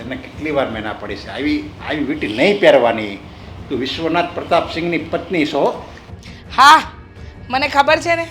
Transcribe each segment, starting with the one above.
તને કેટલી વાર મેં ના પડી છે, આવી વીંટી નહીં પહેરવાની. તું વિશ્વનાથ પ્રતાપસિંહની પત્ની છો. હા મને ખબર છે ને,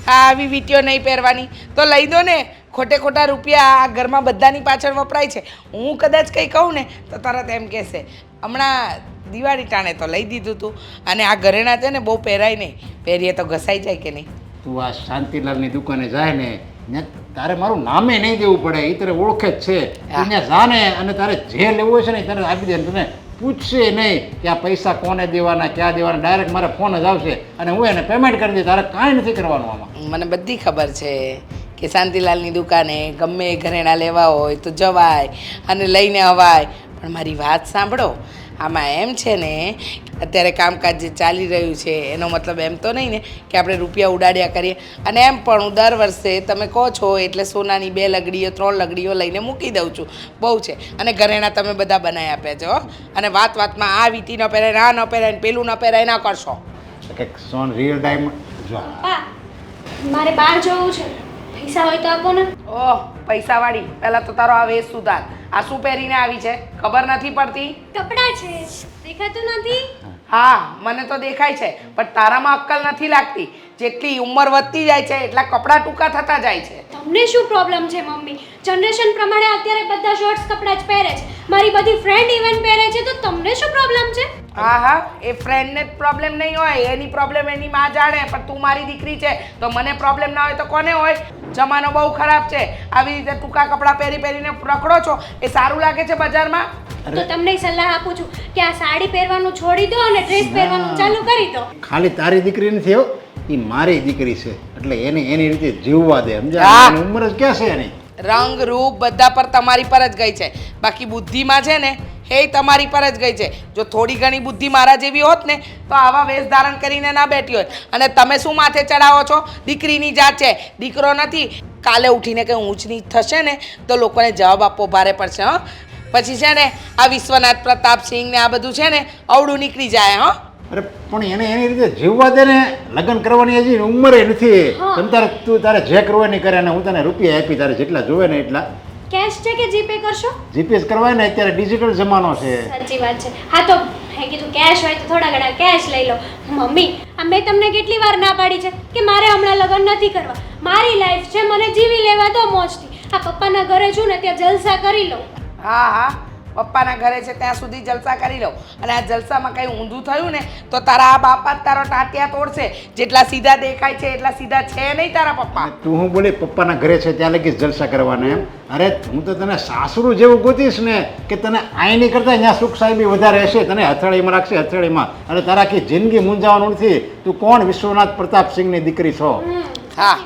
આ આવી વીંટીઓ નહીં પહેરવાની તો લઈ દો ને. ખોટે ખોટા રૂપિયા આ ઘરમાં બધાની પાછળ વપરાય છે. હું કદાચ કંઈ કહું ને તો તરત એમ કહેશે હમણાં દિવાળી ટાણે તો લઈ દીધું તું, અને આ ઘરેણા છે ને બહુ પહેરાય નહીં, પહેરીએ તો ઘસાઈ જાય કે નહીં. તું આ શાંતિલાલની દુકાને જાય ને ત્યાં તારે મારું નામે નહીં દેવું પડે, એ તારે ઓળખે જ છે. ત્યાં જાને અને તારે જે લેવું હોય છે ને તારે આપી દે. તને પૂછશે નહીં કે આ પૈસા કોને દેવાના, ક્યાં દેવાના, ડાયરેક્ટ મારે ફોન જ આવશે અને હું એને પેમેન્ટ કરી દઈશ. તારે કાંઈ નથી કરવાનું આમાં. મને બધી ખબર છે કે શાંતિલાલની દુકાને ગમે એ ઘરેણા લેવા હોય તો જવાય અને લઈને અવાય, પણ મારી વાત સાંભળો. આમાં એમ છે ને અત્યારે કામકાજ જે ચાલી રહ્યું છે એનો મતલબ એમ તો નહીં ને કે આપણે રૂપિયા ઉડાડ્યા કરીએ. અને એમ પણ હું દર વર્ષે તમે કહો છો એટલે સોનાની 2 લગડીઓ 3 લગડીઓ લઈને મૂકી દઉં છું. બહુ છે. અને ઘરેણા તમે બધા બનાવી આપ્યા છો. અને વાત વાતમાં આ વીંટી ન પહેરાય, આ ન પહેરાય, પેલું ન પહેરાય ના કરશો. સોન રિયલ ડાયમંડ જો મારે બહાર જવું છે, પૈસા હોય તો આપો ને. ઓહ પૈસાવાળી, પહેલાં તો તારો આ વેશ સુધાર. આ શું પહેરીને આવી છે ખબર નથી પડતી? કપડાં છે, દેખાતું નથી? હા મને તો દેખાય છે, પણ તારામાં અક્કલ નથી લાગતી. જેટલી ઉંમર વધતી જાય છે એટલા કપડાં ટૂંકા થતા જાય છે. તમને શું પ્રોબ્લેમ છે મમ્મી? જનરેશન પ્રમાણે અત્યારે બધા શોર્ટ્સ કપડાં જ પહેરે છે. મારી બધી ફ્રેન્ડ ઇવન પહેરે છે, તો તમને શું પ્રોબ્લેમ છે? હા હા, એ ફ્રેન્ડને જ પ્રોબ્લેમ નહીં હોય, એની પ્રોબ્લેમ એની માં જાણે, પણ તું મારી દીકરી છે તો મને પ્રોબ્લેમ ના હોય તો કોને હોય? જમાનો બહુ ખરાબ છે. આવી રીતે ટૂંકા કપડાં પહેરીને રખડો છો એ સારું લાગે છે બજારમાં? તો તમને સલાહ આપું છું કે આ સાડી પહેરવાનું છોડી દો અને ડ્રેસ પહેરવાનું ચાલુ કરી દો. ખાલી તારી દીકરી નથી હો, એ મારી દીકરી છે એટલે એને એની રીતે જીવવા દે. સમજ્યા? એની ઉંમર જ ક્યાં છે એની? રંગ રૂપ બધા પર તમારી પર જ ગઈ છે, બાકી બુદ્ધિમાં છે ને એ તમારી પર જ ગઈ છે. જો થોડી ઘણી બુદ્ધિ મારા જેવી હોત ને તો આવા વેશ ધારણ કરીને ના બેઠી હોત. અને તમે શું માથે ચડાવો છો? દીકરીની જાત છે, દીકરો નથી. કાલે ઉઠીને કંઈ ઊંચ નીચ થશે ને તો લોકોને જવાબ આપવો ભારે પડશે. હં પછી છે ને આ વિશ્વનાથ પ્રતાપસિંહ ને આ બધું છે ને અવળું નીકળી જાય. હં અરે પણ એને એની રીતે જીવવા દે ને. લગ્ન કરવાની હજી ઉંમરે નથી. તું તારે જે કરવું નહીં કરે, અને હું તને રૂપિયા આપી, તારે જેટલા જોવે ને એટલા. કેશ છે કે જીપે કરશો? જીપે જ કરવાય ને, અત્યારે ડિજિટલ જમાનો છે. સાચી વાત છે. હા તો મેં કીધું કેશ હોય તો થોડા ઘણા કેશ લઈ લો. મમ્મી આ મેં તમને કેટલી વાર ના પાડી છે કે મારે હમણાં લગ્ન નથી કરવા. મારી લાઈફ છે, મને જીવી લેવા દો મોજથી. આ પપ્પાના ઘરે છું ને ત્યાં જલસા કરી લો. હા હા, પપ્પાના ઘરે છે ત્યાં સુધી જલસા કરી લો. અને આ જલસામાં કંઈ ઊંધું થયું ને તો તારા આ બાપા જ તારો ટાંટિયા તોડશે. જેટલા સીધા દેખાય છે એટલા સીધા છે નહીં તારા પપ્પા. તું હું બોલી પપ્પાના ઘરે છે ત્યાં લગી જલસા કરવાના એમ? અરે હું તો તને સાસરું જેવું ગોતીશ ને કે તને આઈની કરતા ત્યાં સુખ સાહેબી વધારે હશે. તને હથેળીમાં રાખશે, હથેળીમાં. અને તારા આખી જિંદગી મૂંઝાવાનું નથી. તું કોણ? વિશ્વનાથ પ્રતાપસિંહની દીકરી છો. હા,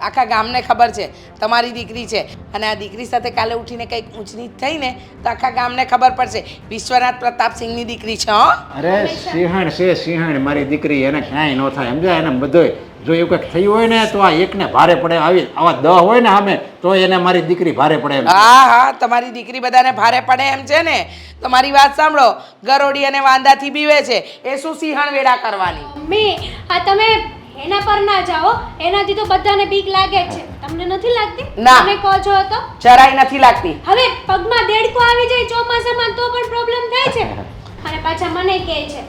આખા ગામને ખબર છે તમારી દીકરી છે. અને આ દીકરી સાથે કાલે ઉઠીને કંઈક ઊંચનીચ થઈ ને તો આખા ગામને ખબર પડશે વિશ્વનાથ પ્રતાપસિંહની દીકરી છે. અરે સિંહણ છે, સિંહણ મારી દીકરી. એને ક્યાંય ન થાય, સમજાય? એને બધોય જો એવું કંઈક થયું હોય ને તો આ એકને ભારે પડે. આવા 10 હોય ને સામે તો એને મારી દીકરી ભારે પડે. હા હા, તમારી દીકરી બધાને ભારે પડે એમ છે ને. તમારી વાત સાંભળો, ગરોડી અને વાંદાથી બીવે છે, એ શું સિંહણ વેડા કરવાની? મમ્મી આ તમે એના પર ના જાઓ, એનાથી તો બધાને બીક લાગે જ છે. તમને નથી લાગતી? ના. તમે કહો છો તો જરાય નથી લાગતી. હવે પગમાં દેડકો આવી જાય ચોમાસામાં તો પણ પ્રોબ્લેમ થાય છે. અને પાછા મને કહે છે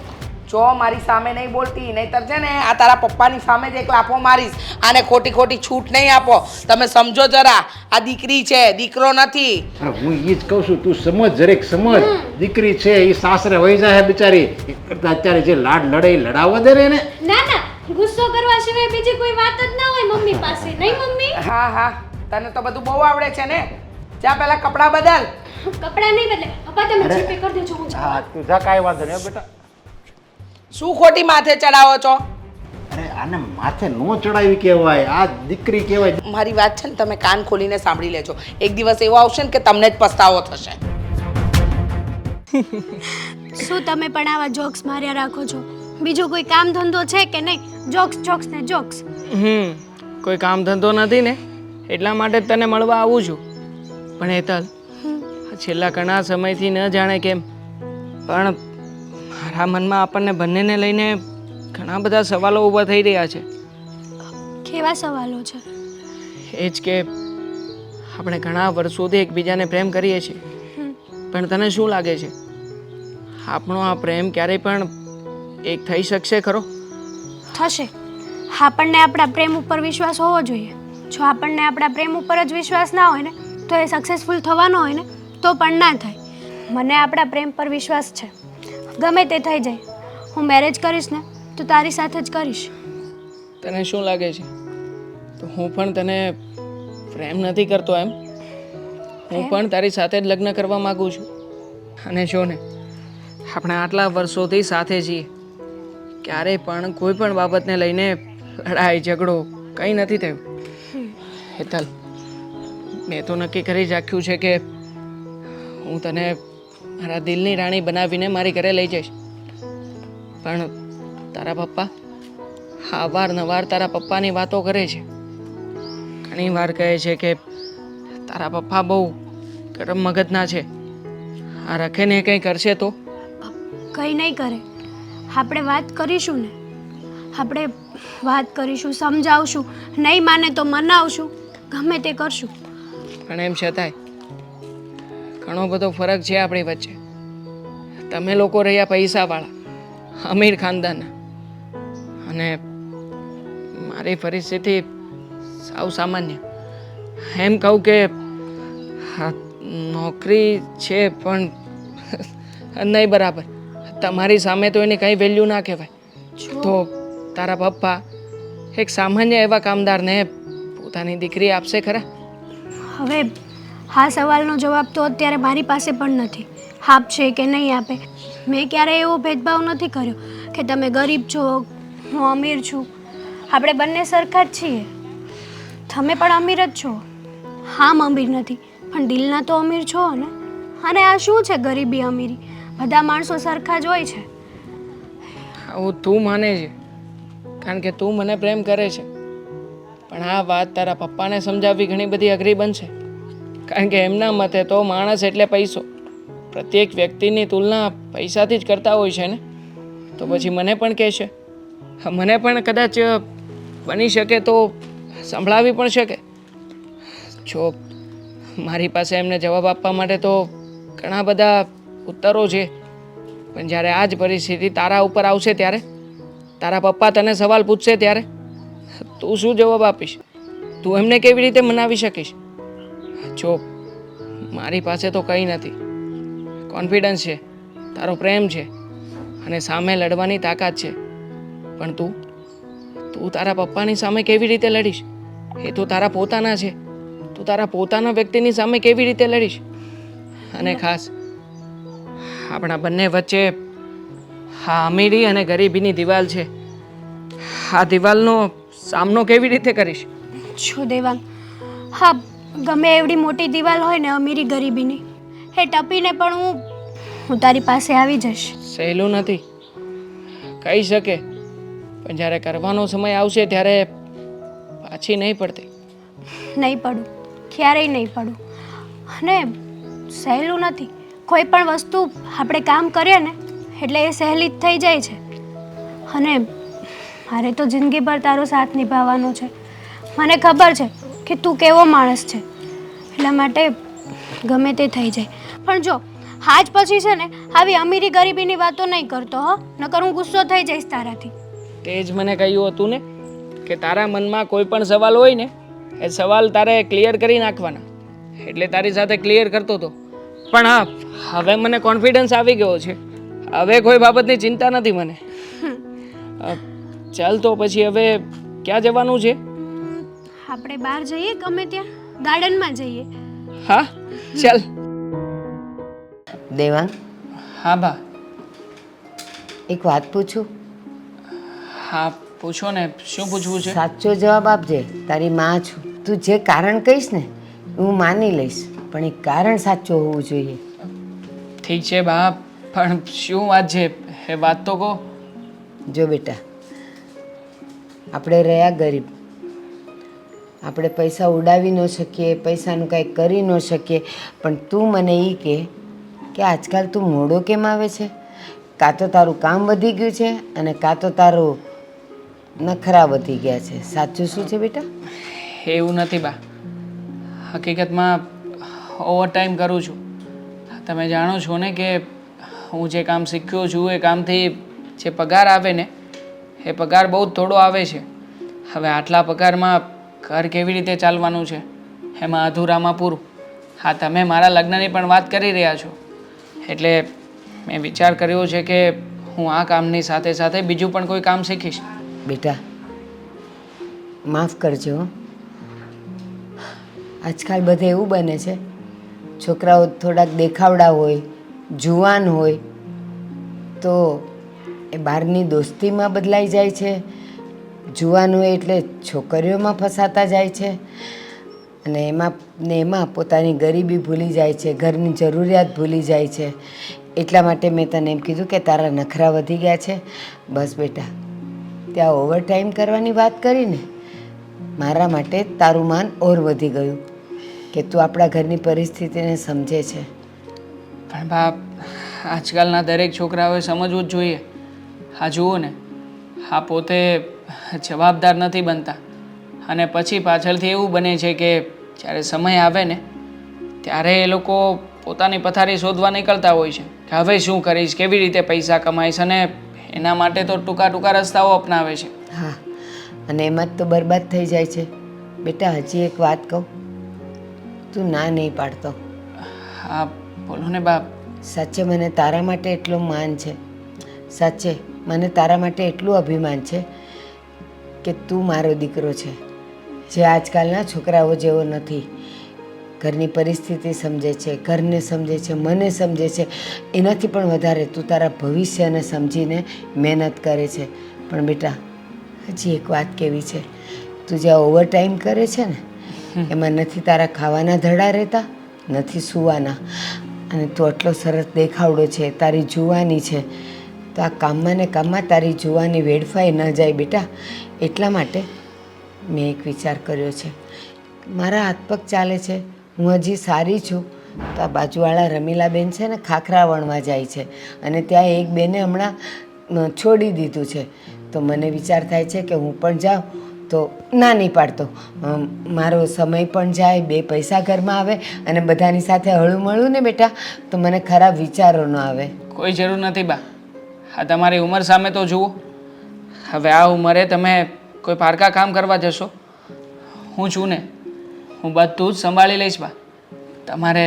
જો મારી સામે નહીં બોલતી, નહીંતર છે ને આ તારા પપ્પાની સામે જ એક લાફો મારીશ. આને ખોટી ખોટી છૂટ નહીં આપો. તમે સમજો જરા, આ દીકરી છે, દીકરો નથી. હું એ જ કહું છું, તું સમજ, જરેક સમજ. દીકરી છે એ સાસરે વહી જાય બિચારી. એ કરતા અત્યારે જે લાડ લડે લડાવવા દે ને. ના ના, ગુસ્સો કરવા સિવાય બીજી કોઈ વાત જ ના હોય મમ્મી પાસે. નહીં મમ્મી? હા હા, તને તો બધું બહુ આવડે છે ને. જા પહેલા કપડાં બદલ. કપડાં નહીં બદલે. પપ્પા તમે જીપે કરી દેજો. હું હા તું જા, કાંઈ વાંધો નહીં બેટા. શું ખોટી માથે ચડાવો છો? અરે આને માથે નો ચડાવી કહેવાય, આ દીકરી કહેવાય. મારી વાત છે ને તમે કાન ખોલીને સાંભળી લેજો. એક દિવસ એવો આવશે ને કે તમને જ પસ્તાવો થશે. શું તમે પણ આવા જોક્સ માર્યા રાખો છો? બીજો કોઈ કામ ધંધો છે કે નહીં? જોક્સ જોક્સ ને જોક્સ. કોઈ કામ ધંધો નથી ને એટલા માટે તને મળવા આવું છું. પણ હેતલ, છેલ્લા ઘણા સમયથી ન જાણે કેમ પણ મારા મનમાં આપણને બંનેને લઈને ઘણા બધા સવાલો ઊભા થઈ રહ્યા છે. કેવા સવાલો છે? એ જ કે આપણે ઘણા વર્ષોથી એકબીજાને પ્રેમ કરીએ છીએ, પણ તને શું લાગે છે આપણો આ પ્રેમ ક્યારેય પણ એક થઈ શકશે ખરો? થશે. આપણને આપણા પ્રેમ ઉપર વિશ્વાસ હોવો જોઈએ. જો આપણને આપણા પ્રેમ ઉપર જ વિશ્વાસ ના હોય ને તો એ સક્સેસફુલ થવાનો હોય ને તો પણ ના થાય. મને આપણા પ્રેમ પર વિશ્વાસ છે. ગમે તે થઈ જાય, હું મેરેજ કરીશ ને તો તારી સાથે જ કરીશ. તને શું લાગે છે તો હું પણ તને પ્રેમ નથી કરતો એમ? હું પણ તારી સાથે જ લગ્ન કરવા માગું છું. અને જો ને આપણે આટલા વર્ષોથી સાથે છીએ, ક્યારેય પણ કોઈ પણ બાબતને લઈને લડાઈ ઝઘડો કંઈ નથી થયું. હેતલ, મેં તો નક્કી કરી જ રાખ્યું છે કે હું તને મારા દિલની રાણી બનાવીને મારી ઘરે લઈ જઈશ. પણ તારા પપ્પા અવારનવાર તારા પપ્પાની વાતો કરે છે. ઘણી વાર કહે છે કે તારા પપ્પા બહુ ગરમ મગજના છે, આ રખેને કંઈ કરશે તો? કંઈ નહીં કરે. આપણે વાત કરીશું ને, આપણે વાત કરીશું, સમજાવશું, નહીં માને તો મનાવશું, ગમે તે કરશું. પણ એમ છતાંય ઘણો બધો ફરક છે આપણી વચ્ચે. તમે લોકો રહ્યા પૈસાવાળા, અમીર ખાનદાનના, અને મારી પરિસ્થિતિ સાવ સામાન્ય. એમ કહું કે નોકરી છે પણ નહીં બરાબર. તમારી સામે તો એની કંઈ વેલ્યુ ના કહેવાય. તો તારા પપ્પા એક સામાન્ય એવા કામદારને પોતાની દીકરી આપશે ખરા? હવે આ સવાલનો જવાબ તો અત્યારે મારી પાસે પણ નથી. આપશે કે નહીં આપે. મેં ક્યારેય એવો ભેદભાવ નથી કર્યો કે તમે ગરીબ છો, હું અમીર છું. આપણે બંને સરખા જ છીએ. તમે પણ અમીર જ છો. હામ અમીર નથી પણ દિલના તો અમીર છો ને. અને આ શું છે ગરીબી અમીરી? બધા માણસો સરખા જ હોય છે. આવું તું માને છે કારણ કે તું મને પ્રેમ કરે છે, પણ આ વાત તારા પપ્પાને સમજાવવી ઘણી બધી અઘરી બનશે. કારણ કે એમના મતે તો માણસ એટલે પૈસો. પ્રત્યેક વ્યક્તિની તુલના પૈસાથી જ કરતા હોય છે ને. તો પછી મને પણ કહેશે, મને પણ કદાચ બની શકે તો સંભળાવી પણ શકે. જો મારી પાસે એમને જવાબ આપવા માટે તો ઘણા બધા ઉત્તરો છે, પણ જ્યારે આ જ પરિસ્થિતિ તારા ઉપર આવશે ત્યારે, તારા પપ્પા તને સવાલ પૂછશે ત્યારે તું શું જવાબ આપીશ? તું એમને કેવી રીતે મનાવી શકીશ? જો મારી પાસે તો કંઈ નથી. કોન્ફિડન્સ છે, તારો પ્રેમ છે અને સામે લડવાની તાકાત છે, પણ તું તારા પપ્પાની સામે કેવી રીતે લડીશ? એ તો તારા પોતાના છે. તું તારા પોતાના વ્યક્તિની સામે કેવી રીતે લડીશ? અને ખાસ આપણા બંને વચ્ચે હા અમીરી અને ગરીબીની દિવાલ છે. આ દિવાલનો સામનો કેવી રીતે કરીશ? છો દેવાંગ, હા, ગમે એવડી મોટી દિવાલ હોય ને અમીરી ગરીબીની, એ ટપીને પણ હું તારી પાસે આવી જઈશ. સહેલું નથી કહી શકે, પણ જ્યારે કરવાનો સમય આવશે ત્યારે પાછી નહીં પડતી. નહીં પડું, ક્યારેય નહીં પડું. અને સહેલું નથી. કોઈ પણ વસ્તુ આપણે કામ કરીએ ને એટલે એ સહેલી જ થઈ જાય છે. અને મારે તો જિંદગીભર તારો સાથ નિભાવવાનો છે. મને ખબર છે કે તું કેવો માણસ છે, એટલા માટે ગમે તે થઈ જાય. પણ જો આજ પછી છે ને આવી અમીરી ગરીબીની વાતો નહીં કરતો હો, નકર હું ગુસ્સો થઈ જઈશ તારાથી. તે જ મને કહ્યું હતું ને કે તારા મનમાં કોઈ પણ સવાલ હોય ને એ સવાલ તારે ક્લિયર કરી નાખવાના. એટલે તારી સાથે ક્લિયર કરતો હતો. પણ હા, હવે મને કોન્ફિડન્સ આવી ગયો છે. હવે કોઈ બાબતની ચિંતા નથી મને. ચાલ તો પછી હવે ક્યાં જવાનું છે? આપણે બહાર જઈએ, ગમે ત્યાં ગાર્ડનમાં જઈએ. હા ચાલ. દેવાંગ, હા બા. એક વાત પૂછું? હા પૂછો ને, શું પૂછવું છે? સાચો જવાબ આપજે. તારી માં છું. તું જે કારણ કહીશ ને હું માની લઈશ, પણ એ કારણ સાચું હોવું જોઈએ. ઠીક છે બા, પણ શું વાત છે એ વાત તો કહો. જો બેટા, આપણે રહ્યા ગરીબ, આપણે પૈસા ઉડાવી ન શકીએ, પૈસાનું કાંઈ કરી ન શકીએ, પણ તું મને એ કહે કે આજકાલ તું મોડો કેમ આવે છે? કાં તો તારું કામ વધી ગયું છે અને કાં તો તારું નખરા વધી ગયા છે. સાચું શું છે બેટા? એવું નથી બા, હકીકતમાં ઓવર ટાઈમ કરું છું. તમે જાણો છો ને કે હું જે કામ શીખ્યો છું એ કામથી જે પગાર આવે ને એ પગાર બહુ જ થોડો આવે છે. હવે આટલા પગારમાં ઘર કેવી રીતે ચાલવાનું છે, એમાં અધૂરામાં પૂરું. હા, તમે મારા લગ્નની પણ વાત કરી રહ્યા છો, એટલે મેં વિચાર કર્યો છે કે હું આ કામની સાથે સાથે બીજું પણ કોઈ કામ શીખીશ. બેટા માફ કરજો હો. આજકાલ બધે એવું બને છે, છોકરાઓ થોડાક દેખાવડા હોય, જુવાન હોય તો એ બહારની દોસ્તીમાં બદલાઈ જાય છે, જુવાન હોય એટલે છોકરીઓમાં ફસાતા જાય છે, અને એમાં પોતાની ગરીબી ભૂલી જાય છે, ઘરની જરૂરિયાત ભૂલી જાય છે. એટલા માટે મેં તને એમ કીધું કે તારા નખરા વધી ગયા છે. બસ બેટા, ત્યાં ઓવર ટાઈમ કરવાની વાત કરીને મારા માટે તારું માન ઓર વધી ગયું કે તું આપણા ઘરની પરિસ્થિતિને સમજે છે. પણ બાપ, આજકાલના દરેક છોકરાઓએ સમજવું જ જોઈએ. હા જુઓ ને, હા પોતે જવાબદાર નથી બનતા અને પછી પાછળથી એવું બને છે કે જ્યારે સમય આવે ને ત્યારે એ લોકો પોતાની પથારી શોધવા નીકળતા હોય છે કે હવે શું કરીશ, કેવી રીતે પૈસા કમાઈશ, અને એના માટે તો ટૂંકા ટૂંકા રસ્તાઓ અપનાવે છે. હા, અને એમાં જ તો બરબાદ થઈ જાય છે. બેટા હજી એક વાત કહું, તું ના નહીં પાડતો. હા બોલો ને બાપ. સાચે મને તારા માટે એટલું માન છે, સાચે મને તારા માટે એટલું અભિમાન છે કે તું મારો દીકરો છે, જે આજકાલના છોકરાઓ જેવો નથી. ઘરની પરિસ્થિતિ સમજે છે, ઘરને સમજે છે, મને સમજે છે. એનાથી પણ વધારે તું તારા ભવિષ્યને સમજીને મહેનત કરે છે. પણ બેટા હજી એક વાત કેવી છે, તું જ્યાં ઓવર ટાઈમ કરે છે ને એમાં નથી તારા ખાવાના ધડા રહેતા, નથી સૂવાના, અને તું આટલો સરસ દેખાવડો છે, તારી જુવાની છે, તો આ કામમાં ને કામમાં તારી જુવાની વેડફાઈ ન જાય બેટા. એટલા માટે મેં એક વિચાર કર્યો છે. મારા હાથ પગ ચાલે છે, હું હજી સારી છું, તો આ બાજુવાળા રમીલાબેન છે ને ખાખરા વણવા જાય છે, અને ત્યાં એક બેને હમણાં છોડી દીધું છે. તો મને વિચાર થાય છે કે હું પણ જાઉં તો ના નહીં પાડતો, મારો સમય પણ જાય, બે પૈસા ઘરમાં આવે, અને બધાની સાથે હળું મળું ને બેટા તો મને ખરાબ વિચારો ન આવે. કોઈ જરૂર નથી બા. હા તમારી ઉંમર સામે તો જુઓ. હવે આ ઉંમરે તમે કોઈ પારકા કામ કરવા જશો? હું છું ને, હું બધું જ સંભાળી લઈશ બા. તમારે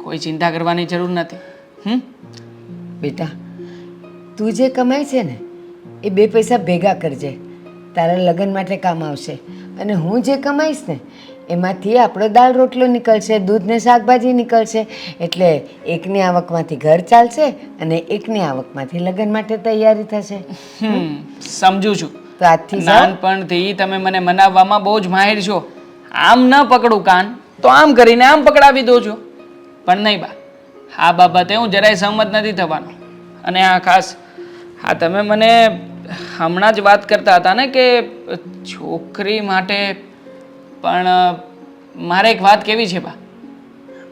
કોઈ ચિંતા કરવાની જરૂર નથી. બેટા તું જે કમાય છે ને એ બે પૈસા ભેગા કરજે, તારા લગ્ન માટે કામ આવશે. અને હું જે કમાઈશ ને એમાંથી આપણો દાળ રોટલો નીકળશે, દૂધ ને શાકભાજી નીકળશે. એટલે એકની આવકમાંથી ઘર ચાલશે અને એકની આવકમાંથી લગ્ન માટે તૈયારી થશે. સમજુ છું. તો આજથી જાઓ. નાનપણથી તમે મને મનાવવામાં બહુ જ માહિર છો. આમ ન પકડું કાન તો આમ કરીને આમ પકડાવી દો છો. પણ નહીં બા, આ બાબતે હું જરાય સહમત નથી થવાનો. અને આ ખાસ હા તમે મને હમણાં જ વાત કરતા હતા ને કે છોકરી માટે, પણ મારે એક વાત કેવી છે બા.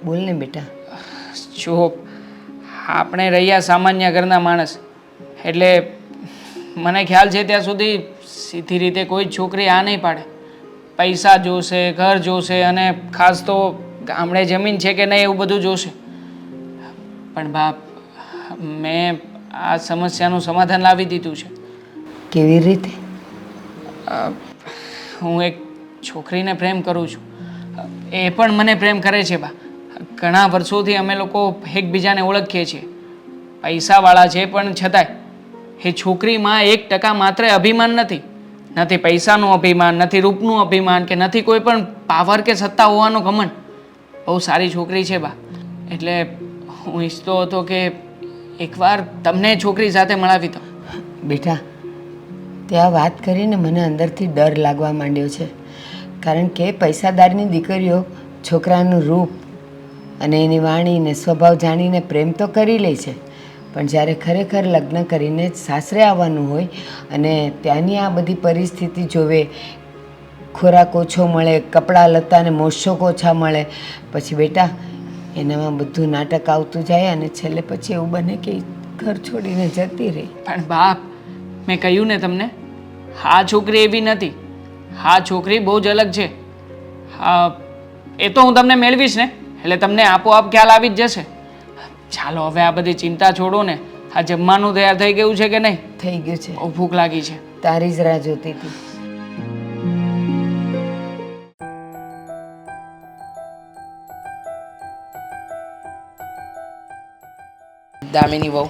બોલ ને બેટા. જો આપણે રહ્યા સામાન્ય ઘરના માણસ, એટલે મને ખ્યાલ છે ત્યાં સુધી સીધી રીતે કોઈ છોકરી આ નહીં પાડે. પૈસા જોશે, ઘર જોશે, અને ખાસ તો ગામડે જમીન છે કે નહીં એવું બધું જોશે. પણ બાપ, મેં આ સમસ્યાનું સમાધાન લાવી દીધું છે. કેવી રીતે? હું એક છોકરીને પ્રેમ કરું છું, એ પણ મને પ્રેમ કરે છે બા. ઘણા વર્ષોથી અમે લોકો એકબીજાને ઓળખીએ છીએ. પૈસાવાળા છે પણ છતાંય એ છોકરીમાં 1% માત્ર અભિમાન નથી. નથી પૈસાનું અભિમાન, નથી રૂપનું અભિમાન, કે નથી કોઈ પણ પાવર કે સત્તા હોવાનો ઘમંડ. બહુ સારી છોકરી છે બા. એટલે હું ઈચ્છતો હતો કે એકવાર તમને છોકરી સાથે મળાવી દો. બેટા તે આ વાત કરીને મને અંદરથી ડર લાગવા માંડ્યો છે. કારણ કે પૈસાદારની દીકરીઓ છોકરાનું રૂપ અને એની વાણી ને સ્વભાવ જાણીને પ્રેમ તો કરી લે છે, પણ જ્યારે ખરેખર લગ્ન કરીને સાસરે આવવાનું હોય અને ત્યાંની આ બધી પરિસ્થિતિ જોવે, ખોરાક ઓછો મળે, કપડાં લત્તાને મોશોક ઓછા મળે, પછી બેટા એનામાં બધું નાટક આવતું જાય અને છેલ્લે પછી એવું બને કે ઘર છોડીને જતી રહી. પણ બાપ, મેં કહ્યું ને તમને, આ છોકરી એવી નથી. આ છોકરી બહુ જ અલગ છે. હા, એ તો હું તમને મેળવીશ ને એટલે તમને આપોઆપ ખ્યાલ આવી જ જશે. ચાલો હવે આ બધી ચિંતા છોડો ને. આ જમવાનું તૈયાર થઈ ગયું છે કે નહીં? થઈ ગયું છે. બહુ ભૂખ લાગી છે. તારી જ રાહ જોતી હતી. દામિની બહુ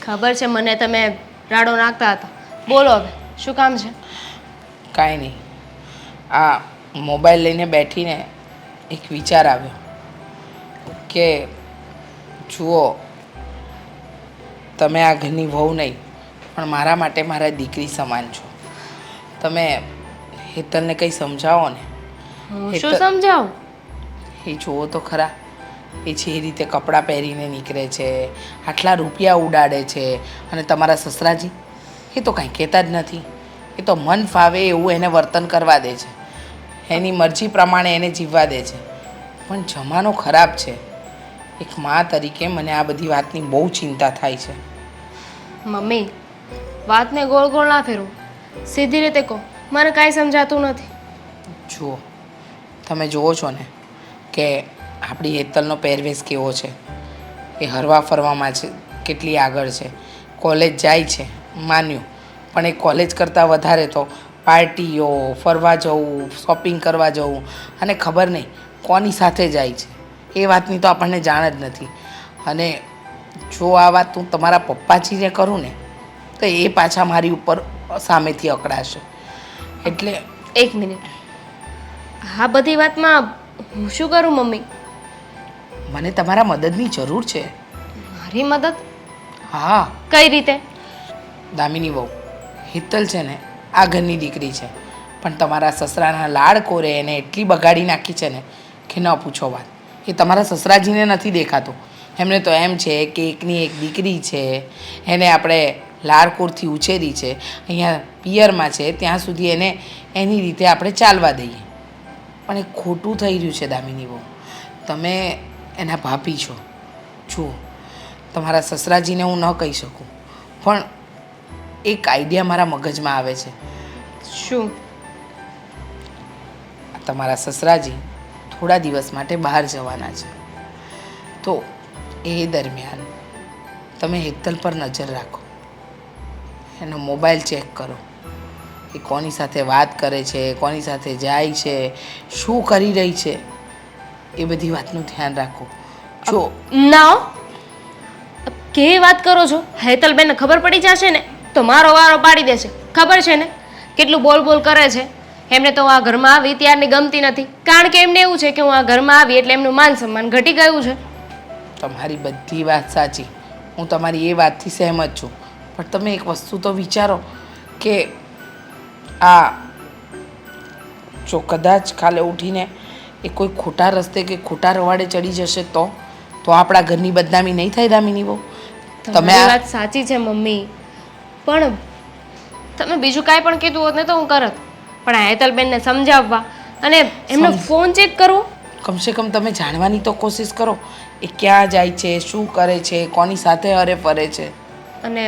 ખબર છે મને તમે રાડો નાખતા હતા. બોલો હવે શું કામ છે? કાંઈ નહીં, આ મોબાઈલ લઈને બેઠીને એક વિચાર આવ્યો કે જુઓ, તમે આ ઘરની વહુ નહીં પણ મારા માટે મારા દીકરી સમાન છો. તમે હેતલને કંઈ સમજાવો ને. હું શું સમજાવું? એ જુઓ તો ખરા, એ જે રીતે કપડાં પહેરીને નીકળે છે, આટલા રૂપિયા ઉડાડે છે, અને તમારા સસરાજી એ તો કાંઈ કહેતા જ નથી. એ તો મન ફાવે એવું એને વર્તન કરવા દે છે, એની મરજી પ્રમાણે એને જીવવા દે છે. પણ જમાનો ખરાબ છે. એક મા તરીકે મને આ બધી વાતની બહુ ચિંતા થાય છે. મમ્મી, વાતને ગોળ ગોળ ના ફેરવો, સીધી રીતે કહો. મને કાંઈ સમજાતું નથી. જુઓ, તમે જુઓ છો ને કે આપણી હેતલનો પહેરવેશ કેવો છે. એ હરવા ફરવામાં છે કેટલી આગળ છે. કોલેજ જાય છે માન્યું, પણ એ કોલેજ કરતાં વધારે તો પાર્ટીઓ, ફરવા જવું, શોપિંગ કરવા જવું, અને ખબર નહીં કોની સાથે જાય છે એ વાતની તો આપણને જાણ જ નથી. અને જો આ વાત હું તમારા પપ્પાજીને કરું ને તો એ પાછા મારી ઉપર સામેથી અકળાશે. એટલે એક મિનિટ, આ બધી વાતમાં હું શું કરું મમ્મી? મને તમારા મદદની જરૂર છે. મારી મદદ? હા. કઈ રીતે? દામિની વહુ, હેતલ છે ને આ ઘરની દીકરી છે, પણ તમારા સસરાના લાડ કોરે એને એટલી બગાડી નાખી છે ને કે ન પૂછો વાત. એ તમારા સસરાજીને નથી દેખાતું. એમને તો એમ છે કે એકની એક દીકરી છે, એને આપણે લાડકોરથી ઉછેરી છે, અહીંયા પિયરમાં છે ત્યાં સુધી એને એની રીતે આપણે ચાલવા દઈએ. પણ એ ખોટું થઈ રહ્યું છે દામિની વહુ. તમે એના ભાભી છો. જુઓ, તમારા સસરાજીને હું ન કહી શકું, પણ એક આઈડિયા મારા મગજમાં આવે છે. શું? તમારા સસરાજી થોડા દિવસ માટે બહાર જવાના છે, તો એ દરમિયાન તમે હેતલ પર નજર રાખો, એનો મોબાઈલ ચેક કરો. એ કોની સાથે વાત કરે છે, કોની સાથે જાય છે, શું કરી રહી છે, એ બધી વાતનું ધ્યાન રાખો. જો ના હો. કેવી વાત કરો છો? હેતલબેનને ખબર પડી જશે ને તો મારો વારો પાડી દેશે. ખબર છે ને કેટલું બોલ બોલ કરે છે. એમને તો આ ઘરમાં આવી ત્યારની ગમતી નથી, કારણ કે એમને એવું છે કે હું આ ઘરમાં આવી એટલે એમનું માન સન્માન ઘટી ગયું છે. તમારી બધી વાત સાચી, હું તમારી એ વાતથી સહેમત છું, પણ તમે એક વસ્તુ તો વિચારો કે આ જો કદાચ કાલે ઉઠીને એ કોઈ ખોટા રસ્તે કે ખોટા રવાડે ચડી જશે તો આપણા ઘરની બદનામી નહીં થાય દામિની બહુ? તમારી વાત સાચી છે મમ્મી, પણ તમે બીજું કાંઈ પણ કીધું હોત ને તો હું કરત, પણ આ હેતલબેનને સમજાવવા અને એમનો ફોન ચેક કરવો. કમસે કમ તમે જાણવાની તો કોશિશ કરો એ ક્યાં જાય છે, શું કરે છે, કોની સાથે હરે ફરે છે. અને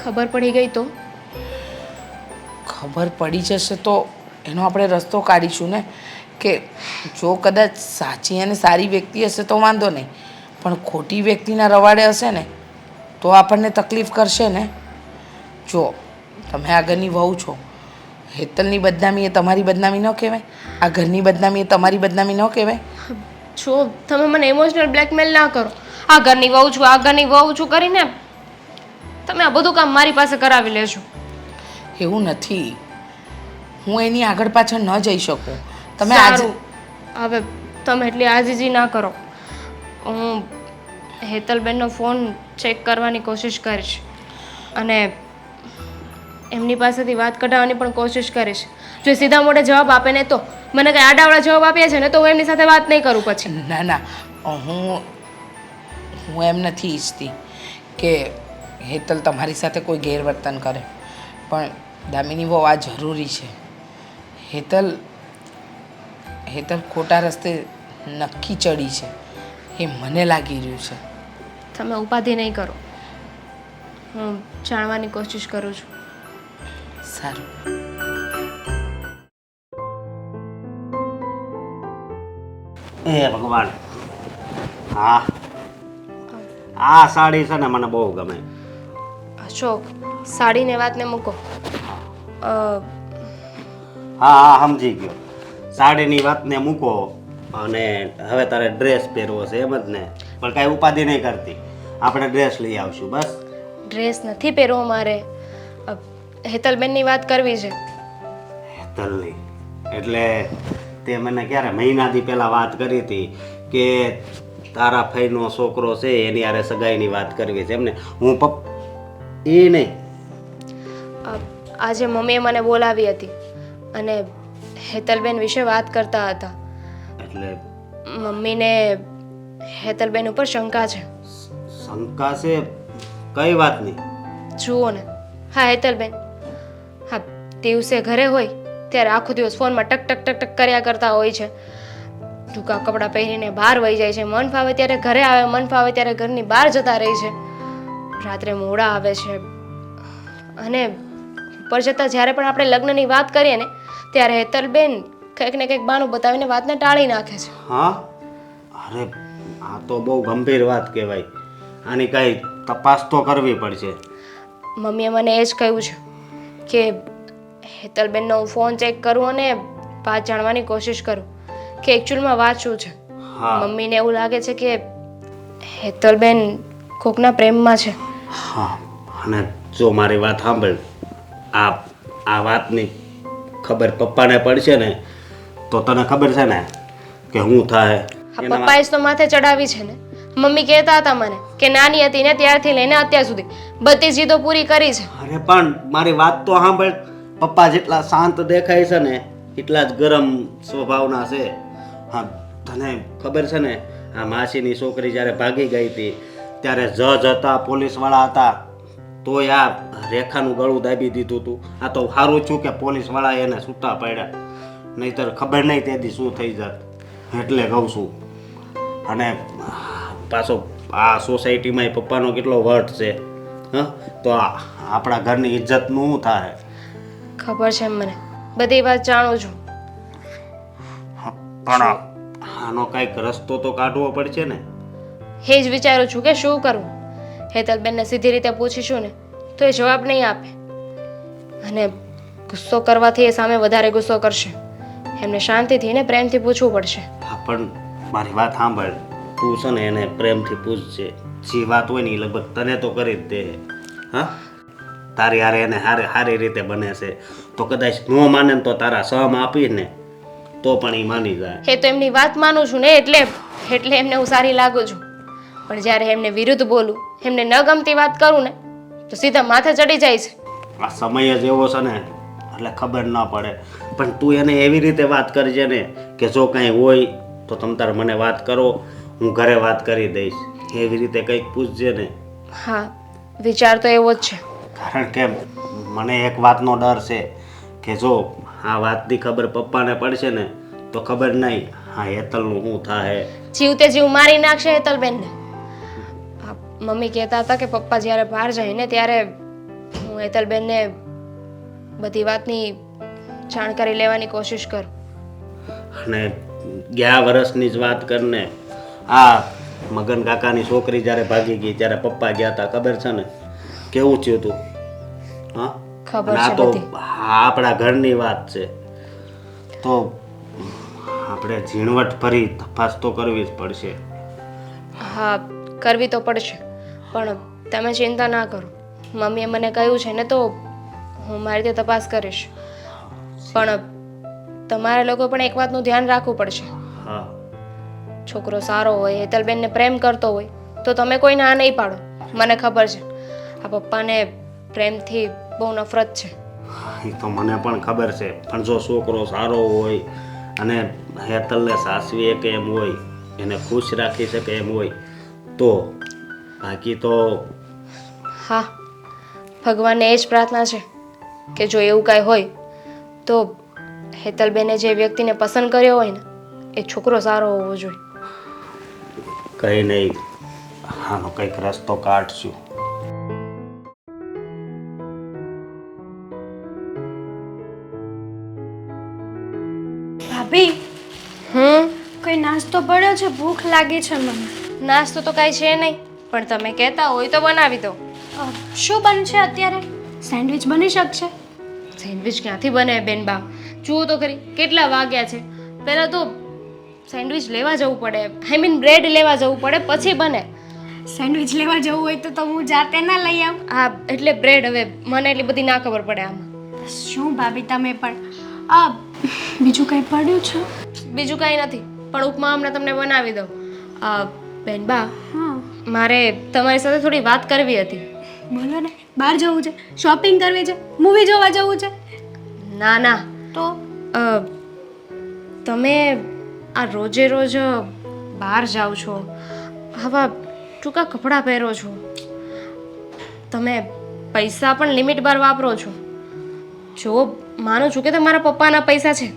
ખબર પડી ગઈ તો? ખબર પડી જશે તો એનો આપણે રસ્તો કાઢીશું ને, કે જો કદાચ સાચી અને સારી વ્યક્તિ હશે તો વાંધો નહીં, પણ ખોટી વ્યક્તિના રવાડે હશે ને તો આપણને તકલીફ કરશે ને. જો તમે આ ઘરની વહુ છો, હેતલની બદનામી એ તમારી બદનામી ન કહેવાય? આ ઘરની બદનામી એ તમારી બદનામી ન કહેવાય? જો તમે મને ઇમોશનલ બ્લેકમેલ ના કરો. આ ઘરની વહુ છું, આ ઘરની વહુ છું કરીને તમે આ બધું કામ મારી પાસે કરાવી લેશો. એવું નથી, હું એની આગળ પાછળ ન જઈ શકું. તમે સારું, હવે તમે એટલી આજીજી ના કરો. હું હેતલબેનનો ફોન ચેક કરવાની કોશિશ કરીશ અને એમની પાસેથી વાત કઢાવવાની પણ કોશિશ કરીશ. જો સીધા મોઢે જવાબ આપે ને તો, મને કંઈ આડાવડા જવાબ આપ્યા છે ને તો હું એમની સાથે વાત નહીં કરું પછી. ના ના, હું એમ નથી ઈચ્છતી કે હેતલ તમારી સાથે કોઈ ગેરવર્તન કરે, પણ દામિની બહુ આ જરૂરી છે. હેતલ ખોટા રસ્તે નક્કી ચડી છે, એ મને લાગી રહ્યું છે. તમે ઉપાધિ નહીં કરો, હું જાણવાની કોશિશ કરું છું. સારું. હે ભગવાન. હા આ સાડી છે ને મને બહુ ગમે. અશોક, સાડીને વાતને મૂકો. હા હા સમજી ગયો. સાડીની વાતને મૂકો અને હવે તારે ડ્રેસ પહેરવો છે એમ જ ને? પણ કાંઈ ઉપાધિ નહીં કરતી, આપણે ડ્રેસ લઈ આવશું બસ. ડ્રેસ નથી પહેરવો મારે. હેતલબેનની વાત કરવી છે. હેતલની એટલે તે મને ક્યારે મહિનાથી પહેલાં વાત કરી હતી કે તારા ફઈનો છોકરો છે એની હારે સગાઈની વાત કરવી છે એમને? હું એ નહીં, આજે મમ્મીએ મને બોલાવી હતી અને હેતલબેન વિશે વાત કરતા હતા. એટલે મમ્મીને હેતલબેન ઉપર શંકા છે. શંકા છે? કઈ વાતની? જુઓ ને, હા હેતલબેન, હા દિવસે ઘરે હોય ત્યારે આખો દિવસ ફોનમાં ટક ટક ટક ટક કર્યા કરતા હોય છે. ટૂંકા કપડાં પહેરીને બહાર વહી જાય છે. મન ફાવે ત્યારે ઘરે આવે, મન ફાવે ત્યારે ઘરની બહાર જતા રહે છે. રાત્રે મોડા આવે છે. અને ઉપર જતાં જ્યારે પણ આપણે લગ્નની વાત કરીએ ને ત્યારે હેતલબેન કંઈક ને કંઈક બહાનું બતાવીને વાતને ટાળી નાખે છે. હા? અરે આ તો બહુ ગંભીર વાત કહેવાય. આની કાંઈ તપાસ તો કરવી પડશે. મમ્મીએ મને એ જ કહ્યું છે કે હેતલબેનનો હું ફોન ચેક કરું અને વાત જાણવાની કોશિશ કરું કે એકચ્યુઅલમાં વાત શું છે. હા. મમ્મીને એવું લાગે છે કે હેતલબેન કોકના પ્રેમમાં છે. હા, અને જો મારી વાત સાંભળ, આ વાતની ખબર પપ્પાને પડશે ને તો તને ખબર છે ને કે હું થાય. હા, પપ્પાએ જ તો માથે ચડાવી છે ને. મમ્મી કહેતા હતા મને કે નાની હતી ને ત્યારથી લઈને અત્યાર સુધી બધી જીદો પૂરી કરી છે. અરે પણ મારી વાત તો સાંભળ. પપ્પા જેટલા શાંત દેખાય છે ને એટલા જ ગરમ સ્વભાવના છે. હા, તને ખબર છે ને આ માસીની છોકરી જ્યારે ભાગી ગઈ હતી ત્યારે જજ હતા, પોલીસવાળા હતા, તોય આ રેખાનું ગળું દાબી દીધું હતું. આ તો સારું છું કે પોલીસવાળાએ એને છૂટા પાડ્યા, નહીંતર ખબર નહીં તેથી શું થઈ જાત. એટલે કહું છું. અને પાછો આ સોસાયટીમાં પપ્પાનો કેટલો વર્થ છે. હા, તો આપણા ઘરની ઇજ્જતનું શું થાય? ખબર છે મને, બધી વાત જાણું છું. પણ આનો કંઈક રસ્તો તો કાઢવો પડશે ને. એ જ વિચારું છું કે શું કરવું. હેતલબેનને સીધી રીતે પૂછીશું ને તો એ જવાબ નહીં આપે અને ગુસ્સો કરવાથી એ સામે વધારે ગુસ્સો કરશે. એમને શાંતિથી ને પ્રેમથી પૂછવું પડશે. હા, પણ મારી વાત સાંભળ. તું છે ને એને પ્રેમથી પૂછજે. જે વાત હોય ને એ લગભગ તને તો કરી જ દે. હા, તારી હારે એને સારી રીતે બને છે તો કદાચ ન માને ને તો તારા સહમ આપીને તો પણ એ માની જાય. એ તો એમની વાત માનું છું ને એટલે એમને હું સારી લાગુ છું. પણ જ્યારે એમને વિરુદ્ધ બોલું, એમને ન ગમતી વાત કરું ને તો સીધા માથે ચડી જાય છે. આ સમય જ એવો છે ને એટલે ખબર ન પડે. પણ તું એને એવી રીતે વાત કરજે ને કે જો કાંઈ હોય તો તમ તારે મને વાત કરો, હું ઘરે વાત કરી દઈશ. એવી રીતે કંઈક પૂછજે ને. હા, વિચાર તો એવો જ છે. કારણ કે મને એક વાતનો ડર છે કે જો આ વાતની ખબર પપ્પાને પડશે ને તો ખબર નહીં હા હેતલનું શું થાય. જીવતે જીવ મારી નાખશે હેતલબેનને. મમ્મી કહેતા હતા કે પપ્પા જ્યારે બહાર જાય ને ત્યારે હું હેતલબેનને બધી વાતની જાણકારી લેવાની કોશિશ કરું. અને ગયા વર્ષની જ વાત કરને, આ મગન કાકાની છોકરી જ્યારે ભાગી ગઈ ત્યારે પપ્પા ગયા હતા, ખબર છે ને કેવું થયું હતું? હા, ખબર અને આ છે તો બધી. આપણા ઘરની વાત છે તો આપણે ઝીણવટ ભરી તપાસ તો કરવી જ પડશે. હા, કરવી તો પડશે. પણ તમે ચિંતા ના કરો. મમ્મીએ મને કહ્યું છે ને તો હું મારી રીતે તપાસ કરીશ. પણ તમારે લોકો પણ એક વાતનું ધ્યાન રાખવું પડશે. હા, છોકરો સારો હોય, હેતલબેનને પ્રેમ કરતો હોય તો તમે કોઈને આ નહીં પાડો. મને ખબર છે આ પપ્પાને પ્રેમથી બહુ નફરત છે. એ તો મને પણ ખબર છે. પણ જો છોકરો સારો હોય અને હેતલને સાસવી કે એમ હોય, એને ખુશ રાખી શકે એમ હોય તો, બાકી તો હા, ભગવાનને એ જ પ્રાર્થના છે કે જો એવું કાંઈ હોય તો હેતલબેને જે વ્યક્તિને પસંદ કર્યો હોય ને એ છોકરો સારો હોવો જોઈએ. કંઈ નહીં, આનો કંઈક રસ્તો કાઢશું. ભાભી, કોઈ નાસ્તો પડ્યો છે? ભૂખ લાગી છે મને. નાસ્તો તો કાંઈ છે નહીં. પણ તમે કહેતા હોય તો બનાવી દો. શું બનશે અત્યારે? સેન્ડવિચ બની શકશે? સેન્ડવિચ ક્યાંથી બને બેનબા? જુઓ તો ખરી કેટલા વાગ્યા છે. પહેલાં તો સેન્ડવિચ લેવા જવું પડે, આઈ મીન બ્રેડ લેવા જવું પડે, પછી બને. સેન્ડવિચ લેવા જવું હોય તો હું જાતે ના લઈ આવું. હા એટલે બ્રેડ, હવે મને એટલી બધી ના ખબર પડે આમાં. શું ભાભી તમે પણ બીજું કંઈ પડ્યું છે? બીજું કાંઈ નથી, પણ ઉપમા હમણાં તમને બનાવી દઉં. બેનબા, હા મારે તમારી સાથે થોડી વાત કરવી હતી. બોલો ને. બહાર જવું છે? શોપિંગ કરવી છે? મૂવી જોવા જવું છે? ના ના, તો અ, તમે આ રોજે રોજ બહાર જાઓ છો, આવા ટૂંકા કપડાં પહેરો છો, તમે પૈસા પણ લિમિટ બાર વાપરો છો. જો માનું છું કે તમારા પપ્પાના પૈસા છે,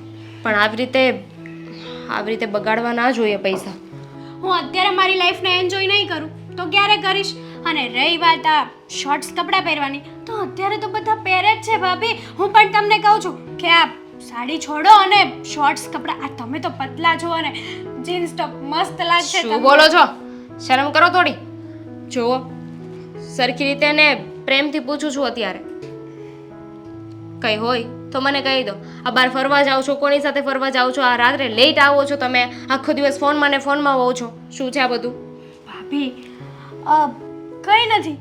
પણ આવી રીતે બગાડવા ના જોઈએ પૈસા. હું અત્યારે મારી લાઈફને એન્જોય નહીં કરું તો ક્યારે કરીશ? અને રહી વાત આ શોર્ટ્સ કપડાં પહેરવાની, તો અત્યારે તો બધા પહેરે જ છે ભાભી. હું પણ તમને કહું છું કે આ સાડી છોડો અને શોર્ટ્સ કપડાં. આ તમે તો પતલા છો અને જીન્સ ટોપ મસ્ત લાગશે. શું બોલો છો? શરમ કરો થોડી. જુઓ, સરખી રીતે અને પ્રેમથી પૂછું છું અત્યારે. કંઈ હોય તો મને કહી દો. આ બહાર ફરવા જાઓ છો, કોની સાથે ફરવા જાઓ છો? આ રાત્રે લેટ આવો છો તમે, આખો દિવસ ફોનમાં ને ફોનમાં હોવ છો. શું છે આ બધું? ભાભી કંઈ નથી.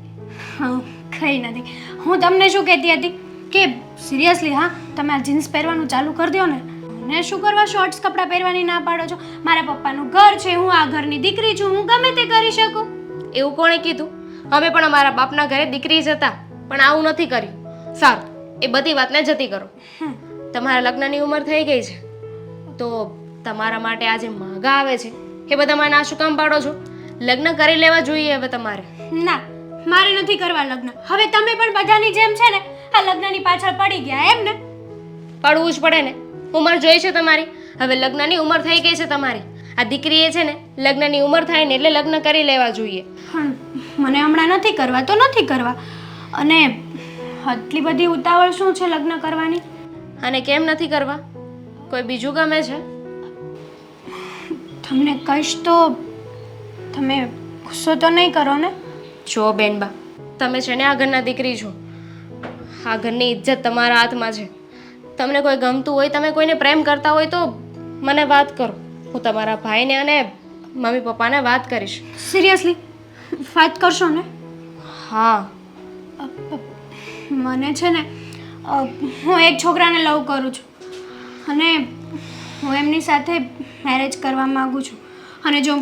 કંઈ નથી. હું તમને શું કહેતી હતી કે સિરિયસલી હા, તમે આ જીન્સ પહેરવાનું ચાલુ કરી દો ને. મને શું કરવા શોર્ટ્સ કપડાં પહેરવાની ના પાડો છો? મારા પપ્પાનું ઘર છે, હું આ ઘરની દીકરી છું, હું ગમે તે કરી શકું. એવું કોણે કીધું? અમે પણ અમારા બાપના ઘરે દીકરી જ હતા, પણ આવું નથી કર્યું. સારું, એ બધી વાતને જતી કરો. તમારા લગ્નની ઉંમર થઈ ગઈ છે, તો તમારા માટે આ જે માંગા આવે છે એ બધા મને ના શું કામ પાડો છો? લગ્ન કરી લેવા જોઈએ હવે તમારે. ના, મારે નથી કરવા લગ્ન. હવે તમે પણ બધાની જેમ છે ને આ લગ્નની પાછળ પડી ગયા એમ ને? પડવું જ પડે ને, ઉંમર જોઈ છે તમારી. હવે લગ્નની ઉંમર થઈ ગઈ છે તમારી. આ દીકરી એ છે ને, લગ્નની ઉંમર થાય ને એટલે લગ્ન કરી લેવા જોઈએ. મને હમણાં નથી કરવા તો નથી કરવા. અને આટલી બધી ઉતાવળ શું છે લગ્ન કરવાની? અને કેમ નથી કરવા? કોઈ બીજું ગમે છે? તમને કહીશ તો તમે ગુસ્સો તો નહીં કરો ને? જો બેનબા, તમે છે ને આ ઘરના દીકરી છો. આ ઘરની ઇજ્જત તમારા હાથમાં છે. તમને કોઈ ગમતું હોય, તમે કોઈને પ્રેમ કરતા હોય તો મને વાત કરો. હું તમારા ભાઈને અને મમ્મી પપ્પાને વાત કરીશ. સિરિયસલી વાત કરશો ને? હા. મને છે ને હું એક છોકરાને લવ કરું છું અને હું એમની સાથે મેરેજ કરવા માંગુ છું. અને જો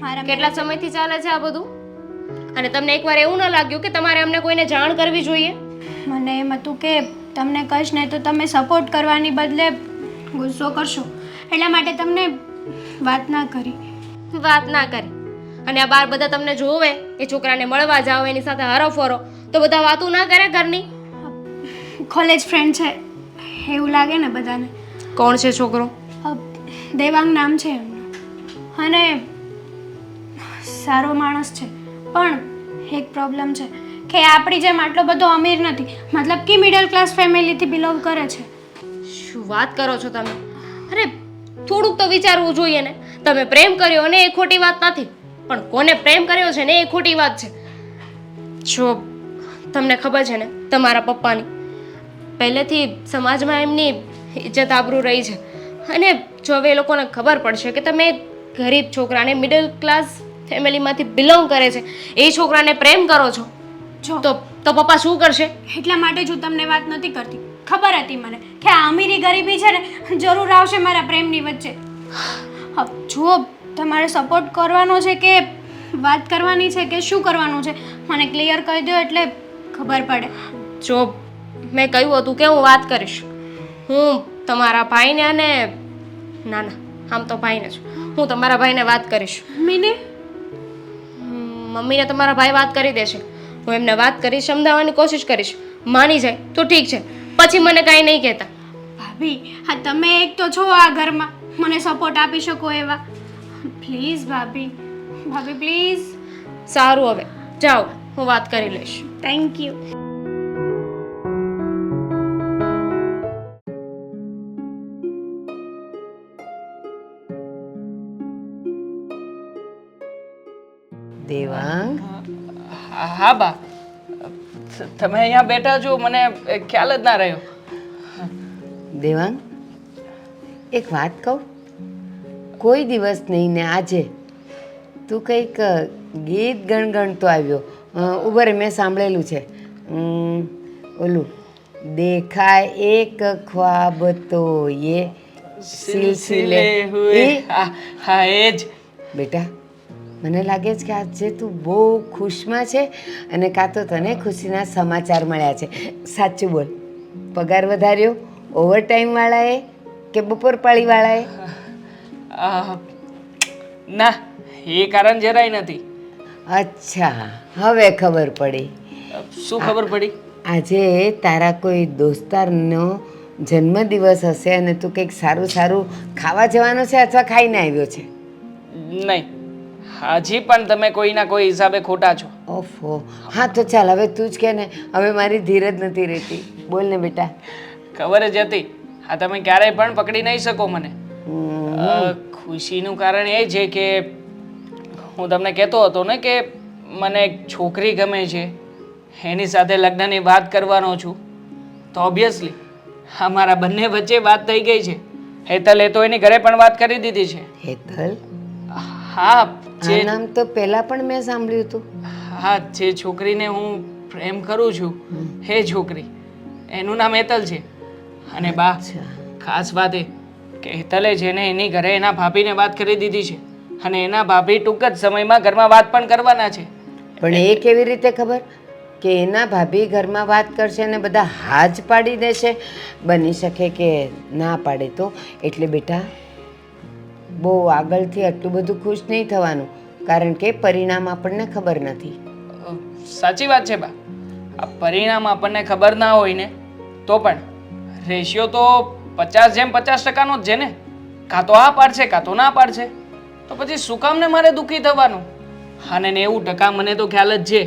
મારા કેટલા સમયથી ચાલે છે આ બધું? અને તમને એકવાર એવું ન લાગ્યું કે તમારે અમને કોઈને જાણ કરવી જોઈએ? મને એમ હતું કે તમને કહીશ ને તો તમે સપોર્ટ કરવાની બદલે ગુસ્સો કરશો, એટલા માટે તમને વાત ના કરી. વાત ના કરી. અને આ બાર બધા તમને જોવે, એ છોકરાને મળવા જાઓ, એની સાથે હરો ફરો, તો બધા વાતું ના કરે ઘરની? કોલેજ ફ્રેન્ડ છે એવું લાગે ને બધાને. કોણ છે છોકરો? દેવાંગ નામ છે એમનું, અને સારો માણસ છે. પણ એક પ્રોબ્લેમ છે કે આપણી જેમ આટલો બધો અમીર નથી, મતલબ કે મિડલ ક્લાસ ફેમિલીથી બિલોંગ કરે છે. શું વાત કરો છો તમે? અરે થોડુંક તો વિચારવું જોઈએ ને. તમે પ્રેમ કર્યો અને એ ખોટી વાત નથી, પણ કોને પ્રેમ કર્યો છે ને એ ખોટી વાત છે. જો તમને ખબર છે ને, તમારા પપ્પાની પહેલેથી સમાજમાં એમની ઇજ્જત આબરૂ રહી છે. અને જો હવે એ લોકોને ખબર પડશે કે તમે ગરીબ છોકરાને, મિડલ ક્લાસ ફેમિલીમાંથી બિલોંગ કરે છે, એ છોકરાને પ્રેમ કરો છો, જો તો પપ્પા શું કરશે? એટલા માટે જ હું તમને વાત નથી કરતી. ખબર હતી મને કે આ અમીરી ગરીબી છે ને જરૂર આવશે મારા પ્રેમની વચ્ચે. જુઓ, તમારે સપોર્ટ કરવાનો છે કે વાત કરવાની છે કે શું કરવાનું છે, મને ક્લિયર કહી દો એટલે ખબર પડે. જો મેં કહ્યું હતું કે હું વાત કરીશ. હું તમારા ભાઈને અને ના ના, આમ તો ભાઈને જ, હું તમારા ભાઈને વાત કરીશ. મીને મમ્મીને તમારા ભાઈ વાત કરી દેશે. હું એમને વાત કરીશ, સમજાવવાની કોશિશ કરીશ. માની જાય તો ઠીક છે, પછી મને કાંઈ નહીં કહેતા. ભાભી, હા તમે એક તો છો આ ઘરમાં, મને સપોર્ટ આપી શકો એવા. પ્લીઝ ભાભી, ભાભી પ્લીઝ. સારું, હવે જાઓ, હું વાત કરી લઈશ. Thank you. દેવાંગ હા બા, તમે અહીંયા બેઠા છો મને ખ્યાલ જ ના રહ્યો. દેવાંગ એક વાત કહું, કોઈ દિવસ નહીં ને આજે તું કંઈક ગીત ગણગણતો આવ્યો. ઉભો રે, મેં સાંભળેલું છે. ઓલું દેખાય એક ખ્વાબ તો યે સિલસિલે હુએ. એ હા એ જ. બેટા મને લાગે છે કે આજે તું બહુ ખુશમાં છે અને કાં તો તને ખુશીના સમાચાર મળ્યા છે. સાચું બોલ, પગાર વધાર્યો ઓવર ટાઈમવાળાએ કે બપોર પાળીવાળાએ? ના, એ કારણ જરાય નથી. અચ્છા, હવે ખબર પડી. શું ખબર પડી? આજે તારા કોઈ દોસ્તારનો જન્મદિવસ હશે અને તું કંઈક સારું સારું ખાવા જવાનો છે અથવા ખાઈને આવ્યો છે? નહીં, હજી પણ તમે કોઈના કોઈ હિસાબે ખોટા છો. ઓફો, હા તો ચાલ હવે તું જ કે ને, હવે મારી ધીરજ નથી રહેતી. બોલ ને બેટા. ખબર જ હતી, હા તમે ક્યારેય પણ પકડી નહીં શકો મને. ખુશીનું કારણ એ છે કે હું તમને કહેતો હતો ને કે મને એક છોકરી ગમે છે, એની સાથે લગ્નની વાત કરવાનો છું. તો ઓબ્વિયસલી અમારા બંને વચ્ચે વાત થઈ ગઈ છે. હેતલે તો એની ઘરે પણ વાત કરી દીધી છે. હેતલ? હા, આ નામ તો પહેલા પણ મેં સાંભળ્યું હતું. હા, જે છોકરીને હું પ્રેમ કરું છું એ છોકરી, એનું નામ હેતલ છે. અને બા, ખાસ વાત એ કે હેતલે છે ને એની ઘરે એના ભાભીને વાત કરી દીધી છે અને એના ભાભી ટૂંક જ સમયમાં ઘરમાં વાત પણ કરવાના છે. પણ એ કેવી રીતે ખબર કે એના ભાભી ઘરમાં વાત કરશે અને બધા હા જ પાડી દેશે? બની શકે કે ના પાડે તો. એટલે બેટા બહુ આગળથી આટલું બધું ખુશ નહીં થવાનું, કારણ કે પરિણામ આપણને ખબર નથી. સાચી વાત છે બા, આ પરિણામ આપણને ખબર ના હોય ને તો પણ રેશિયો તો 50% જ છે ને. કાં તો આ પાડશે કાં તો ના પાડશે, તો પછી શું કામ ને મારે દુઃખી થવાનું? અને 90% મને તો ખ્યાલ જ છે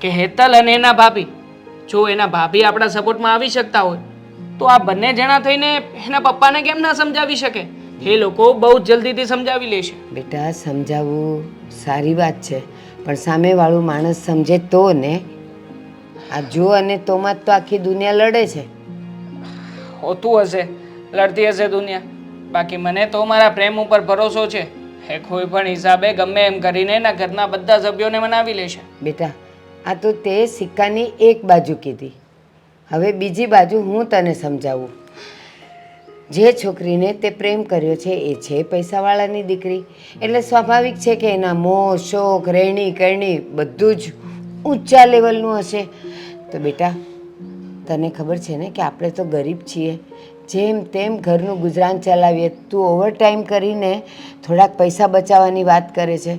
કે હેતલ અને એના ભાભી, જો એના ભાભી આપણા સપોર્ટમાં આવી શકતા હોય તો આ બંને જણા થઈને એના પપ્પાને કેમ ના સમજાવી શકે? એ લોકો બહુ જલ્દીથી સમજાવી લેશે. બેટા સમજાવવું સારી વાત છે, પણ સામેવાળું માણસ સમજે તો ને. આ જો અને તોમાં જ તો આખી દુનિયા લડે છે. હોતું હશે, લડતી હશે દુનિયા, બાકી મને તો મારા પ્રેમ ઉપર ભરોસો છે. એ કોઈ પણ હિસાબે ગમે એમ કરીને એના ઘરના બધા સભ્યોને મનાવી લેશે. બેટા આ તો તે સિક્કાની એક બાજુ કીધી, હવે બીજી બાજુ હું તને સમજાવું. જે છોકરીને તે પ્રેમ કર્યો છે એ છે પૈસાવાળાની દીકરી, એટલે સ્વાભાવિક છે કે એના મોહ શોખ રહેણી કરણી બધું જ ઊંચા લેવલનું હશે. તો બેટા તને ખબર છે ને કે આપણે તો ગરીબ છીએ, જેમ તેમ ઘરનું ગુજરાન ચલાવીએ. તું ઓવરટાઈમ કરીને થોડાક પૈસા બચાવવાની વાત કરે છે,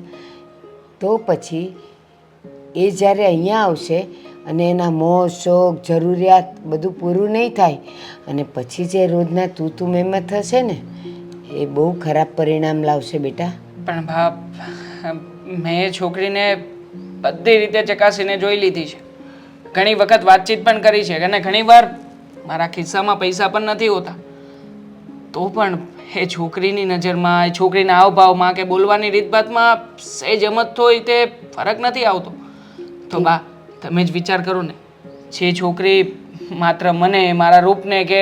તો પછી એ જ્યારે અહીંયા આવશે અને એના મોહ શોખ જરૂરિયાત બધું પૂરું નહીં થાય અને પછી જે રોજના તું મેમત થશે ને, એ બહુ ખરાબ પરિણામ લાવશે બેટા. પણ બાપ, મેં એ છોકરીને બધી રીતે ચકાસીને જોઈ લીધી છે. ઘણી વખત વાતચીત પણ કરી છે અને ઘણીવાર મારા ખિસ્સામાં પૈસા પણ નથી હોતા, તો પણ એ છોકરીની નજરમાં, એ છોકરીના હાવભાવમાં કે બોલવાની રીતભાતમાં સહેજ અમત હોય તે ફરક નથી આવતો. તો બા તમે જ વિચાર કરો ને, જે છોકરી માત્ર મને, મારા રૂપને કે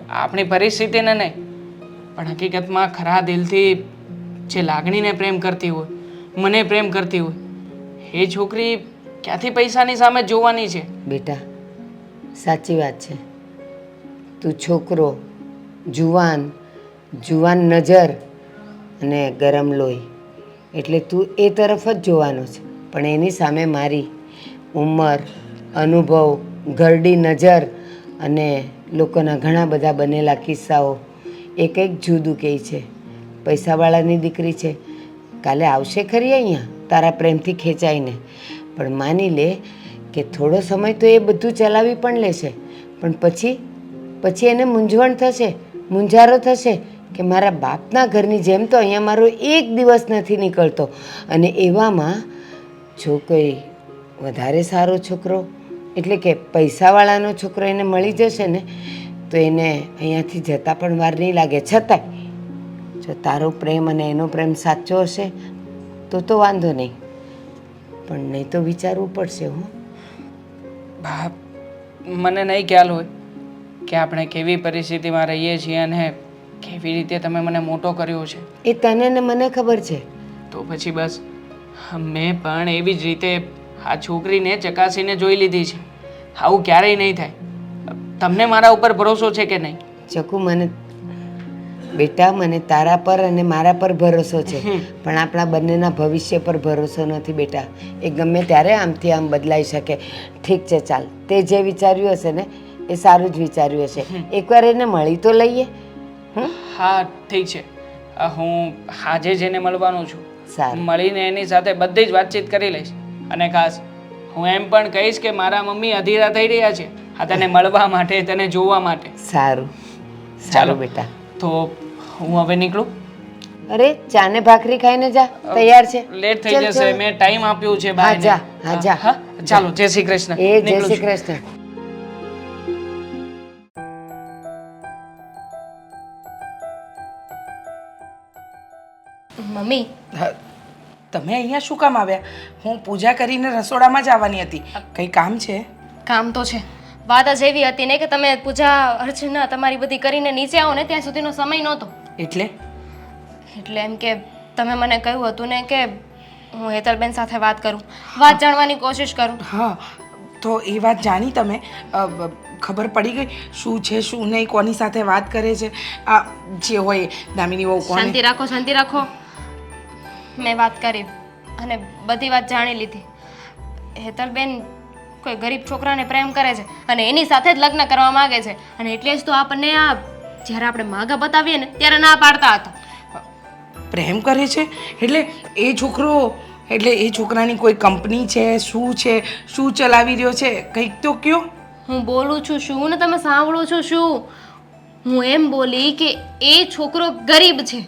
આપણી પરિસ્થિતિને નહીં પણ હકીકતમાં ખરા દિલથી જે લાગણીને પ્રેમ કરતી હોય, મને પ્રેમ કરતી હોય, એ છોકરી ક્યાંથી પૈસાની સામે જોવાની છે? બેટા સાચી વાત છે. તું છોકરો, જુવાન નજર અને ગરમ લોહી, એટલે તું એ તરફ જ જોવાનો છે. પણ એની સામે મારી ઉંમર, અનુભવ, ઘરડી નજર અને લોકોના ઘણા બધા બનેલા કિસ્સાઓ એ કંઈક જુદું કહે છે. પૈસાવાળાની દીકરી છે, કાલે આવશે ખરી અહીંયા તારા પ્રેમથી ખેંચાઈને, પણ માની લે કે થોડો સમય તો એ બધું ચલાવી પણ લેશે, પણ પછી એને મૂંઝવણ થશે, મૂંઝારો થશે કે મારા બાપના ઘરની જેમ તો અહીંયા મારો એક દિવસ નથી નીકળતો. અને એવામાં જો કોઈ વધારે સારો છોકરો એટલે કે પૈસાવાળાનો છોકરો એને મળી જશે ને, તો એને અહીંયાથી જતાં પણ વાર નહીં લાગે. છતાંય જો તારો પ્રેમ અને એનો પ્રેમ સાચો હશે તો વાંધો નહીં, પણ નહીં તો વિચારવું પડશે હો. બા મને નહીં ખ્યાલ હોય કે આપણે કેવી પરિસ્થિતિમાં રહીએ છીએ અને કેવી રીતે તમે મને મોટો કર્યો છે. એ તને ને મને ખબર છે. તો પછી બસ મેં પણ એવી જ રીતે આ છોકરીને ચકાસીને જોઈ લીધી છે. આવું ક્યારેય નહીં થાય. તમને મારા ઉપર ભરોસો છે કે નહીં? ચકુ મને બેટા મને તારા પર અને મારા પર ભરોસો છે, પણ આપણા બંનેના ભવિષ્ય પર ભરોસો નથી બેટા. એ ગમે ત્યારે આમથી આમ બદલાઈ શકે. ઠીક છે ચાલ, તે જે વિચાર્યું હશે ને એ સારું જ વિચાર્યું હશે. એકવાર એને મળી તો લઈએ. હા ઠીક છે, હું આજે જઈને મળવાનો છું. સારું. મળીને એની સાથે બધી જ વાતચીત કરી લઈશ. અને ખાસ હું એમ પણ કહીશ કે મારા મમ્મી અધીરા થઈ રહ્યા છે આ તને મળવા માટે, તને જોવા માટે. સારું સારું બેટા. તો હું હવે નીકળું. અરે ચાને ભાખરી ખાઈને જા, તૈયાર છે. લેટ થઈ ચાલ, જશે, ચાલ. મેં ટાઈમ આપ્યું છે હા ભાઈને. જા, હા જા. હા ચાલો, જય શ્રી કૃષ્ણ. એ જય નીકળું શ્રી છું. કૃષ્ણ. મમ્મી, તમે અહીંયા શું કામ આવ્યા? હું પૂજા કરીને રસોડામાં જ આવવાની હતી. કંઈ કામ છે? કામ તો છે. વાત જ એવી હતી ને કે તમે પૂજા અર્ચના તમારી બધી કરીને નીચે આવો ને ત્યાં સુધીનો સમય નહોતો. એટલે એટલે એમ કે તમે મને કહ્યું હતું ને કે હું હેતલબેન સાથે વાત કરું, વાત જાણવાની કોશિશ કરું. હા, તો એ વાત જાણી તમે? ખબર પડી ગઈ શું છે શું નહીં, કોની સાથે વાત કરે છે? આ જે હોય દામિની વહુ કોને? શાંતિ રાખો, શાંતિ રાખો. મેં વાત કરી અને બધી વાત જાણી લીધી. હેતલબેન કોઈ ગરીબ છોકરાને પ્રેમ કરે છે અને એની સાથે જ લગ્ન કરવા માંગે છે, અને એટલે જ તો આપણને આ જ્યારે આપણે માગા બતાવીએ ને ત્યારે ના પાડતા હતા. પ્રેમ કરે છે એટલે એ છોકરો, એટલે એ છોકરાની કોઈ કંપની છે? શું છે? શું ચલાવી રહ્યો છે? કંઈક તો કયો. હું બોલું છું શું ને તમે સાંભળો છો શું? હું એમ બોલી કે એ છોકરો ગરીબ છે.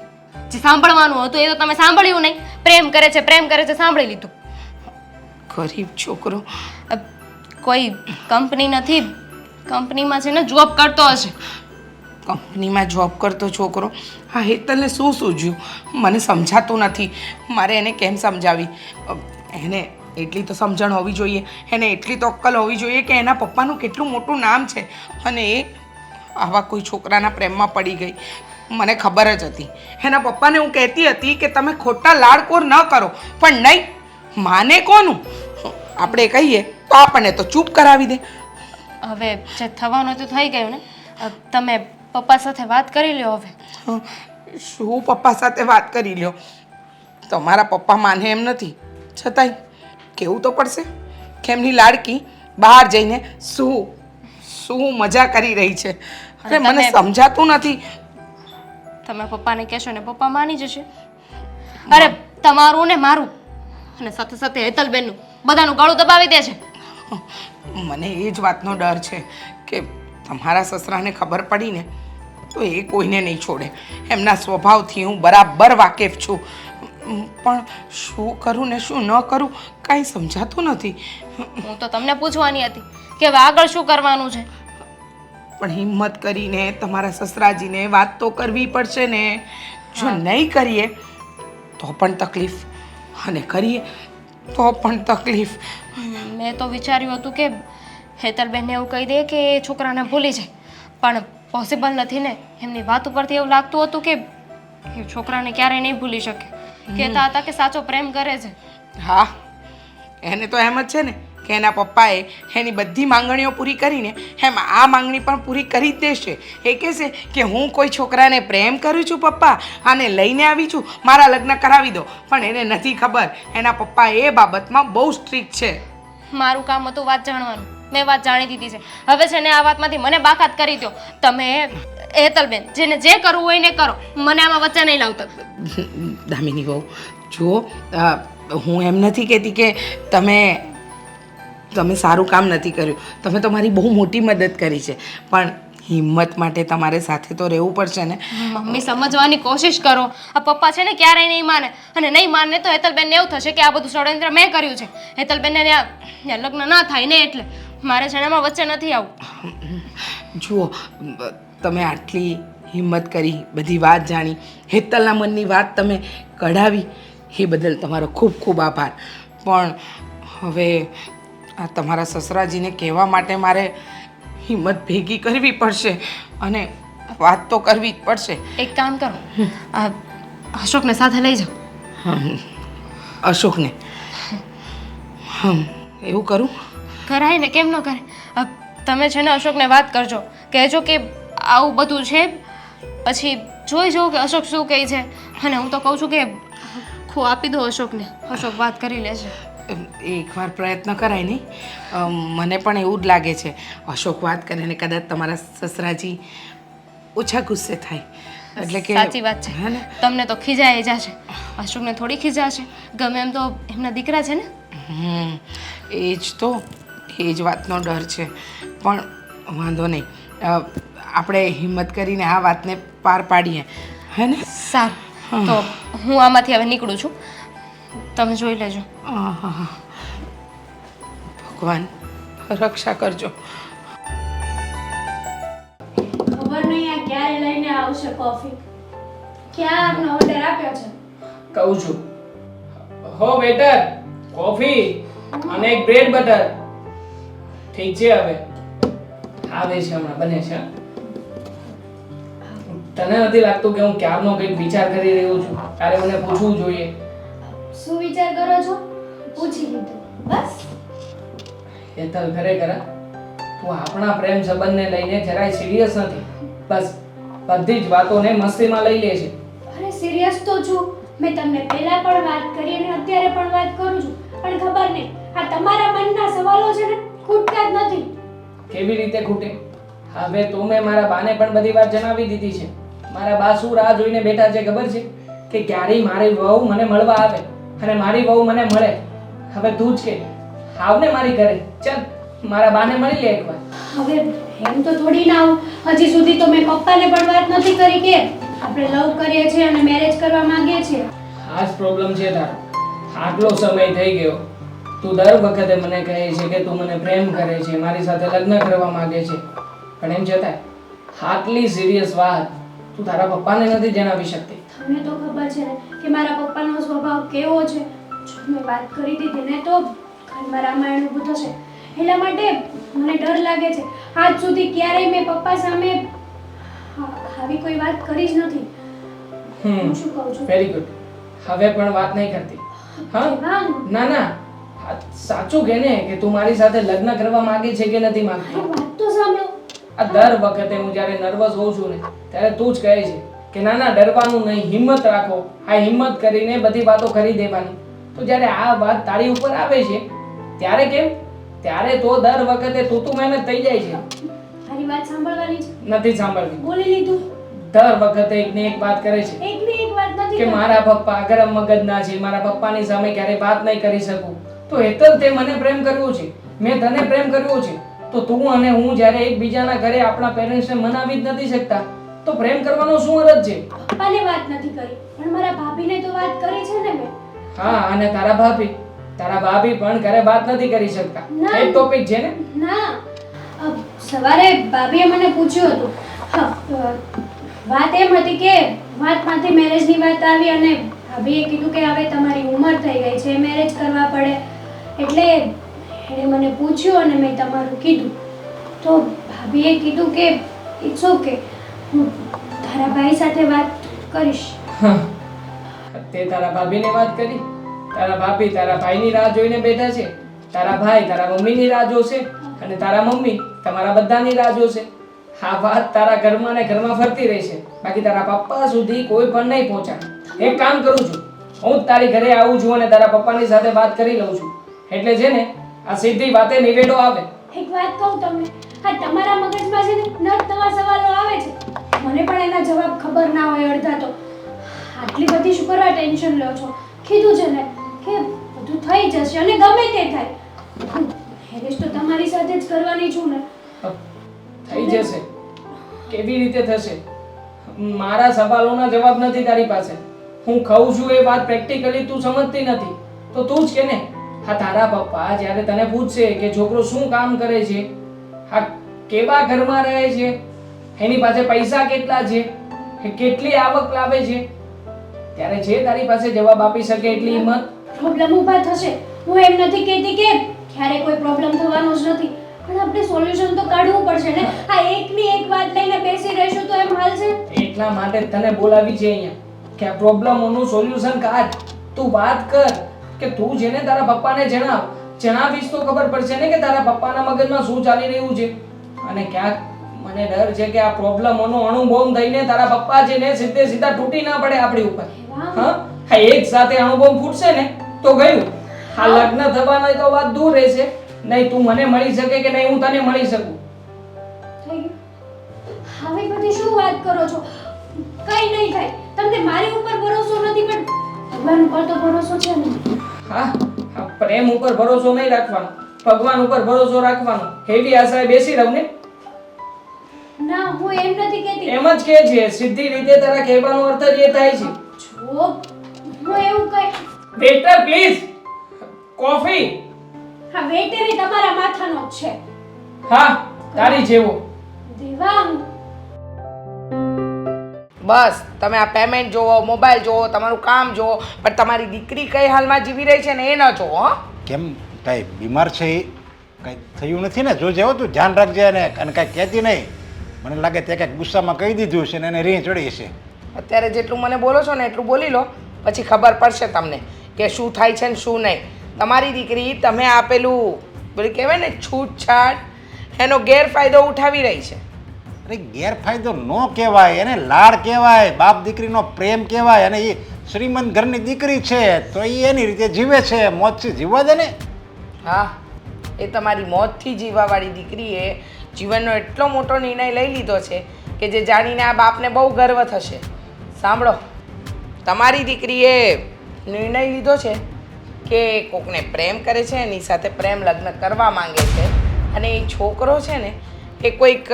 જે સાંભળવાનું હતું એ તો તમે સાંભળ્યું નહીં. પ્રેમ કરે છે, પ્રેમ કરે છે, સાંભળી લીધું. ગરીબ છોકરો? કોઈ કંપની નથી, કંપનીમાં છે ને જોબ કરતો હશે. કંપનીમાં જોબ કરતો છોકરો? હા, હેતલને શું સૂઝ્યું મને સમજાતું નથી. મારે એને કેમ સમજાવી? એને એટલી તો સમજણ હોવી જોઈએ, એને એટલી તો અક્કલ હોવી જોઈએ કે એના પપ્પાનું કેટલું મોટું નામ છે અને એ આવા કોઈ છોકરાના પ્રેમમાં પડી ગઈ. મને ખબર જ હતી. એના પપ્પાને હું કહેતી હતી કે તમે ખોટા લાડકોર ન કરો, પણ નહીં માને કોનું? આપણે કહીએ તો આપણને તો ચૂપ કરાવી દે. હવે જે થવાનું તો થઈ ગયું ને. તમે પપ્પા સાથે વાત કરી લ્યો હવે. શું પપ્પા સાથે વાત કરી લ્યો? તમારા પપ્પા માને એમ નથી, છતાંય કેવું તો પડશે કે એમની લાડકી બહાર જઈને શું શું મજા કરી રહી છે. અરે મને સમજાતું નથી. તમે પપ્પાને કહેશો ને પપ્પા માની જશે. અરે તમારું ને મારું અને સાથે સાથે હેતલબેનનું બધાનું ગળું દબાવી દે છે. મને એ જ વાતનો ડર છે કે તમારા સસરાને ખબર પડી ને તો એ કોઈને નહીં છોડે. એમના સ્વભાવથી હું બરાબર વાકેફ છું, પણ શું કરું ને શું ન કરું કાંઈ સમજાતું નથી. હું તો તમને પૂછવાની હતી કે હવે આગળ શું કરવાનું છે. પણ હિંમત કરીને તમારા સસરાજીને વાત તો કરવી પડશે ને. જો નહીં કરીએ તો પણ તકલીફ, અને કરીએ તો પણ તકલીફ. મેં તો વિચાર્યું હતું કે હેતલબેનને એવું કહી દે કે એ છોકરાને ભૂલી જાય, પણ પોસિબલ નથી ને. એમની વાત ઉપરથી એવું લાગતું હતું કે એ છોકરાને ક્યારેય નહીં ભૂલી શકે. કહેતા હતા કે સાચો પ્રેમ કરે છે. હા, એને તો એમ જ છે ને કે એના પપ્પાએ એની બધી માંગણીઓ પૂરી કરીને એમ આ માંગણી પણ પૂરી કરી જ દેશે. એ કહેશે કે હું કોઈ છોકરાને પ્રેમ કરું છું પપ્પા, આને લઈને આવી છું, મારા લગ્ન કરાવી દો. પણ એને નથી ખબર એના પપ્પા એ બાબતમાં બહુ સ્ટ્રિક્ટ છે. મારું કામ હતું વાત જાણવાનું, મેં વાત જાણી દીધી છે. હવે છે ને આ વાતમાંથી મને બાકાત કરી દો. તમે હેતલબેન જેને જે કરવું હોય ને કરો, મને આમાં વચ્ચે નહીં લાવતા. દામિની વહુ જુઓ, હું એમ નથી કહેતી કે તમે સારું કામ નથી કર્યું. તમે તો મારી બહુ મોટી મદદ કરી છે, પણ હિંમત માટે તમારે સાથે તો રહેવું પડશે ને. મમ્મી સમજવાની કોશિશ કરો. આ પપ્પા છે ને ક્યારેય નહીં માને, અને નહીં માને તો હેતલબેનને એવું થશે કે આ બધું ષડયંત્ર મેં કર્યું છે. હેતલબેનને ત્યાં લગ્ન ના થાય ને એટલે મારે છે ને એમાં વચ્ચે નથી આવું. જુઓ, તમે આટલી હિંમત કરી, બધી વાત જાણી, હેતલના મનની વાત તમે કઢાવી, એ બદલ તમારો ખૂબ ખૂબ આભાર. પણ હવે આ તમારા સસરાજીને કહેવા માટે મારે હિંમત ભેગી કરવી પડશે અને વાત તો કરવી જ પડશે. એક કામ કરો, આ અશોકને સાથે લઈ જાઓ. અશોકને એવું કરું? કરાય ને, કેમ ન કરે? તમે છે ને અશોકને વાત કરજો, કહેજો કે આવું બધું છે, પછી જોઈ જવું કે અશોક શું કહે છે. અને હું તો કહું છું કે ખો આપી દો અશોકને, અશોક વાત કરી લેશે. એકવાર પ્રયત્ન કરાય નહીં. મને પણ એવું જ લાગે છે અશોક વાત કરે ને કદાચ તમારા સસરાજી ઓછા ગુસ્સે થાય. એટલે કે સાચી વાત છે. હે ને? તમને તો ખીજાય જશે, અશોકને થોડી ખીજાશે. ગમે એમ તો એમના દીકરા છે ને. એ જ તો, એ જ વાતનો ડર છે. પણ વાંધો નહીં, આપણે હિંમત કરીને આ વાતને પાર પાડીએ, હે ને? સારું, તો હું આમાંથી હવે નીકળું છું, તમે જોઈ લેજો. ભગવાન રક્ષા કરજો. ખબર નહીં આ ક્યારે લઈને આવશે કોફી. ક્યારનો ઓર્ડર આપ્યો છે. કહું છું, હો વેટર, કોફી અને એક બ્રેડ બટર. ઠીક છે, હવે આવે છે, હમણાં બને છે. તને નથી લાગતું કે હું ક્યારનો કંઈક વિચાર કરી રહ્યો છું? તારે મને પૂછવું જોઈએ. શું વિચાર કરો છો? પૂછી લીધું બસ. હેતલ, ખરેખર તું આપણા પ્રેમ સંબંધને લઈને જરાય સિરિયસ નથી. બસ બધી જ વાતોને મસ્તીમાં લઈ લે છે. અરે સિરિયસ તો છું. મેં તમને પહેલા પણ વાત કરી અને અત્યારે પણ વાત કરું છું. પણ ખબર નહીં આ તમારા મનના સવાલો છે ને ખૂટતા જ નથી. કેવી રીતે ખૂટે? હવે તો મેં મારા બાને પણ બધી વાત જણાવી દીધી છે. મારા બા શું રાહ જોઈને બેઠા છે ખબર છે? કે ક્યારેય મારી વહુ મને મળવા આવે અને મારી વહુ મને મળે. હવે તું જ કે આવ ને મારી ઘરે, ચાલ મારા બાને મળી લે એકવાર. હવે એમ તો થોડી ના આવું. હજી સુધી તો મેં પપ્પાને પણ વાત નથી કરી કે આપણે લવ કરીએ છીએ અને મેરેજ કરવા માંગીએ છીએ. આ જ પ્રોબ્લેમ છે તારો. આટલો સમય થઈ ગયો, તું દર વખતે મને કહે છે કે તું મને પ્રેમ કરે છે, મારી સાથે લગ્ન કરવા માંગે છે, પણ એમ છતાંય આટલી સિરિયસ વાત તું તારા પપ્પાને નથી જણાવી શકતી. તમને તો ખબર છે ને કે મારા પપ્પાનો સ્વભાવ કેવો છે. જો મેં વાત કરી દીધી ને તો ઘરમાં રામાયણ ઊભું થશે. એટલા માટે મને ડર લાગે છે. આજ સુધી ક્યારેય મેં પપ્પા સામે આવી કોઈ વાત કરી જ નથી. હું શું કહું છું? Very good. હવે પણ વાત નહીં કરતી? હા, કેવાનું? ના ના, સાચું કે ને કે તું મારી સાથે લગ્ન કરવા માંગે છે કે નથી માંગતી? મારી વાત તો સાંભળો. આ દર વખતે હું જ્યારે નર્વસ હોઉં છું ને ત્યારે તું જ કહે છે કે ના ના, ડરવાનું નહીં, હિંમત રાખો. આ હિંમત કરીને બધી વાતો કરી દેવાની. તો જ્યારે આ વાત તારી ઉપર આવે છે ત્યારે કેમ? ત્યારે તો દર વખતે તું મહેનત થઈ જાય છે. મારી વાત સાંભળવાની છે. નથી સાંભળવી. બોલી લીધું. દર વખતે એક ને એક વાત કરે છે એકની એક વાત નથી કે કરતી. મારા પપ્પા ગરમ મગજના છે, મારા પપ્પાની સામે ક્યારેય વાત નહીં કરી શકું. તો હેતલ, તે મને પ્રેમ કર્યો છે, મેં તને પ્રેમ કર્યો છે, તો તું અને હું જ્યારે એકબીજાના ઘરે આપણા પેરેન્ટ્સને મનાવી જ નથી શકતા તો પ્રેમ કરવાનો શું અર્થ છે? પપ્પાને વાત નથી કરી પણ મારા ભાભીને તો વાત કરી છે ને મેં. હા, અને તારા ભાભી પણ ઘરે વાત નથી કરી શકતા. ના. એક ટોપિક છે ને. ના, સવારે ભાભીએ મને પૂછ્યું હતું. વાત એમ હતી કે વાતમાંથી મેરેજની વાત આવી અને ભાભીએ કીધું કે હવે તમારી ઉંમર થઈ ગઈ છે, મેરેજ કરવા પડે. એટલે એણે મને પૂછ્યું અને મેં તમારું કીધું. તો ભાભીએ કીધું કે ઇટ્સ ઓકે, હું તારા ભાઈ સાથે વાત કરીશ. તે તારા ભાભીને વાત કરી? તારા ભાભી તારા ભાઈની રાહ જોઈને બેઠા છે, તારા ભાઈ તારા મમ્મીની રાહ જોશે અને તારા મમ્મી તમારા બધાની રાહ જોશે. આ વાત તારા ઘરમાં ને ઘરમાં ફરતી રહેશે, બાકી તારા પપ્પા સુધી કોઈ પણ નહીં પહોંચાડે. એક કામ કરું છું, હું જ તારી ઘરે આવું છું અને તારા પપ્પાની સાથે વાત કરી લઉં છું. એટલે છે ને આ સીધી વાતે નિવેડો આવે. એક વાત કહું તમને, આ તમારા મગજમાં છે ને નવા સવાલો આવે છે. મને પણ એના જવાબ ખબર ના હોય અડધા. તો આટલી બધી શું કરવા ટેન્શન લો છો? કીધું છે ને કે બધું થઈ જશે અને ગમે તે થાય. મેરેજ તો તમારી સાથે જ કરવાની છું ને. થઈ જશે? કેવી રીતે થશે? મારા સવાલોના જવાબ નથી તારી પાસે. હું કહું છું એ વાત પ્રેક્ટિકલી તું સમજતી નથી. તો તું જ કે ને, હા તારા પપ્પા જ્યારે તને પૂછશે કે છોકરો શું કામ કરે છે, હા કેવા ઘરમાં રહે છે, એની પાસે પૈસા કેટલા છે, કેટલી આવક લાવે છે, ત્યારે જે તારી પાસે જવાબ આપી શકે એટલી હિંમત પ્રોબ્લેમ ઊભા થશે. હું એમ નથી કહેતી કે ક્યારે કોઈ પ્રોબ્લેમ થવાનો જ નથી, પણ આપણે સોલ્યુશન તો કાઢવું પડશે ને. આ એકની એક વાત લઈને બેસી રહેશું તો એમ હાલશે? એટલા માટે જ તને બોલાવી છે અહીંયા કે આ પ્રોબ્લેમોનું સોલ્યુશન કાઢ. તું વાત કર કે તું જેને તારા પપ્પાને જણાવીશ તો ખબર પડશે ને કે તારા પપ્પાના મગજમાં શું ચાલી રહ્યું છે. અને ક્યાંક મને ડર છે કે આ પ્રોબ્લેમોનો અણુબોમ્બ થઈને તારા પપ્પા છે ને સીધે સીધા તૂટી ના પડે આપણી ઉપર. હા, એક સાથે અણુબોમ્બ ફૂટશે ને તો ગયું. આ લગ્ન થવાના તો વાત દૂર રહેશે. નહીં તું મને મળી શકે કે નહીં હું તને મળી શકું. થઈ ગયું. હવે બધી શું વાત કરો છો? કઈ નહીં થાય. તમને મારી ઉપર ભરોસો નથી પણ ભગવાન ઉપર તો ભરોસો છે ને. હા, પ્રેમ ઉપર ભરોસો નહીં રાખવાનો, ભગવાન ઉપર ભરોસો રાખવાનો. એવી આશાએ બેસી રહું ને. ના, હું એમ નથી કહેતી. એમ જ કે છે, સીધી રીતે તારા કહેવાનો અર્થ જ એ થાય છે. જો હું એવું કઈ વેટર પ્લીઝ કોફી. હા, વેઇટર તમારા માથાનો જ છે. હા, તારી જેવો. દેવાંગ, બસ તમે આ પેમેન્ટ જોવો, મોબાઈલ જોવો, તમારું કામ જોવો, પણ તમારી દીકરી કઈ હાલમાં જીવી રહી છે ને એ ન જોવો. હો કેમ કાંઈ બીમાર છે એ કાંઈ થયું નથી ને? જોજે હો, તું ધ્યાન રાખજે. અને કાંઈ કહેતી નહીં. મને લાગે તે કાંઈક ગુસ્સામાં કહી દીધું છે ને એને રીહ ચડી છે. અત્યારે જેટલું મને બોલો છો ને એટલું બોલી લો, પછી ખબર પડશે તમને કે શું થાય છે ને શું નહીં. તમારી દીકરી તમે આપેલું પેલું કહેવાય ને છૂટછાટ, એનો ગેરફાયદો ઉઠાવી રહી છે. અરે ગેરફાયદો ન કહેવાય, એને લાડ કહેવાય, બાપ દીકરીનો પ્રેમ કહેવાય. અને એ શ્રીમંત ઘરની દીકરી છે તો એ એની રીતે જીવે છે, મોજથી જીવવા દે ને. હા, એ તમારી મોતથી જીવાવાળી દીકરીએ જીવનનો એટલો મોટો નિર્ણય લઈ લીધો છે કે જે જાણીને આ બાપને બહુ ગર્વ થશે. સાંભળો, તમારી દીકરીએ નિર્ણય લીધો છે કે કોકને પ્રેમ કરે છે, એની સાથે પ્રેમ લગ્ન કરવા માંગે છે. અને એ છોકરો છે ને એ કોઈક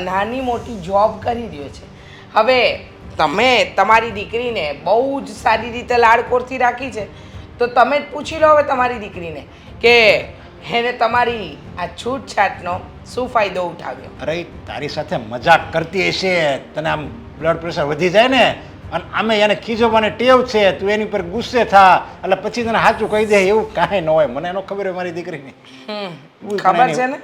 નાની મોટી જોબ કરી રહ્યો છે. હવે તમે તમારી દીકરીને બહુ જ સારી રીતે લાડકોરથી રાખી છે તો તમે જ પૂછી લો હવે તમારી દીકરીને કે એને તમારી આ છૂટછાટનો શું ફાયદો ઉઠાવ્યો. અરે તારી સાથે મજાક કરતી હશે, તને આમ બ્લડ પ્રેશર વધી જાય ને, અને આમે એને ખીજવવાની ટેવ છે, તું એની પર ગુસ્સે થા એટલે પછી તને સાચું કહી દે. એવું કાંઈ ન હોય, મને એનો ખબર હોય મારી દીકરીને. ખબર છે ને,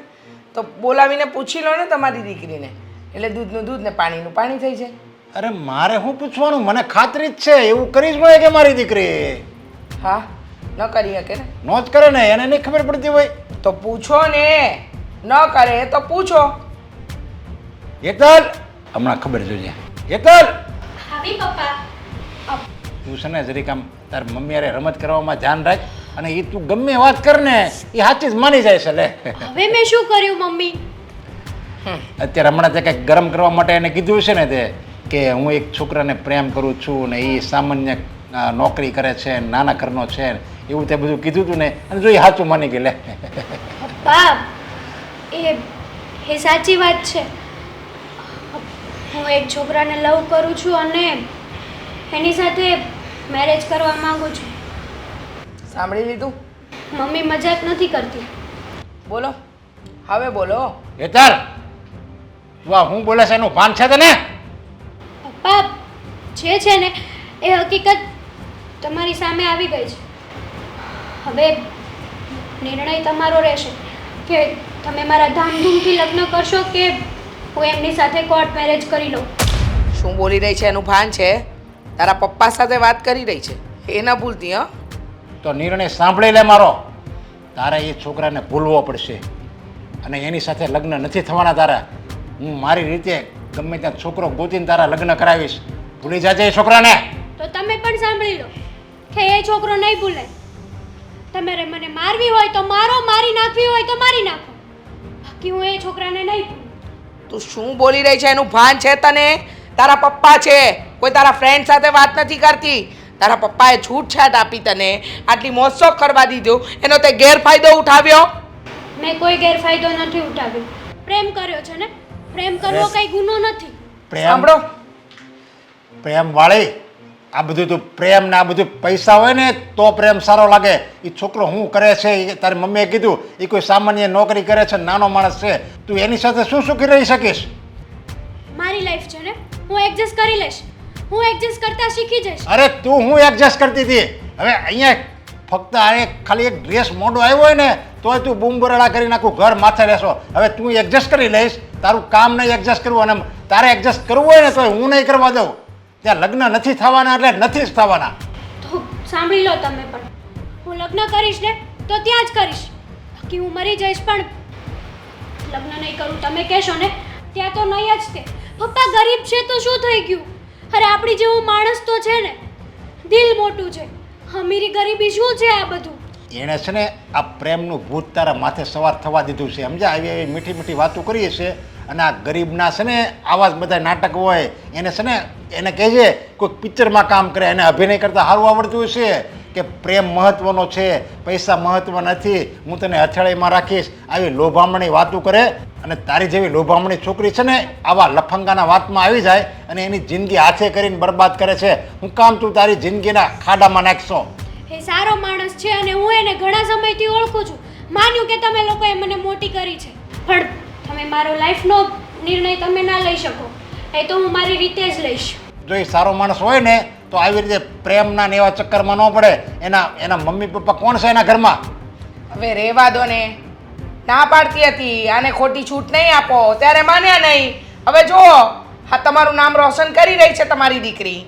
તો બોલાવીને પૂછી લો ને તમારી દીકરીને, એટલે દૂધનું દૂધ ને પાણીનું પાણી થઈ જાય. અરે મારે શું પૂછવાનું? મને ખાતરી જ છે એવું કરી જ ન હોય કે મારી દીકરી. હા, ન કરી શકે ને નો જ કરે ને, એને નહીં ખબર પડતી હોય. તો પૂછો ને, ન કરે તો પૂછો. હેતલ, હમણાં ખબર જોજે. હેતલ, આવી પપ્પા. તું છે ને જરીક આમ તાર મમ્મી અરે રમત કરવામાં ધ્યાન રાખ. અને એ તું ગમે વાત કર ને એ સાચી જ માની જાય છે. લે હવે મેં શું કર્યું મમ્મી? અત્યારે હમણાં તે કંઈક ગરમ કરવા માટે એને કીધું છે ને તે કે હું એક છોકરાને પ્રેમ કરું છું ને એ સામાન્ય નોકરી કરે છે, નાના ઘરનો છે, એવું તે બધું કીધું હતું ને. અને જો એ સાચું માની ગઈ. લે પપ્પા, એ સાચી વાત છે. હું એક છોકરાને લવ કરું છું અને એની સાથે મેરેજ કરવા માંગુ છું. સાંભળી લીધું? મમ્મી મજાક નથી કરતી. બોલો, હવે બોલો. હેતલ, વાહ, હું બોલે છે એનું ભાન છે તને? પપ્પા, જે છે ને એ હકીકત તમારી સામે આવી ગઈ છે. હવે નિર્ણય તમારો રહેશે કે તમે મારા ધામધૂમથી લગ્ન કરશો કે હું એમની સાથે કોર્ટ મેરેજ કરી લઉં. શું બોલી રહી છે એનું ભાન છે? તારા પપ્પા સાથે વાત કરી રહી છે, એ ન ભૂલતી. હા, તો નિર્ણય સાંભળી લે મારો. તારે એ છોકરાને ભૂલવો પડશે અને એની સાથે લગ્ન નથી થવાના તારા. હું મારી રીતે ગમે ત્યાં છોકરો ગોતીને તારા લગ્ન કરાવીશ. ભૂલી જાજે એ છોકરાને. તો તમે પણ સાંભળી લો કે એ છોકરો નહીં ભૂલે. તમારે મને મારવી હોય તો મારો, મારી નાખવી હોય તો મારી નાખો, બાકી હું એ છોકરાને નહીં ભૂલું. તું શું બોલી રહી છે એનું ભાન છે તને? તારા પપ્પા છે, કોઈ તારા ફ્રેન્ડ સાથે વાત નથી કરતી. તારા પપ્પાએ છૂટછાટ આપી તને, આટલી મોજશોખ કરવા દીધું, એનો તે ગેરફાયદો ઉઠાવ્યો. મેં કોઈ ગેરફાયદો નથી ઉઠાવ્યો. પ્રેમ કર્યો છે ને, પ્રેમ કરવો કઈ ગુનો નથી. પ્રેમ સાંભળો, પ્રેમ વાળી આ બધું તું પ્રેમ ને આ બધું પૈસા હોય ને તો પ્રેમ સારો લાગે. એ છોકરો શું કરે છે એ તારી મમ્મીએ કીધું, એ કોઈ સામાન્ય નોકરી કરે છે, નાનો માણસ છે. તું એની સાથે શું સુખી રહી શકીશ? મારી લાઈફ છે ને, હું એડજસ્ટ કરી લઈશ. હું એડજસ્ટ કરતા શીખી જઈશ. અરે તું હું એડજસ્ટ કરતી હતી, હવે અહીંયા ફક્ત આ ખાલી એક ડ્રેસ મોડો આવ્યો હોય ને તોય તું બૂમ બરાડા કરી નાખું ઘર માથે લેશો. હવે તું એડજસ્ટ કરી લઈશ, તારું કામ નહીં એડજસ્ટ કરવું, અને તારે એડજસ્ટ કરવું હોય ને તોય હું નહીં કરવા દઉં. ત્યાં લગ્ન નથી થવાના એટલે નથી જ થવાના. તો સાંભળી લો તમે પણ, હું લગ્ન કરીશ ને તો ત્યાં જ કરીશ, બાકી હું મરી જઈશ પણ લગ્ન નહીં કરું તમે કહેશો ને ત્યાં તો નહીં જ તે. પપ્પા ગરીબ છે તો શું થઈ ગયું? અરે આપણી જેવો માણસ તો છે ને, દિલ મોટું છે. અમીરી ગરીબી શું છે આ બધું? એણે છે ને આ પ્રેમનું ભૂત તારા માથે સવાર થવા દીધું છે, સમજ્યા? આવી આવી મીઠી મીઠી વાતો કરીએ છીએ, અને આ ગરીબના છે ને આવા જ બધા નાટક હોય. એને છે ને એને કહેજે કોઈક પિક્ચરમાં કામ કરે, એને અભિનય કરતાં સારું આવડતું હશે કે પ્રેમ મહત્ત્વનો છે, પૈસા મહત્ત્વ નથી, હું તને હથેળીમાં રાખીશ. આવી લોભામણી વાતો કરે, અને તારી જેવી લોભામણી છોકરી છે ને આવા લફંગાના વાતમાં આવી જાય અને એની જિંદગી હાથે કરીને બરબાદ કરે છે. હું કામ તું તારી જિંદગીના ખાડામાં નાખશો? એ સારો માણસ છે અને હું એને ઘણા સમયથી ઓળખું છું. માન્યું કે તમે લોકોએ મને મોટી કરી છે, પણ તમે મારો લાઈફનો નિર્ણય તમે ના લઈ શકો, એ તો હું મારી રીતે જ લઈશ. જો એ સારો માણસ હોય ને તો આવી રીતે પ્રેમના ને એવા ચક્કરમાં ન પડે. એના મમ્મી પપ્પા કોણ છે એના ઘરમાં? હવે રહેવા દો ને, ના પાડતી હતી આને ખોટી છૂટ નહીં આપો, ત્યારે માન્યા નહીં. હવે જુઓ, હા તમારું નામ રોશન કરી રહી છે તમારી દીકરી.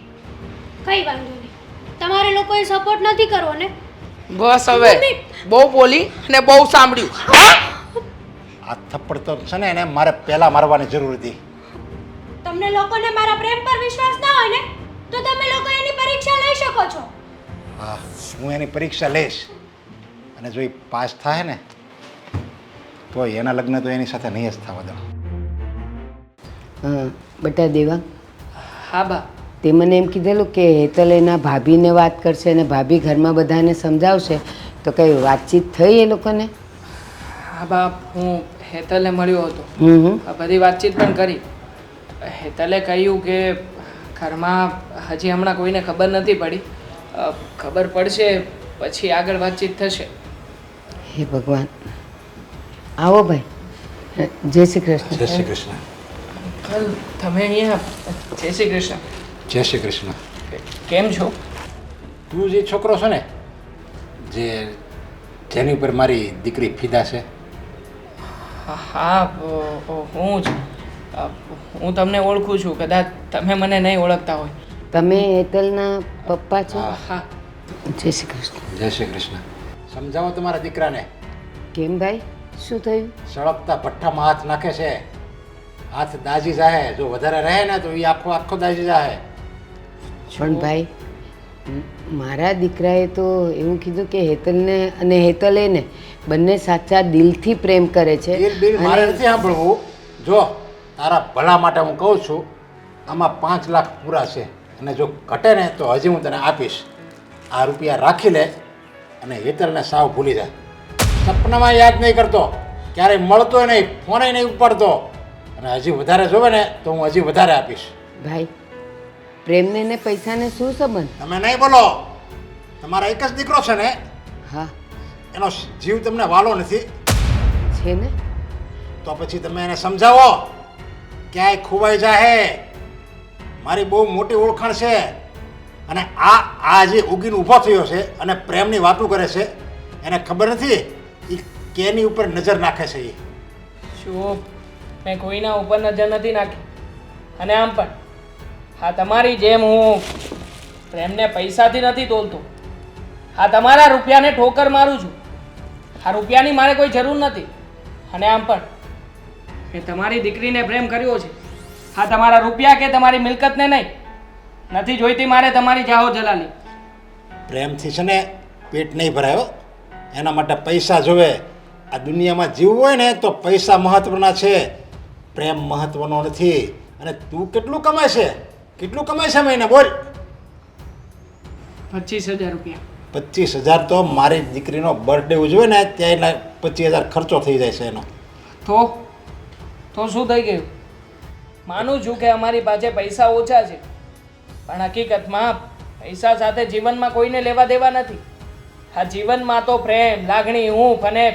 કઈ વાંધો નહીં, તમારે લોકોએ સપોર્ટ નથી કરવો ને? બસ હવે બહુ બોલી અને બહુ સાંભળ્યું. આ થપ્પડ તો છે ને એને મારે પહેલાં મારવાની જરૂર હતી. તમને લોકોને મારા પ્રેમ પર વિશ્વાસ ના હોય ને તો તમે લોકો એની પરીક્ષા લઈ શકો છો. હા, હું એની પરીક્ષા લઈશ, અને જો એ પાસ થાય ને તો એના લગ્ન તો એની સાથે નહીં જ થવા દઉં. બેટા દેવા, હા બા. તે મને એમ કીધેલું કે હેતલ એના ભાભીને વાત કરશે અને ભાભી ઘરમાં બધાને સમજાવશે, તો કંઈ વાતચીત થઈ એ લોકોને? હા બા, હું હેતલને મળ્યો હતો, આ બધી વાતચીત પણ કરી. હેતલે કહ્યું કે ઘરમાં હજી હમણાં કોઈને ખબર નથી પડી, ખબર પડશે પછી આગળ વાતચીત થશે. હે ભગવાન. આવો ભાઈ, જય શ્રી કૃષ્ણ. જય શ્રી કૃષ્ણ. અંકલ, તમે અહીંયા? જય શ્રી કૃષ્ણ. જય શ્રી કૃષ્ણ. કેમ છો? તું જે છોકરો છો ને જેની ઉપર મારી દીકરી ફિદા છે? હા, હું જ. હું તમને ઓળખું છું, કદાચ તમે મને નહીં ઓળખતા હોય. તમે હેતલના પપ્પા છો? હા. જય શ્રી કૃષ્ણ. જય શ્રી કૃષ્ણ. સમજાવો તમારા દીકરાને. કેમ ભાઈ, શું થયું? સળગતા ભઠ્ઠામાં હાથ નાખે છે, હાથ દાજી જાય. જો વધારે રહે ને તો એ આખો દાજી જાય. પણ ભાઈ, મારા દીકરાએ તો એવું કીધું કે હેતલને અને હેતલ એને બંને સાચા દિલથી પ્રેમ કરે છે. બિલ મારે નથી સાંભળવું. જો તારા ભલા માટે હું કહું છું, આમાં 5 લાખ પૂરા છે, અને જો ઘટે ને તો હજી હું તને આપીશ. આ રૂપિયા રાખી લે અને હેતલને સાવ ભૂલી જાય. સપનામાં યાદ નહીં કરતો, ક્યારેય મળતો નહીં, ફોને નહીં ઉપાડતો, અને હજી વધારે જોવે ને તો હું હજી વધારે આપીશ. ભાઈ, પ્રેમને ને પૈસાને શું સંબંધ? તમે નહીં બોલો. તમારા એક જ દીકરો છે ને, હા એનો જીવ તમને વાલો નથી છે ને. તો પછી તમે એને સમજાવો, ક્યાંય ખોવાઈ જાય. મારી બહુ મોટી ઓળખાણ છે, અને આ જે ઉગીને ઊભો થયો છે અને પ્રેમની વાતો કરે છે, એને ખબર નથી એ કેની ઉપર નજર નાખે છે. એ શું મેં કોઈના ઉપર નજર નથી નાખી? અને આમ પણ હા, તમારી જેમ હું પ્રેમને પૈસાથી નથી તોલતો. હા, તમારા રૂપિયાને ઠોકર મારું છું. આ રૂપિયાની મારે કોઈ જરૂર નથી. અને આમ પણ મેં તમારી દીકરીને પ્રેમ કર્યો છે. હા, તમારા રૂપિયા કે તમારી મિલકતને નહીં. નથી જોઈતી મારે તમારી જાહો જલાલી. પ્રેમથી છે ને પેટ નહીં ભરાયો, એના માટે પૈસા જોવે. આ દુનિયામાં જીવવું હોય ને તો પૈસા મહત્વના છે, પ્રેમ મહત્વનો નથી. અને તું કેટલું કમાય છે? કેટલું કમાય છે મહિને? બોલ. 25,000 રૂપિયા. 25,000 તો મારી દીકરીનો બર્થડે ઉજવે ને ત્યાં 25,000 ખર્ચો થઈ જાય છે એનો. તો શું થઈ ગયું? માનું છું કે અમારી પાસે પૈસા ઓછા છે, પણ હકીકતમાં પૈસા સાથે જીવનમાં કોઈને લેવા દેવા નથી. આ જીવનમાં તો પ્રેમ, લાગણી, હૂંફ અને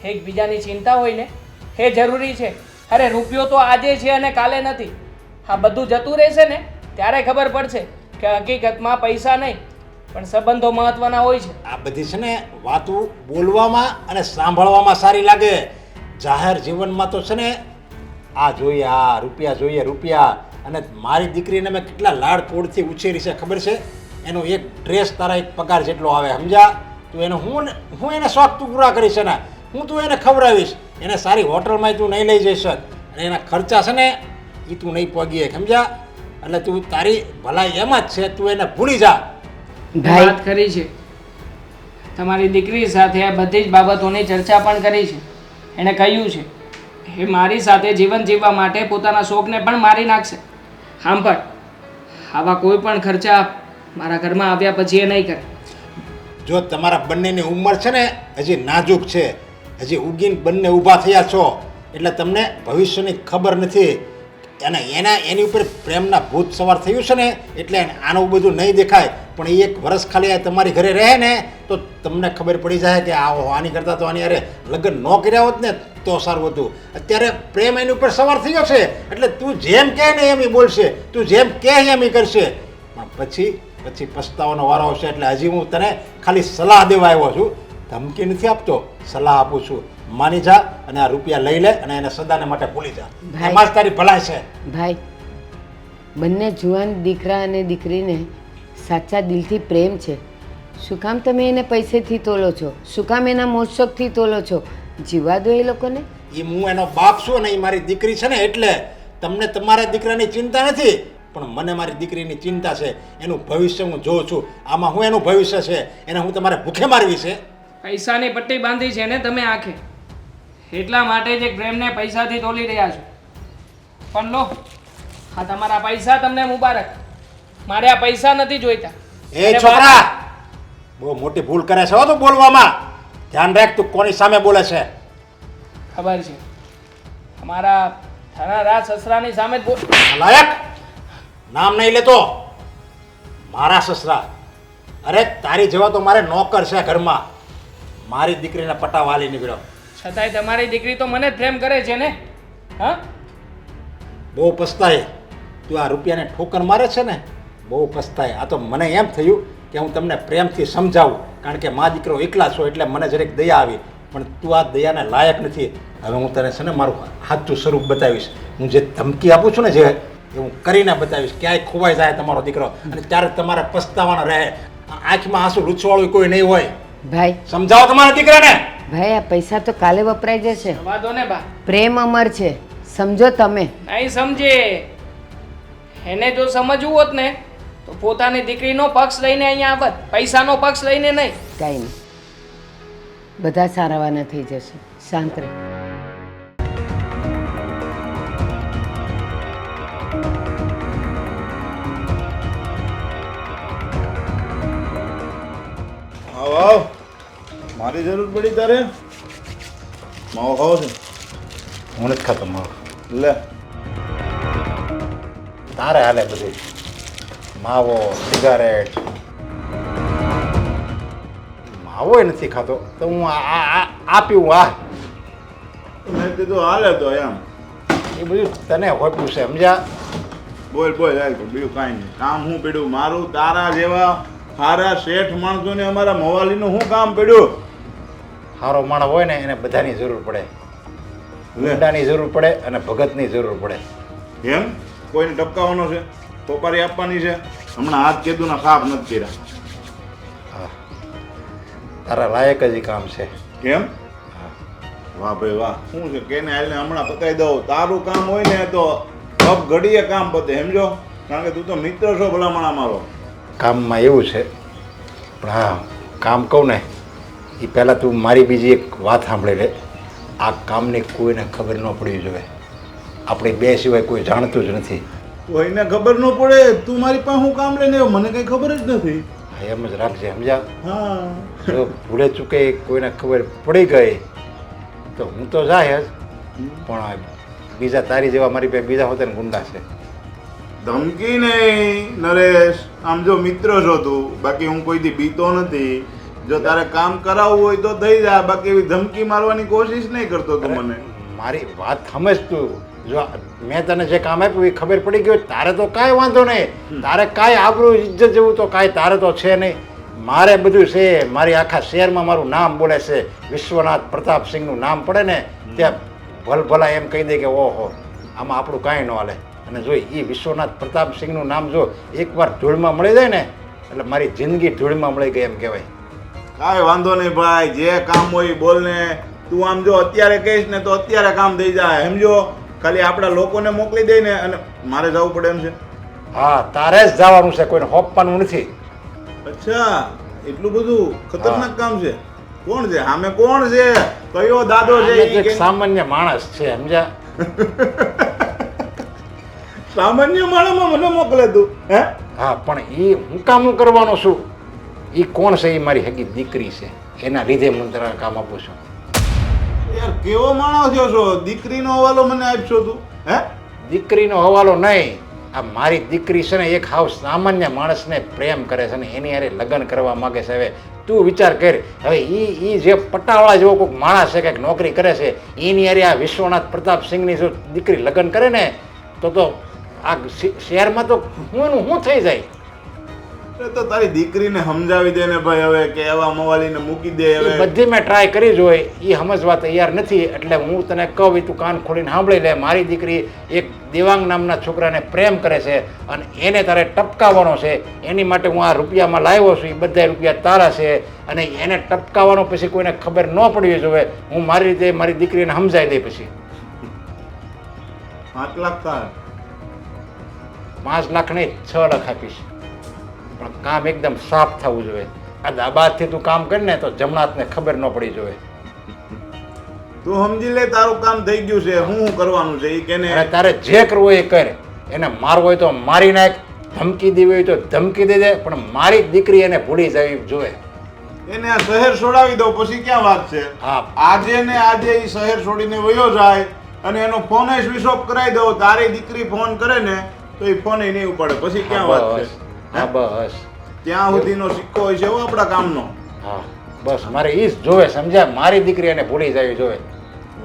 એકબીજાની ચિંતા હોય ને એ જરૂરી છે. અરે રૂપિયો તો આજે છે અને કાલે નથી. આ બધું જતું રહેશે ને ત્યારે ખબર પડશે કે હકીકતમાં પૈસા નહીં પણ સંબંધો મહત્વના હોય છે. આ બધી છે ને વાતો બોલવામાં અને સાંભળવામાં સારી લાગે, જાહેર જીવનમાં તો છે ને આ જોઈએ, આ રૂપિયા જોઈએ, રૂપિયા. અને મારી દીકરીને મેં કેટલા લાડકોડથી ઉછેરી છે ખબર છે? એનો એક ડ્રેસ તારા એક પગાર જેટલો આવે, સમજા? તું એને હું એને શોખ તું પૂરા કરીશ ને, હું તું એને ખવડાવીશ, એને સારી હોટલમાં તું નહીં લઈ જઈશ, અને એના ખર્ચા છે ને એ તું નહીં પગીએ, સમજા? એટલે તું તારી ભલાઈ એમાં જ છે, તું એને ભૂલી જા. ભાઈ વાત કરી છે તમારી દીકરી સાથે, આ બધી જ બાબતોની ચર્ચા પણ કરી છે. એણે કહ્યું છે એ મારી સાથે જીવન જીવવા માટે પોતાના શોખને પણ મારી નાખશે. સાંભળ, આવા કોઈ પણ ખર્ચા મારા ઘરમાં આવ્યા પછી એ નહીં કરે. જો તમારા બંનેની ઉંમર છે ને હજી નાજુક છે, હજી ઉગીને બંને ઊભા થયા છો, એટલે તમને ભવિષ્યની ખબર નથી. અને એની ઉપર પ્રેમના ભૂત સવાર થયું છે ને, એટલે આનું બધું નહીં દેખાય. પણ એ એક વર્ષ ખાલી આ તમારી ઘરે રહે ને તો તમને ખબર પડી જાય કે આની કરતાં તો આની અરે લગ્ન ન કર્યા હોત ને તો સારું હતું. અત્યારે પ્રેમ એની ઉપર સવાર થયો છે, એટલે તું જેમ કહે ને એમ ઈ બોલશે, તું જેમ કહે એમ ઈ કરશે. પણ પછી પસ્તાવાનો વારો આવશે. એટલે હજી હું તને ખાલી સલાહ દેવા આવ્યો છું, ધમકી નથી આપતો, સલાહ આપું છું. માની જા અને આ રૂપિયા લઈ લે અને એને સદાને માટે ભૂલી જા. એમાં જ તારી ભલાઈ છે. ભાઈ, બંને જુવાન દીકરા અને દીકરીને સાચા દિલથી પ્રેમ છે. શું કામ તમે એને પૈસેથી તોલો છો? શું કામ એના મોજશોખથી તોલો છો? જીવા દો એ લોકોને. એ હું એનો બાપ છું અને એ મારી દીકરી છે ને, એટલે તમને તમારા દીકરાની ચિંતા નથી, પણ મને મારી દીકરીની ચિંતા છે. એનું ભવિષ્ય હું જોઉં છું. આમાં હું એનું ભવિષ્ય છે, એને હું તમારે ભૂખે મારવી છે? પૈસાની પટ્ટી બાંધી છે ને તમે આંખે, એટલા માટે જ પ્રેમને પૈસાથી તોલી રહ્યા છો. પણ લો, આ તમારા પૈસા તમને મુબારક. મારે આ પૈસા નથી જોઈતા. એ છોકરા, બહુ મોટી ભૂલ કરે છે હો તું બોલવામાં. ધ્યાન રાખ, તું કોની સામે બોલે છે? ખબર છે, અમારા થનારા સસરાની સામે જ બોલ. લાયક નામ નહીં લેતો. મારા સસરા, અરે તારી જેવા તો મારે નોકર છે ઘરમાં. મારી દીકરીને પટાવા આલી નીકળ્યો. છતાંય તમારી દીકરી તો મને જ પ્રેમ કરે છે ને. હા, બહુ પસ્તાય. તું આ રૂપિયાને ઠોકર મારે છે ને, બહુ પસ્તાય. આ તો મને એમ થયું કે હું તમને પ્રેમથી સમજાવું, કારણ કે મા દીકરો એકલા છો એટલે મને જરીક દયા આવી. પણ તું આ દયાને લાયક નથી. હવે હું તને છે ને મારું સાચું સ્વરૂપ બતાવીશ. હું જે ધમકી આપું છું ને, જે એ હું કરીને બતાવીશ. ક્યાંય ખોવાઈ જાય તમારો દીકરો અને ત્યારે તમારે પસ્તાવાનો રહે. આંખમાં આંસુ લૂછવાળું કોઈ નહીં હોય. ભાઈ સમજાવો તમારા દીકરાને. ભાઈ, આ પૈસા તો કાલે વપરાઈ જશે. જવા દો ને બા. પ્રેમ અમર છે, સમજો તમે. નહીં સમજે. એને જો સમજવું હોત ને તો પોતાની દીકરીનો પક્ષ લઈને અહીંયા આવત, પૈસાનો પક્ષ લઈને નહીં. કાંઈ નહીં, બધા સારાવાના થઈ જશે. શાંત રહે. આવ મારી જરૂર પડી તારે માવો ખાવો છે? હું નથી ખાતો માવો. લે તારે હાલે બધું, માવો, સિગારેટ. માવો નથી ખાતો તો હું આ પીવું. આ મેં કીધું હાલે તો એમ. એ બધું તને હોપ્યું છે, સમજ્યા? બોલ બોલ હાલ તો બીજું કાંઈ નહીં. કામ હું પડ્યું મારું? તારા જેવા સારા શેઠ માણસોને અમારા મવાલીનું શું કામ પડ્યું? સારો માણસ હોય ને એને બધાની જરૂર પડે. ગુંડાની જરૂર પડે અને ભગતની જરૂર પડે. એમ કોઈને ટપકાવવાનો છે? પોપારી આપવાની છે? હમણાં હાથ કીધું ના સાફ નથી કર્યા. હા, તારા લાયક જ ઈ કામ છે. કેમ? વાહ ભાઈ વાહ. શું છે કેને હાલને હમણાં પતાવી દઉં. તારું કામ હોય ને તો કપ ઘડીએ કામ પતે, સમજો? કારણ કે તું તો મિત્ર છો ભલામણ મારો. કામમાં એવું છે, પણ હા કામ કહું ને એ પહેલાં તું મારી બીજી એક વાત સાંભળી લે. આ કામની કોઈને ખબર ન પડવી જોઈએ. આપણે બે સિવાય કોઈ જાણતું જ નથી. કોઈને ખબર ન પડે? તું મારી પાસે હું કામ લઈને આવ્યો? મને કઈ ખબર જ નથી. હા, એમ જ રાખજે, સમજ્યા? હા, જો ભૂલે ચૂકે કોઈને ખબર પડી ગઈ તો હું તો જાય જ, પણ બીજા તારી જેવા મારી પાસે બીજા હોતે ને ગુંડા છે. ધમકી નહીં નરેશ. આમ જો મિત્ર છો તું, બાકી હું કોઈથી બીતો નથી. જો તારે કામ કરાવવું હોય તો થઈ જાય, બાકી એવી ધમકી મારવાની કોશિશ નહીં કરતો તું મને. મારી વાત સમજ તું. જો મેં તને જે કામ આપ્યું એ ખબર પડી ગઈ તારે તો કાંઈ વાંધો નહીં. તારે કાંઈ આબરૂ ઇજ્જત જેવું તો કાંઈ તારે તો છે નહીં. મારે બધું છે, મારી આખા શહેરમાં મારું નામ બોલે છે. વિશ્વનાથ પ્રતાપસિંહનું નામ પડે ને ત્યાં ભલભલા એમ કહી દે કે ઓહો આમાં આપણું કાંઈ ન હાલે. અને જો એ વિશ્વનાથ પ્રતાપસિંહનું નામ જો એકવાર ધૂળમાં મળી જાય ને એટલે મારી જિંદગી ધૂળમાં મળી ગઈ એમ કહેવાય. કાંઈ વાંધો નહીં ભાઈ, જે કામ હોય બોલ ને. તું આમ જો અત્યારે કહીશ ને તો અત્યારે કામ થઈ જાય સમજો. ખાલી આપણા લોકોને મોકલી દઈ ને અને મારે જવું પડે એમ છે. હા તારે જ જવાનું છે, કોઈને હોપવાનું નથી. અચ્છા એટલું બધું ખતરનાક કામ છે? કોણ છે સામે? કોણ છે? કયો દાદો છે? આને તો ઈ એક કે- સામાન્ય માણસ છે સમજ્યા. સામાન્ય માણસમાં મને મોકલે તું હે? હા પણ એ હું કામ કરવાનો છું? એ કોણ છે? એ મારી હગી દીકરી છે, એના લીધે હું તને કામ આપું છું. યાર કેવો માણસ થયો છો? દીકરીનો હવાલો મને આપશો તું હે? દીકરીનો હવાલો નહીં, આ મારી દીકરી છે ને એક હાવ સામાન્ય માણસને પ્રેમ કરે છે ને એની હારે લગ્ન કરવા માગે છે. હવે તું વિચાર કર, હવે એ જે પટાવાળા જેવો કોઈક માણસ છે કંઈક નોકરી કરે છે એની હારે આ વિશ્વનાથ પ્રતાપસિંહની જો દીકરી લગ્ન કરે ને તો આ શહેરમાં તો હું થઈ જાય. એ તો તારી દીકરીને સમજાવી દે ને ભાઈ હવે કે એવા મવાલીને મૂકી દે એ હવે. બધી મેં ટ્રાય કરી જોઈ, એ સમજવા તૈયાર નથી. એટલે હું તને કહું તું કાન ખોલીને સાંભળી લે. મારી દીકરી એક દેવાંગ નામના છોકરાને પ્રેમ કરે છે અને એને તારે ટપકાવવાનો છે. એની માટે હું આ રૂપિયામાં લાવ્યો છું. એ બધા રૂપિયા તારા છે અને એને ટપકાવવાનો પછી કોઈને ખબર ન પડવી જોઈએ. હું મારી રીતે મારી દીકરીને સમજાવી દઈ પછી 5 લાખ તાર 5 લાખ નહીં 6 લાખ આપીશ, પણ કામ એકદમ સાફ થવું જોઈએ. આ દાબાથી તું કામ કરીને તો જમણાતને ખબર ન પડી જોઈએ. તું સમજી લે તારું કામ થઈ ગયું છે. શું કરવાનું છે ઈ કેને? અને તારે જે કરવું હોય એ કર. એને મારવો હોય તો મારી નાખ, ધમકી દેવી હોય તો ધમકી દે દે, પણ મારી દીકરી એને ભૂલી જવી જોઈએ. એને આ શહેર છોડાવી દો પછી ક્યાં વાત છે? હા આજે ને આજે ઈ શહેર છોડીને વયો જાય અને એનો ફોન સ્વિચ ઓફ કરાવી દો. તારી દીકરી ફોન કરે ને તો એ ફોન નહીં ઉપાડે પછી ક્યાં વાત છે? હા બસ ત્યાં સુધીનો સિક્કો હોય છે એવો આપણા કામનો. હા બસ મારે એ જ જોવે સમજ્યા. મારી દીકરી એને ભૂલી જવી જોઈએ.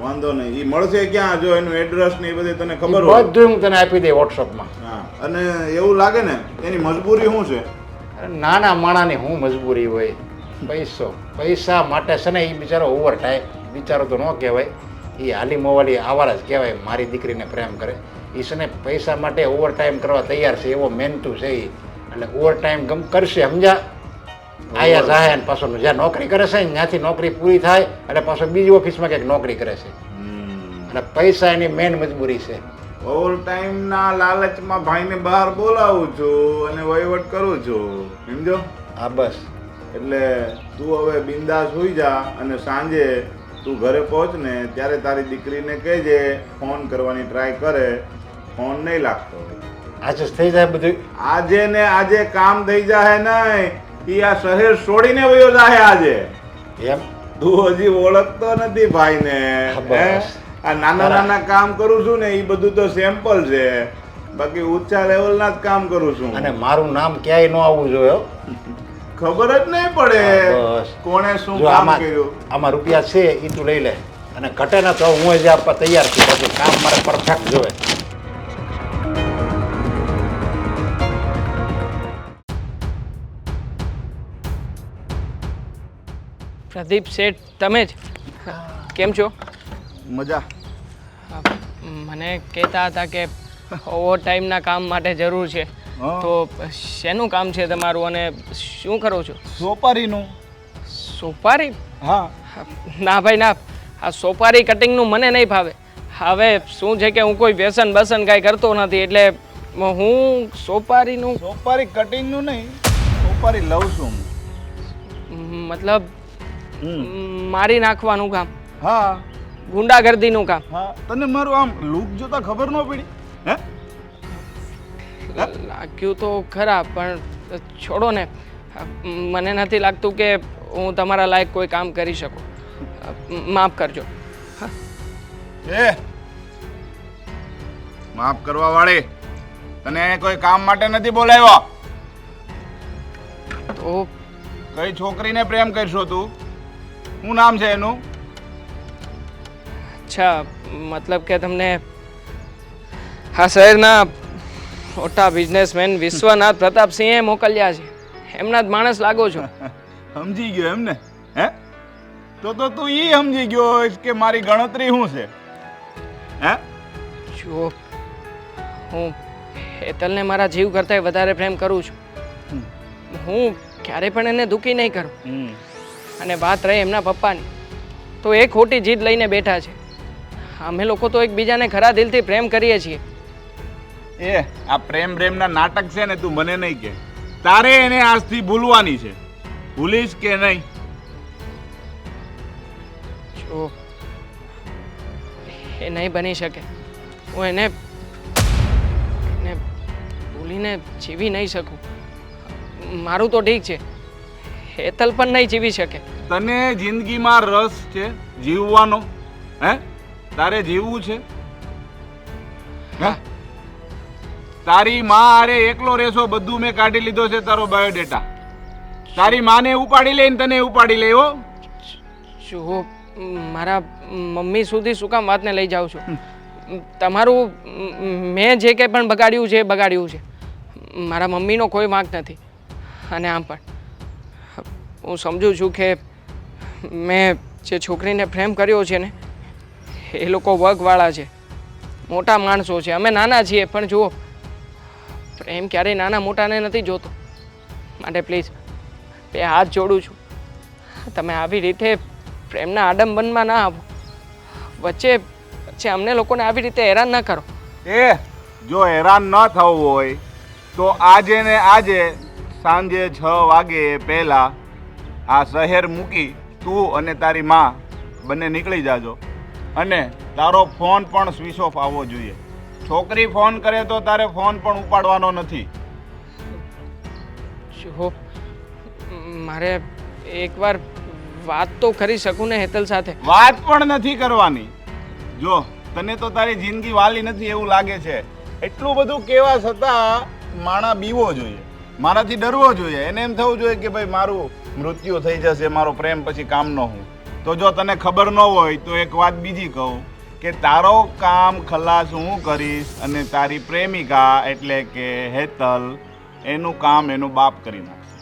વાંધો નહીં. ઈ મળશે ક્યાં? જો એનું એડ્રેસ ને એ બધું તને ખબર હોય. બધું હું તને આપી દે વોટ્સઅપમાં. હા અને એવું લાગે ને એની મજબૂરી શું છે? અરે નાના માણાની હું મજબૂરી હોય? પૈસા માટે છે ને એ બિચારો ઓવર ટાઈમ બિચારો તો ન કહેવાય, એ હાલી મોવાલી આવારા જ કહેવાય. મારી દીકરીને પ્રેમ કરે એ છે ને પૈસા માટે ઓવર ટાઈમ કરવા તૈયાર છે, એવો મહેનતું છે એ. એટલે ઓવર ટાઈમ ગમ કરશે સમજ્યા. આયા જાય અને પાછો જ્યાં નોકરી કરે છે ત્યાંથી નોકરી પૂરી થાય એટલે પાછો બીજી ઓફિસમાં કંઈક નોકરી કરે છે. અને પૈસા એની મેઇન મજબૂરી છે. ઓવર ટાઈમ ના લાલચમાં ભાઈને બહાર બોલાવું છું અને વહીવટ કરું છું સમજો. હા બસ એટલે તું હવે બિંદાસ હોઈ જા અને સાંજે તું ઘરે પહોંચ ને ત્યારે તારી દીકરીને કહેજે ફોન કરવાની ટ્રાય કરે. ફોન નહીં લાગતો હોય. આજે જ થઈ જાય બધું. આજે ને આજે કામ થઈ જાય નહીં. ઈ આ શહેર છોડીને વયો જાય આજે. એમ તું હજી ઓળખતો નથી ભાઈને. હા, બસ. આ નાના નાના કામ કરું છું ને એ બધું તો સેમ્પલ છે, બાકી ઊંચા લેવલના જ કામ કરું છું. અને મારું નામ ક્યાંય ન આવવું જોઈએ હો. ખબર જ નહીં પડે હા, બસ. કોણે શું જો કામ આમાં કર્યું. આમાં રૂપિયા છે એ તું લઈ લે અને ઘટે ના તો હું જ આપવા તૈયાર છું. બાકી કામ મારે પરફેક્ટ જોવે. પ્રદીપ શેઠ તમે જ કેમ છો? મજા. મને કહેતા હતા કે ઓવર ટાઈમના કામ માટે જરૂર છે. હા. તો શેનું કામ છે તમારું અને શું કરો છો? સોપારીનું. સોપારી? હા. ના ભાઈ ના, આ સોપારી કટિંગનું મને નહીં ભાવે. હવે શું છે કે હું કોઈ વ્યસન બસન કાંઈ કરતો નથી એટલે હું સોપારીનું સોપારી કટિંગનું નહીં, સોપારી લઉં છું. મતલબ મારી નાખવાનું કામ, હા ગુંડાગર્દીનું કામ. હા. તને મારું આમ લુક જોતા ખબર ન પડી? હે? લાગ્યું તો ખરા પણ છોડો ને. મને નથી લાગતું કે હું તમારા લાયક કોઈ કામ કરી શકું. માફ કરજો. એ માફ કરવા વાળી, તને કોઈ કામ માટે નથી બોલાવ્યો. તો કઈ છોકરીને પ્રેમ કરશો તું? શું નામ છે એનું? અચ્છા, મતલબ કે તમને આ શહેરના મોટા બિઝનેસમેન વિશ્વનાથ પ્રતાપસિંહે મોકલ્યા છે એમના જ માણસ લાગો છો. સમજી ગયો એમ ને? હે તો તું ઈ સમજી ગયો હોઈશ કે મારી ગણતરી શું છે? હે જુઓ, હું હેતલને મારા જીવ કરતાંય વધારે પ્રેમ કરું છું. હું ક્યારે પણ એને દુઃખી નહીં કરું. અને વાત રહી એમના પપ્પાની, તો એ ખોટી જીદ લઈને બેઠા છે. અમે લોકો તો એકબીજાને ખરા દિલથી પ્રેમ કરીએ છીએ. એ આ પ્રેમના નાટક છે ને, તું મને નહીં કે. તારે એને આજથી ભૂલવાની છે. ભૂલીશ કે નહીં? જો એ નહીં બની શકે. હું એને ભૂલીને જીવી નહીં શકું. મારું તો ઠીક છે, હેતલ પણ નહીં જીવી શકે. તને જિંદગીમાં રસ છે જીવવાનો? હે તારે જીવવું છે? હે તારી માં અરે એકલો રેસો બધું મેં કાઢી લીધો છે. તારો બાયોડેટા તારી માને ઉપાડી લે ને તને ઉપાડી લે. હો જુઓ, મારા મમ્મી સુધી શું કામ વાતને લઈ જાઉં છું? તમારું મેં જે કંઈ પણ બગાડ્યું છે એ બગાડ્યું છે. મારા મમ્મીનો કોઈ વાંક નથી. અને આમ પણ હું સમજુ છું કે મેં જે છોકરીને પ્રેમ કર્યો છે ને, એ લોકો વર્ગવાળા છે, મોટા માણસો છે. અમે નાના છીએ, પણ જુઓ, પ્રેમ ક્યારેય નાના મોટાને નથી જોતો. માટે પ્લીઝ બે હાથ જોડું છું, તમે આવી રીતે પ્રેમના આડંબરમાં ના આવો. વચ્ચે અમને લોકોને આવી રીતે હેરાન ન કરો. એ જો હેરાન ન થવું હોય તો આજે ને આજે સાંજે 6 વાગે પહેલા આ શહેર મૂકી તું અને તારી માં બંને નીકળી જાજો. અને તારો ફોન પણ સ્વિચ ઓફ આવવો જોઈએ. છોકરી ફોન કરે તો તારે ફોન પણ ઉપાડવાનો નથી. જુઓ, મારે એકવાર વાત તો કરી શકું ને હેતલ સાથે? વાત પણ નથી કરવાની. જો તને તો તારી જિંદગી વાલી નથી એવું લાગે છે. એટલું બધું કેવા છતાં માણા બીવો જોઈએ, મારાથી ડરવો જોઈએ. એને એમ થવું જોઈએ કે ભાઈ મારું મૃત્યુ થઈ જશે, મારો પ્રેમ પછી કામનો હું. તો જો તને ખબર ન હોય તો એક વાત બીજી કહું કે તારો કામ ખલાસ હું કરીશ અને તારી પ્રેમિકા એટલે કે હેતલ એનું કામ એનો બાપ કરી નાખશે.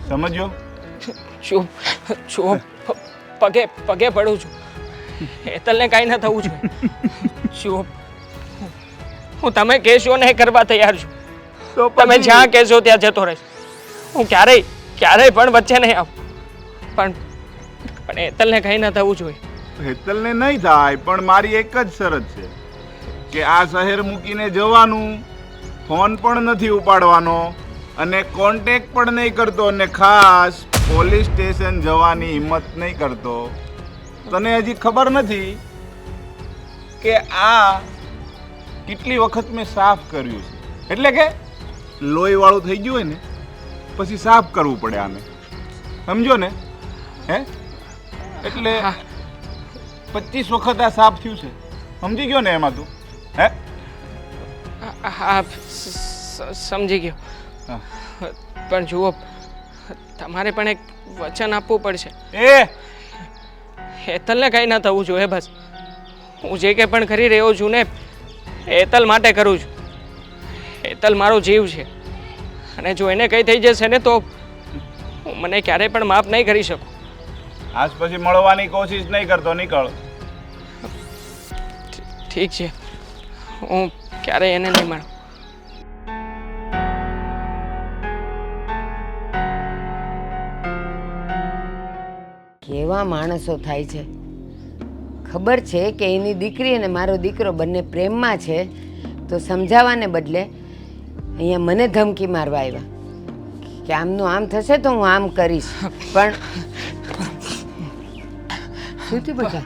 સમજ્યો? ચૂપ પગે પડું છું. હેતલને કાંઈ ન થવું જોઈએ. ચૂપ, હું તમે કહેશો ને એ કરવા તૈયાર છું. તો તમે જ્યાં કહેશો ત્યાં જતો રહીશ. હું ક્યારેય પણ વચ્ચે નહીં આવું. પણ હેતલને કંઈ ન થવું જોઈએ. હેતલને નહીં થાય, પણ મારી એક જ શરત છે કે આ શહેર મૂકીને જવાનું, ફોન પણ નથી ઉપાડવાનો અને કોન્ટેક્ટ પણ નહીં કરતો, અને ખાસ પોલીસ સ્ટેશન જવાની હિંમત નહીં કરતો. તને હજી ખબર નથી કે આ કેટલી વખત મેં સાફ કર્યું છે. એટલે કે લોહીવાળું થઈ ગયું હોય ને પછી સાફ કરવું પડે આને. સમજો ને? હે એટલે 25 વખત આ સાફ થયું છે. સમજી ગયો ને એમાં તું? હે હા, સમજી ગયો. પણ જુઓ, તમારે પણ એક વચન આપવું પડશે. હેતલને કંઈ ન થવું જોઈએ. બસ હું જે કંઈ પણ કરી રહ્યો છું ને, હેતલ માટે કરું છું. હેતલ મારો જીવ છે, અને જો એને કંઈ થઈ જશે ને તો હું મને ક્યારેય પણ માફ નહીં કરી શકું. આજ પછી મળવાની કોશિશ નહીં કરતો. નીકળ. ઠીક છે, હું ક્યારેય એને નહીં મળું. કેવા માણસો થાય છે. ખબર છે કે એની દીકરી અને મારો દીકરો બંને પ્રેમમાં છે, તો સમજાવવાને બદલે અહીંયા મને ધમકી મારવા આવ્યા કે આમનું આમ થશે તો હું આમ કરીશ. પણ શું થયું બેટા?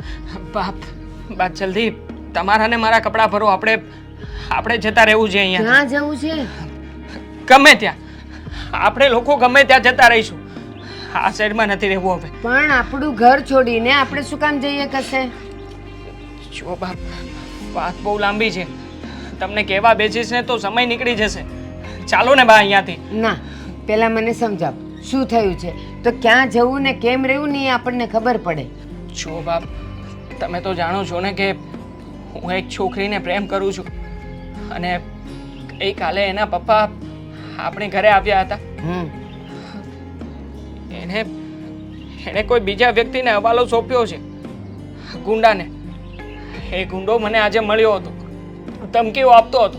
બાપ જલ્દી તમારા ને મારા કપડાં ભરો. આપણે જતા રહેવું છે અહીંયા. ક્યાં જવું છે? ગમે ત્યાં. આપણે લોકો ગમે ત્યાં જતા રહીશું. આ સાઈડમાં નથી રહેવું હવે. પણ આપણું ઘર છોડીને આપણે શું કામ જઈએ કશે? જો બાપ, વાત બહુ લાંબી છે. તમને કહેવા બેસીશ ને તો સમય નીકળી જશે. ચાલો ને બા અહીંયાથી. ના, પહેલા મને સમજાવ શું થયું છે, તો ક્યાં જવું ને કેમ રહેવું ને એ આપણને ખબર પડે. જો બાપ, તમે તો જાણો છો ને કે હું એક છોકરીને પ્રેમ કરું છું, અને ગઈકાલે એના પપ્પા આપણે ઘરે આવ્યા હતા. હમ એણે કોઈ બીજા વ્યક્તિને હવાલો સોંપ્યો છે, ગુંડાને. એ ગુંડો મને આજે મળ્યો હતો, ધમકીઓ આપતો હતો.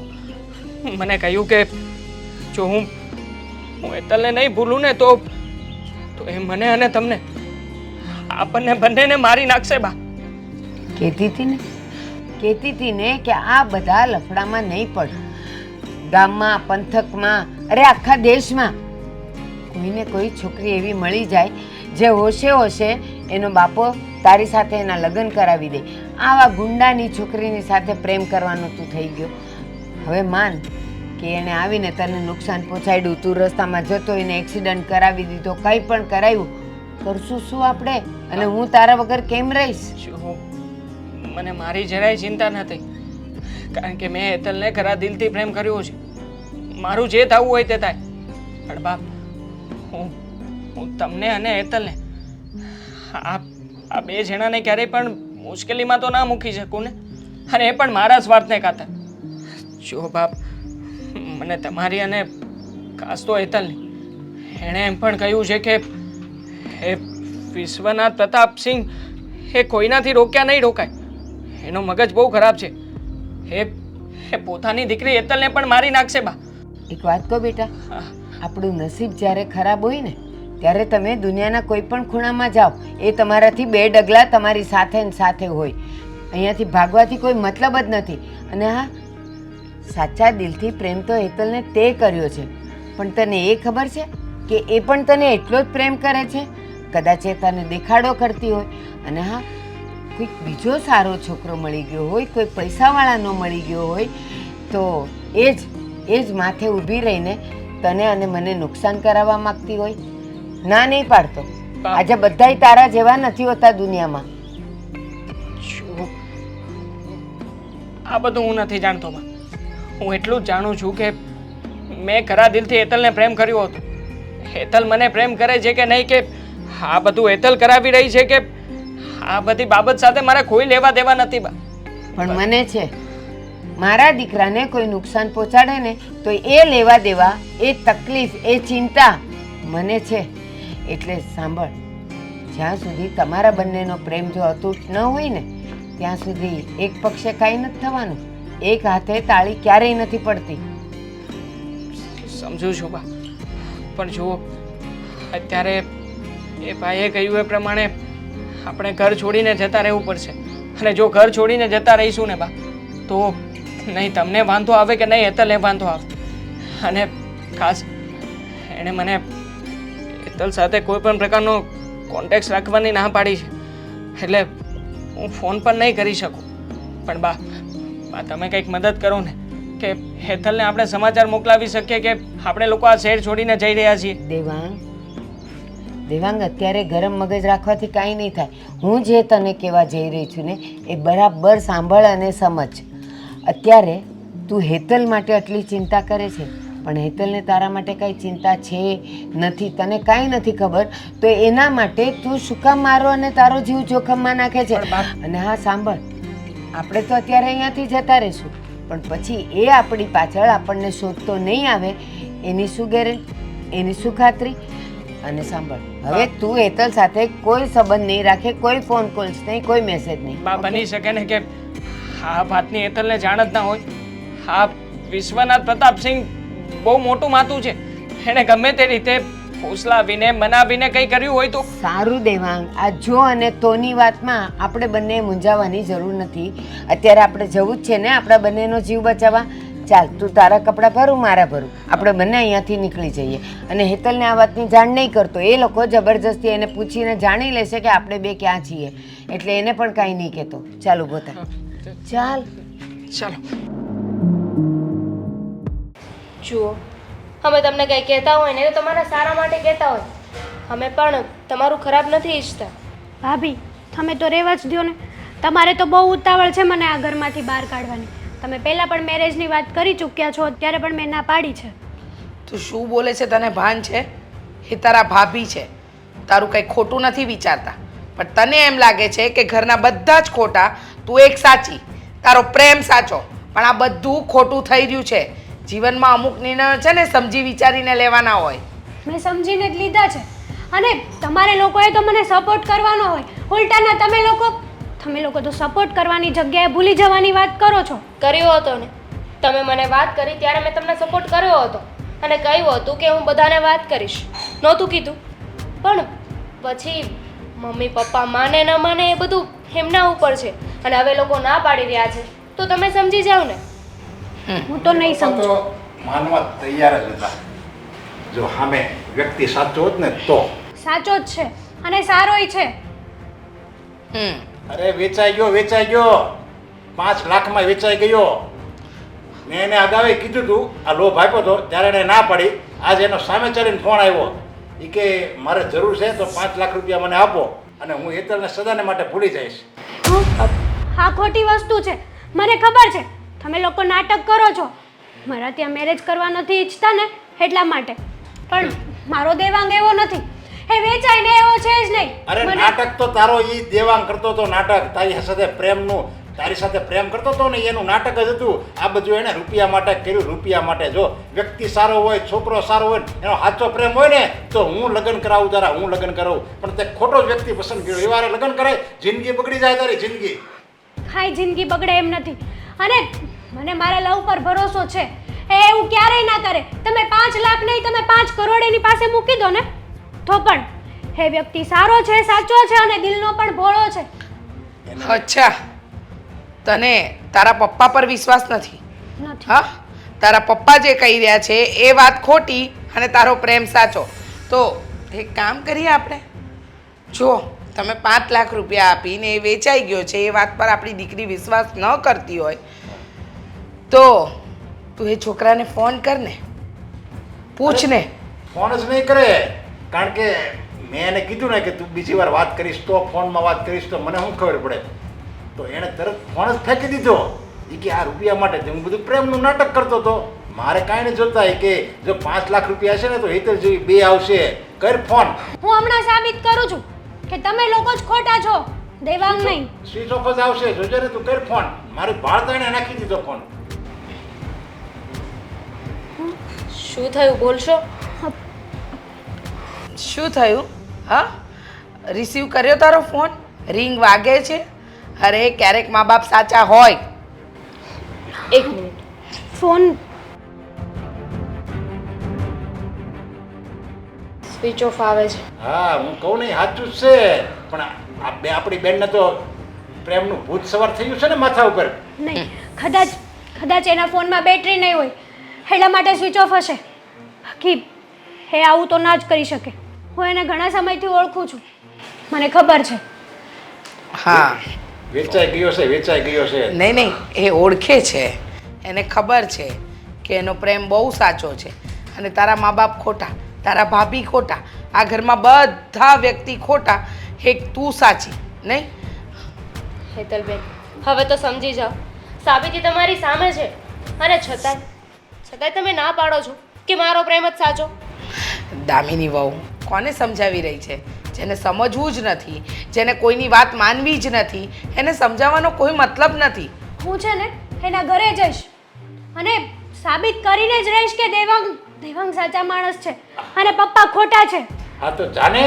મને કહ્યું કે જો હું હેતલને નહીં ભૂલું ને તો એ મને અને તમને આપણને બંનેને મારી નાખશે બા. કહેતી હતી ને કે આ બધા લફડામાં નહીં પડ. ગામમાં, પંથકમાં, અરે આખા દેશમાં કોઈને કોઈ છોકરી એવી મળી જાય જે હોશે હોશે એનો બાપો તારી સાથે એના લગ્ન કરાવી દે. આવા ગુંડાની છોકરીની સાથે પ્રેમ કરવાનો તું થઈ ગયો. હવે માન કે એણે આવીને તને નુકસાન પહોંચાડ્યું, તું રસ્તામાં જતો એને એક્સિડન્ટ કરાવી દીધો, કંઈ પણ કરાવ્યું, કરશું શું આપણે? અને હું તારા વગર કેમ રહીશ? મને મારી જરાય ચિંતા નથી, કારણ કે મેં હેતલને ખરા દિલથી પ્રેમ કર્યો છે. મારું જે થવું હોય તે થાય. પણ બાપ, હું તમને અને હેતલને આ બે જણાને ક્યારેય પણ મુશ્કેલીમાં તો ના મૂકી શકું ને, અને એ પણ મારા સ્વાર્થને ખાતર. જો બાપ, મને તમારી અને ખાસ તો હેતલની એણે એમ પણ કહ્યું છે કે એ વિશ્વનાથ પ્રતાપસિંહ એ કોઈનાથી રોક્યા નહીં રોકાય. એનો મગજ બહુ ખરાબ છે. એ પોતાની દીકરી હેતલને પણ મારી નાખશે બા. એક વાત કહો બેટા, આપણું નસીબ જ્યારે ખરાબ હોય ને ત્યારે તમે દુનિયાના કોઈ પણ ખૂણામાં જાઓ, એ તમારાથી 2 ડગલા તમારી સાથે ને સાથે હોય. અહીંયાથી ભાગવાથી કોઈ મતલબ જ નથી. અને હા, સાચા દિલથી પ્રેમ તો હેતલને તે કર્યો છે, પણ તને એ ખબર છે કે એ પણ તને એટલો જ પ્રેમ કરે છે? કદાચ એ તને દેખાડો કરતી હોય. અને હા, કોઈક બીજો સારો છોકરો મળી ગયો હોય, કોઈ પૈસાવાળા ન મળી ગયો હોય તો એ જ માથે ઊભી રહીને તને અને મને નુકસાન કરાવવા માંગતી હોય. ના નહીં પાડતો. આજે બધાય તારા જેવા નથી હોતા દુનિયામાં. આ બધું હું નથી જાણતો બા. હું એટલું જ જાણું છું કે મેં ખરા દિલથી હેતલને પ્રેમ કર્યો હતો. હેતલ મને પ્રેમ કરે છે કે નહીં, કે આ બધું હેતલ કરાવી રહી છે, કે આ બધી બાબત સાથે મારે કોઈ લેવા દેવા નથી બા. પણ મને છે, મારા દીકરાને કોઈ નુકસાન પહોંચાડે ને તો એ લેવા દેવા, એ તકલીફ, એ ચિંતા મને છે. એટલે સાંભળ, જ્યાં સુધી તમારા બંનેનો પ્રેમ જો અતૂટ ન હોય ને ત્યાં સુધી એક પક્ષે કાંઈ નથી થવાનું. એક હાથે તાળી ક્યારેય નથી પડતી. સમજુ છું બા, પણ જુઓ, અત્યારે એ ભાઈએ કહ્યું એ પ્રમાણે આપણે ઘર છોડીને જતા રહેવું પડશે. અને જો ઘર છોડીને જતા રહીશું ને બા, તો નહીં તમને વાંધો આવે કે નહીં હેતલને વાંધો આવે. અને ખાસ એણે મને હેતલ સાથે કોઈ પણ પ્રકારનો કોન્ટેક્ટ રાખવાની ના પાડી છે, એટલે હું ફોન પણ નહીં કરી શકું. પણ બા, તમે કંઈક મદદ કરો ને, કે હેતલને આપણે સમાચાર મોકલાવી શકીએ કે આપણે લોકો આ શહેર છોડીને જઈ રહ્યા છીએ. દેવાંગ, અત્યારે ગરમ મગજ રાખવાથી કાંઈ નહીં થાય. હું જે તને કહેવા જઈ રહી છું ને એ બરાબર સાંભળ અને સમજ. અત્યારે તું હેતલ માટે આટલી ચિંતા કરે છે, પણ હેતલને તારા માટે કાંઈ ચિંતા છે નથી. તને કાંઈ નથી ખબર તો એના માટે તું શું કામ મારો અને તારો જીવ જોખમમાં નાખે છે? અને હા સાંભળ, આપણે તો અત્યારે અહીંયાથી જતા રહીશું, પણ પછી એ આપણી પાછળ આપણને શોધતો નહીં આવે એની શું ગેરંટી, એની શું ખાતરી? અને સાંભળ, હવે તું હેતલ સાથે કોઈ સંબંધ નહીં રાખે, કોઈ ફોન કોલ્સ નહીં, કોઈ મેસેજ નહીં. બા, બની શકે ને કે આ વાતની હેતલને જાણ જ ના હોય. હા, વિશ્વનાથ પ્રતાપસિંહ બહુ મોટું માથું છે. એણે ગમે તે રીતે ફોસલાવીને મનાવીને કંઈ કર્યું હોય તો સારું. દેવાંગ, આ જો અને તોની વાતમાં આપણે બંને મૂંઝાવાની જરૂર નથી. અત્યારે આપણે જવું જ છે ને આપણા બંનેનો જીવ બચાવવા. ચાલ, તું તારા કપડાં ભરું, મારા ભરું, આપણે બંને અહીંયાથી નીકળી જઈએ. અને હેતલને આ વાતની જાણ નહીં કરતો. એ લોકો જબરજસ્તી એને પૂછીને જાણી લેશે કે આપણે બે ક્યાં છીએ, એટલે એને પણ કાંઈ નહીં કહેતો. ચાલ, ઊભો થાય. ચાલ ચાલો. જુઓ, અમે તમને કંઈ કહેતા હોય ને તો તમારા સારા માટે કહેતા હોય. અમે પણ તમારું ખરાબ નથી ઈચ્છતા. ભાભી, તમે તો રહેવા જ દો ને. તમારે તો બહુ ઉતાવળ છે મને આ ઘરમાંથી બહાર કાઢવાની. તમે પહેલાં પણ મેરેજની વાત કરી ચૂક્યા છો, ત્યારે પણ મેં ના પાડી છે. તું શું બોલે છે તને ભાન છે? એ તારા ભાભી છે, તારું કંઈ ખોટું નથી વિચારતા. પણ તને એમ લાગે છે કે ઘરના બધા જ ખોટા, તું એક સાચી, તારો પ્રેમ સાચો. પણ આ બધું ખોટું થઈ રહ્યું છે. જીવનમાં અમુક નિર્ણયો છે ને સમજી વિચારીને લેવાના હોય. મેં સમજીને જ લીધા છે. અને તમારે લોકોએ તો મને સપોર્ટ કરવાનો હોય, ઉલટાના તમે લોકો તો સપોર્ટ કરવાની જગ્યાએ ભૂલી જવાની વાત કરો છો. કર્યો હતો ને, તમે મને વાત કરી ત્યારે મેં તમને સપોર્ટ કર્યો હતો અને કહ્યું હતું કે હું બધાને વાત કરીશ. નહોતું કીધું? પણ પછી મમ્મી પપ્પા માને ન માને એ બધું એમના ઉપર છે, અને હવે લોકો ના પાડી રહ્યા છે તો તમે સમજી જાઓ ને. હું તો નહીં સમજુ. તો માનવા તૈયાર જ હતા. જો સામે વ્યક્તિ સાચો હોત ને તો. સાચો જ છે અને સારોય છે. અરે વેચાઈ ગયો 5 લાખમાં વેચાઈ ગયો. મેં એને અગાઉ કીધું હતું, આ લોભ આપ્યો હતો ત્યારે એને ના પાડી. આજે એનો સામે ચાલીને ફોન આવ્યો એ કે મારે જરૂર છે તો 5 લાખ રૂપિયા મને આપો અને હું હેતલને સદાને માટે ભૂલી જઈશ. આ ખોટી વસ્તુ છે. મને ખબર છે તમે લોકો નાટક કરો છો. મારા ત્યાં મેરેજ કરવા નથી ઈચ્છતા ને એટલા માટે. પણ મારો દેવાંગ એવો નથી, એ વેચાય ને એવો છે જ નહીં. અરે નાટક તો તારો ઈ દેવાંગ કરતો હતો. નાટક તારી સાથે પ્રેમનું, તારી સાથે પ્રેમ કરતો હતો ને એનું નાટક જ હતું. આ બધું એને રૂપિયા માટે કર્યું, રૂપિયા માટે. જો વ્યક્તિ સારો હોય, છોકરો સારો હોય, એનો સાચો પ્રેમ હોય ને તો હું લગ્ન કરાવું તારા, હું લગ્ન કરાવું. પણ તે ખોટો જ વ્યક્તિ પસંદ કર્યો. એ વારે લગ્ન કરાય, જિંદગી બગડી જાય તારી જિંદગી. હાય જિંદગી બગડે એમ નથી. અને મને મારા લવ પર ભરોસો છે. એ એવું ક્યારેય ના કરે. તમે 5 લાખ નહીં, તમે 5 કરોડ એની પાસે મૂકી દો ને તો પણ એ વ્યક્તિ સારો છે, સાચો છે અને દિલનો પણ ભોળો છે. અચ્છા, તને તારા પપ્પા પર વિશ્વાસ નથી? નથી. હા, તારા પપ્પા જે કહી રહ્યા છે એ વાત ખોટી અને તારો પ્રેમ સાચો. તો એક કામ કરીએ આપણે. જો તમે 5 લાખ રૂપિયા આપીને એ વેચાઈ ગયો છે, એ વાત પર આપણી દીકરી વિશ્વાસ ન કરતી હોય તો તું એ છોકરાને ફોન કર ને, પૂછ ને. ફોન જ નહીં કરે, કારણ કે મેં એને કીધું ને કે તું બીજી વાર વાત કરીશ તો, ફોનમાં વાત કરીશ તો મને શું ખબર પડે. તો એણે તરત ફોન જ ફેંકી દીધો. એ કે આ રૂપિયા માટે હું બધું પ્રેમનું નાટક કરતો હતો. મારે કાંઈ નહીં જોતા. એ કે જો 5 લાખ રૂપિયા હશે ને તો હેતલ જેવી 2 આવશે. કર ફોન. હું હમણાં સાબિત કરું છું કે તમે લોકો જ ખોટા છો, દેવાંગ નહીં. સ્વિચ ઓફ જ આવશે, જોજે ને તું. કર ફોન. મારી ભાળતા એને નાખી દીધો ફોન. શું થયું બોલશો? શું થયું? હા, રિસીવ કર્યો તારો ફોન? રિંગ વાગે છે? અરે ક્યારેક મા બાપ સાચા હોય. 1 મિનિટ. ફોન સ્વિચ ઓફ આવે છે. હા, હું કહું નહીં સાચું જ છે. પણ આપણી બેનને તો પ્રેમનું ભૂત સવાર થયું છે ને માથા ઉપર. નહીં, કદાચ એના ફોનમાં બેટરી નહીં હોય એટલા માટે સ્વિચ ઓફ હશે. બાકી એ આવું તો ના જ કરી શકે. હું એને ઘણા સમયથી ઓળખું છું, મને ખબર છે. હા, વેચાઈ ગયો છે. નહીં, એ ઓળખે છે. એને ખબર છે કે એનો પ્રેમ બહુ સાચો છે અને તારા મા બાપ ખોટા, તારા ભાભી ખોટા, આ ઘરમાં બધા વ્યક્તિ ખોટા, એક તું સાચી. નહીં હેતલબેન, હવે તો સમજી જાઓ. સાબિતી તમારી સામે છે અને છતાંય તમે ના પાડો છો કે મારો પ્રેમ જ સાચો. દામિની વહુ કોને સમજાવી રહી છે? જેને સમજવું જ નથી, જેને કોઈની વાત માનવી જ નથી, એને સમજાવવાનો કોઈ મતલબ નથી. હું છે ને એના ઘરે જઈશ અને સાબિત કરીને જ રહીશ કે દેવાંગ સાચા માણસ છે અને પપ્પા ખોટા છે. હા તો જાને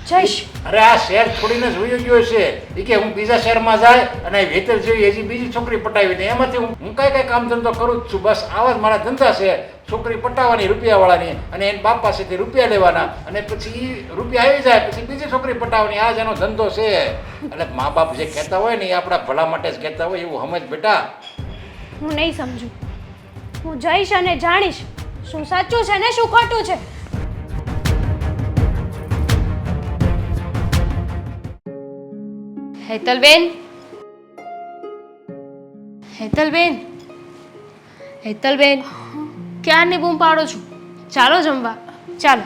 જઈશ. અરે આ શહેર છોડીને જોઈ ગયો છે. એ કે હું બીજા શહેરમાં જાય અને હેતલ જેવી હજી બીજી છોકરી પટાવી દે. એમાંથી હું કઈ કામ ધંધો કરું જ છું. બસ આવા જ મારા ધંધા છે. છોકરી પટાવવાની રૂપિયાવાળાની અને એના બાપ પાસેથી રૂપિયા લેવાના અને પછી રૂપિયા આવી જાય પછી બીજી છોકરી પટાવવાની. આ જ એનો ધંધો છે. એટલે મા બાપ જે કહેતા હોય ને એ આપણા ભલા માટે જ કહેતા હોય એવું સમજ બેટા. હું નહીં સમજુ. હું જઈશ અને જાણીશ શું સાચું છે ને શું ખોટું છે. હેતલબેન, હેતલબેન, ક્યારની બૂમ પાડો છો? ચાલો જમવા, ચાલો.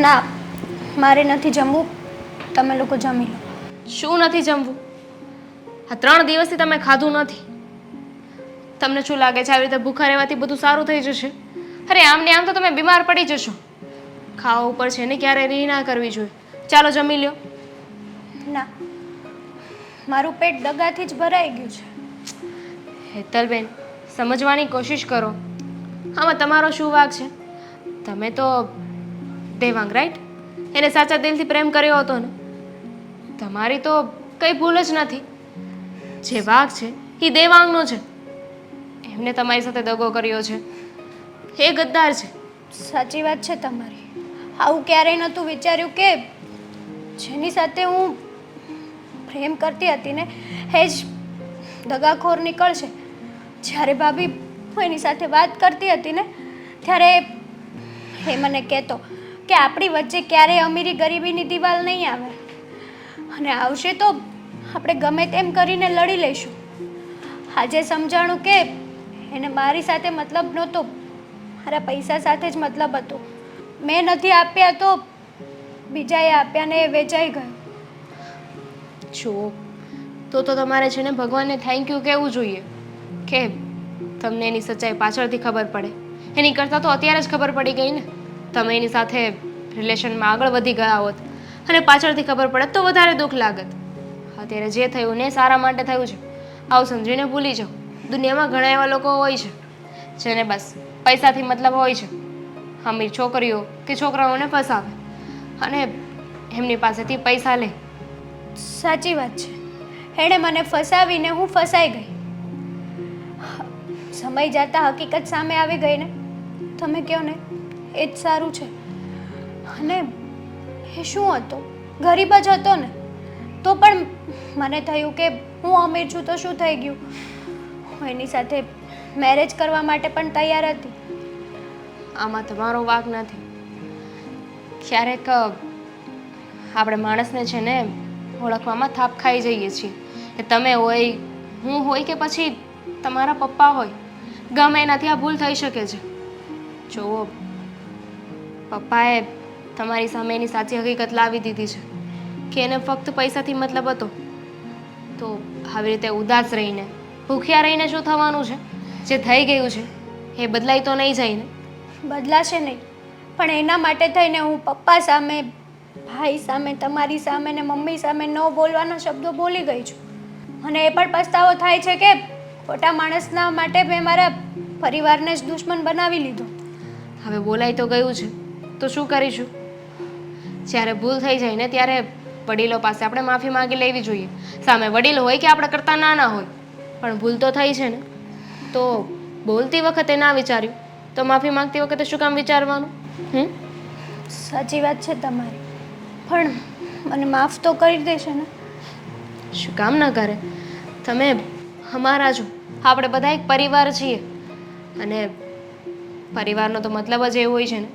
ના, મારે નથી જમવું. તમે લોકો જમી લો. શું નથી જમવું? આ 3 દિવસથી તમે ખાધું નથી. તમને શું લાગે છે આવી રીતે ભૂખા રહેવાથી બધું સારું થઈ જશે? અરે આમ ને આમ તો તમે બીમાર પડી જશો. ખાવા ઉપર છે ને ક્યારે રી ના કરવી જોઈએ. ચાલો જમી લ્યો. ના, મારું પેટ દગાથી જ ભરાઈ ગયું છે. હેતલબેન, સમજવાની કોશિશ કરો. આમાં તમારો શું વાંક છે? તમે તો દેવાંગ રાઈટ? એને સાચા દિલથી પ્રેમ કર્યો હતો ને? તમારી તો કંઈ ભૂલ જ નથી. જે વાઘ છે એ દેવાંગનો છે. એમને તમારી સાથે દગો કર્યો છે. એ ગદ્દાર છે. સાચી વાત છે તમારી. આવું ક્યારેય નહોતું વિચાર્યું કે જેની સાથે હું પ્રેમ કરતી હતી ને એ જ દગાખોર નીકળશે. જ્યારે ભાભી હું એની સાથે વાત કરતી હતી ને ત્યારે એ મને કહેતો કે આપણી વચ્ચે ક્યારેય અમીરી ગરીબીની દિવાલ નહીં આવે, અને આવશે તો આપણે ગમે તેમ કરીને લડી લઈશું. આજે સમજાણું કે એને મારી સાથે મતલબ નહોતો, મારા પૈસા સાથે જ મતલબ હતો. મેં નથી આપ્યા તો બીજાએ આપ્યા ને એ વેચાઈ ગયો. જુઓ, તો તમારે છે ને ભગવાનને થેન્ક યુ કહેવું જોઈએ કે તમને એની સચ્ચાઈ પાછળથી ખબર પડે. એની કરતાં તો અત્યારે જ ખબર પડી ગઈ ને. તમે એની સાથે રિલેશનમાં આગળ વધી ગયા હોત અને પાછળથી ખબર પડે તો વધારે દુઃખ લાગત. અત્યારે જે થયું ને સારા માટે થયું છે. આવું સમજીને ભૂલી જાઓ. દુનિયામાં ઘણા એવા લોકો હોય છે જેને બસ પૈસાથી મતલબ હોય છે. અમીર છોકરીઓ કે છોકરાઓને ફસાવે અને એમની પાસેથી પૈસા લે. સાચી વાત છે. એણે મને ફસાવીને હું ફસાઈ ગઈ. સમય જતાં હકીકત સામે આવી ગઈ ને. તમે કહો ને એ જ સારું છે. અને એ શું હતો? ગરીબ જ હતો ને. તો પણ મને થયું કે હું અમીર છું તો શું થઈ ગયું, હું એની સાથે મેરેજ કરવા માટે પણ તૈયાર હતી. આમાં તમારો વાંક નથી. ક્યારેક આપણે માણસને છે ને ઓળખવામાં થાપ ખાઈ જઈએ છીએ. કે તમે હોય, હું હોય કે પછી તમારા પપ્પા હોય, ગમે એનાથી આ ભૂલ થઈ શકે છે. જુઓ, પપ્પાએ તમારી સામે એની સાચી હકીકત લાવી દીધી છે કે એને ફક્ત પૈસાથી મતલબ હતો. તો આવી રીતે ઉદાસ રહીને, ભૂખ્યા રહીને શું થવાનું છે? જે થઈ ગયું છે એ બદલાઈ તો નહીં જાય ને. બદલાશે નહીં, પણ એના માટે થઈને હું પપ્પા સામે, ભાઈ સામે, તમારી સામે ને મમ્મી સામે ન બોલવાના શબ્દો બોલી ગઈ છું. અને એ પણ પસ્તાવો થાય છે કે ખોટા માણસના માટે મેં મારા પરિવારને જ દુશ્મન બનાવી લીધો. હવે બોલાઈ તો ગયું છે તો શું કરીશું? જ્યારે ભૂલ થઈ જાય ને ત્યારે વડીલો પાસે આપણે માફી માંગી લેવી જોઈએ. સામે વડીલ હોય કે આપણે કરતાં નાના હોય, પણ ભૂલ તો થઈ છે ને. તો બોલતી વખતે ના વિચાર્યું તો માફી માંગતી વખતે શું કામ વિચારવાનું? સાચી વાત છે તમારી, પણ મને માફ તો કરી દેશે ને? શું કામ ન કરે? તમે અમારા છો. આપણે બધા એક પરિવાર છીએ અને પરિવારનો તો મતલબ જ એવો હોય છે ને,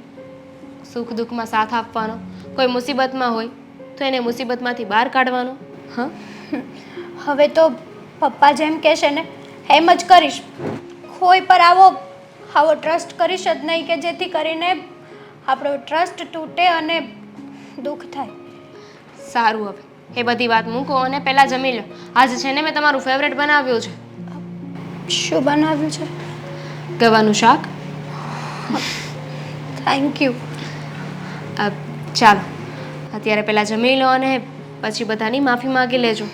સુખ દુઃખમાં સાથ આપવાનો. કોઈ મુસીબતમાં હોય તો એને મુસીબતમાંથી બહાર કાઢવાનો. હા, હવે તો પપ્પા જેમ કહેશે ને એમ જ કરીશ. કોઈ પર આવો ટ્રસ્ટ કરીશ જ નહીં કે જેથી કરીને આપણો ટ્રસ્ટ તૂટે અને દુઃખ થાય. સારું, હવે એ બધી વાત મૂકો અને પહેલાં જમી લો. આજે છે ને મેં તમારું ફેવરેટ બનાવ્યું છે. શું બનાવ્યું છે? ગવાનું શાક. Thank you. ચાલો, અત્યારે પહેલાં જમી લો અને પછી બધાની માફી માગી લેજો.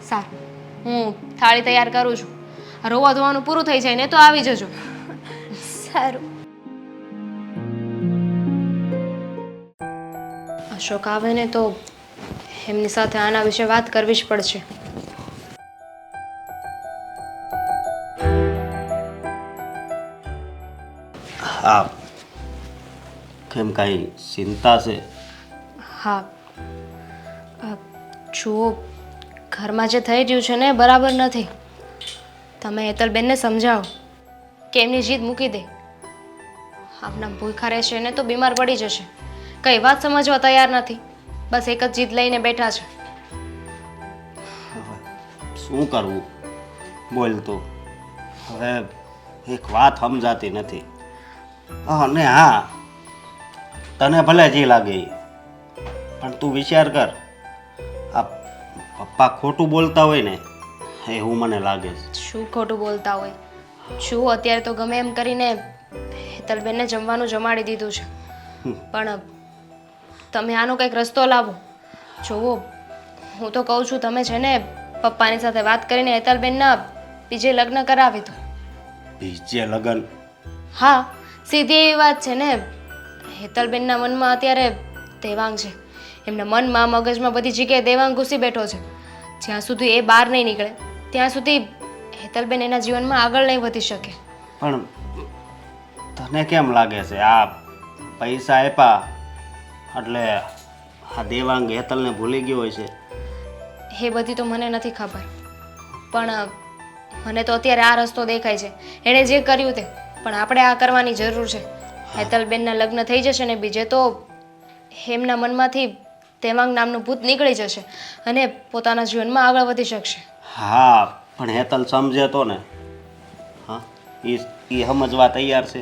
સારું, હું થાળી તૈયાર કરું છું. રોવા ધોવાનું પૂરું થઈ જાય ને તો આવી જજો. સારું. અશોક આવે ને તો એમની સાથે આના વિશે વાત કરવી જ પડશે. હા, કેમ કાંઈ ચિંતા છે? હા, જુઓ, ઘરમાં જે થઈ રહ્યું છે ને એ બરાબર નથી. તમે હેતલબેનને સમજાવો કે એમની જીદ મૂકી દે. આપના ભૂખા રહેશે ને તો બીમાર પડી જશે. કઈ વાત સમજવા તૈયાર નથી. બસ એક જ જીદ લઈને બેઠા છે. શું કરવું? બોલ તો. હવે એક વાત સમજાતી નથી. અને હા, તને ભલે જે લાગે એ, પણ તું વિચાર કર, આ પપ્પા ખોટું બોલતા હોય ને એવું મને લાગે છે. શું ખોટું બોલતા હોય? શું અત્યારે તો ગમે એમ કરીને હેતલબેનને જમવાનું જમાડી દીધું છે, પણ તમે આનો કંઈક રસ્તો લાવો. જુઓ, હું તો કહું છું તમે છે ને પપ્પાની સાથે વાત કરીને હેતલબેનના બીજે લગ્ન કરાવી દો. બીજે લગ્ન? હા, સીધી એવી વાત છે ને. હેતલબેનના મનમાં અત્યારે દેવાંગ છે. એમના મનમાં મગજમાં બધી જગ્યાએ દેવાંગ ઘૂસી બેઠો છે. જ્યાં સુધી એ બહાર નહીં નીકળે ત્યાં સુધી હેતલબેન એના જીવનમાં આગળ નહીં વધી શકે. પણ તને કેમ લાગે છે આ પૈસા આપ્યા એટલે આ દેવાંગ હેતલને ભૂલી ગયો હોય છે? એ બધી તો મને નથી ખબર, પણ મને તો અત્યારે આ રસ્તો દેખાય છે. એણે જે કર્યું તે, પણ આપણે આ કરવાની જરૂર છે. હેતલબેનના લગ્ન થઈ જશે ને બીજે તો એમના મનમાંથી દેવાંગ નામનું ભૂત નીકળી જશે અને પોતાના જીવનમાં આગળ વધી શકશે. હા, પણ હેતલ સમજે તો ને. હા, એ સમજવા તૈયાર છે.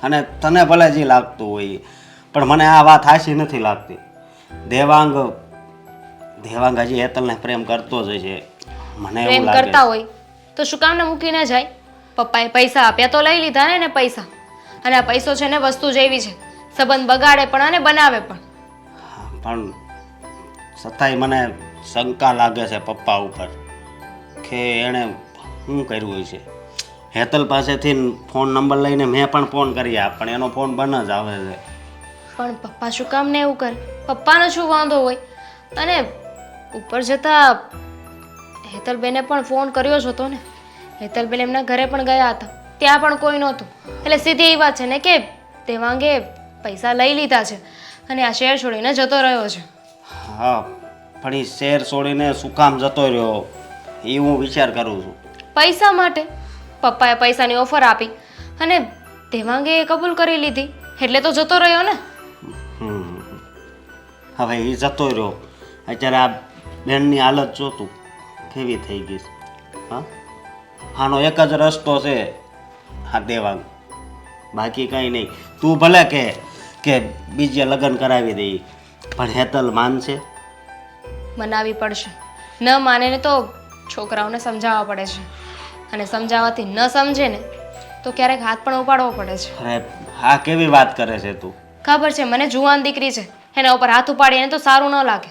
અને તને ભલે જે લાગતું હોય પણ મને આ વાત હાસી નથી લાગતી. દેવાંગ હજી હેતલને પ્રેમ કરતો જ છે. મને એવું પ્રેમ લાગે કરતા હોય તો શું કામને મૂકીને જાય? પપ્પાએ પૈસા આપ્યા તો લઈ લીધા ને એને પૈસા. અને આ પૈસો છે ને વસ્તુ જેવી છે, સંબંધ બગાડે પણ અને બનાવે પણ. પણ છતાંય મને શંકા લાગે છે પપ્પા ઉપર કે એણે શું કર્યું હોય છે. હેતલ પાસેથી ફોન નંબર લઈને મેં પણ ફોન કર્યા પણ એનો ફોન બંધ જ આવે છે. પણ પપ્પા શું કામ ને એવું કરે? પપ્પાનો શું વાંધો હોય? અને ઉપર જતાં હેતલબેને પણ ફોન કર્યો જ હતો ને. હેતલબેન એમના ઘરે પણ ગયા હતા, ત્યાં પણ કોઈ નહોતું. એટલે સીધી એ વાત છે ને કે દેવાંગે પૈસા લઈ લીધા છે અને આ શહેર છોડીને જતો રહ્યો છે. હા, પણ એ શહેર છોડીને શું કામ જતો રહ્યો એ હું વિચાર કરું છું. પૈસા માટે. પપ્પાએ પૈસાની ઓફર આપી અને દેવાંગે એ કબૂલ કરી લીધી એટલે તો જતો રહ્યો ને. હવે એ જતો રહ્યો, અત્યારે આ બેનની હાલત જોતું કેવી થઈ ગઈ છે. હા, આનો એક જ રસ્તો છે, હા દેવાંગ, બાકી કંઈ નહીં. તું ભલે કે બીજે લગ્ન કરાવી દઈ પણ હેતલ માનશે? મનાવી પડશે. ન માને ને તો છોકરાઓને સમજાવવા પડે છે અને સમજાવવાથી ન સમજે ને તો ક્યારેક હાથ પણ ઉપાડવો પડે છે. અરે હા, કેવી વાત કરે છે તું? ખબર છે મને જુવાન દીકરી છે, એના ઉપર હાથ ઉપાડીએ તો સારું ન લાગે,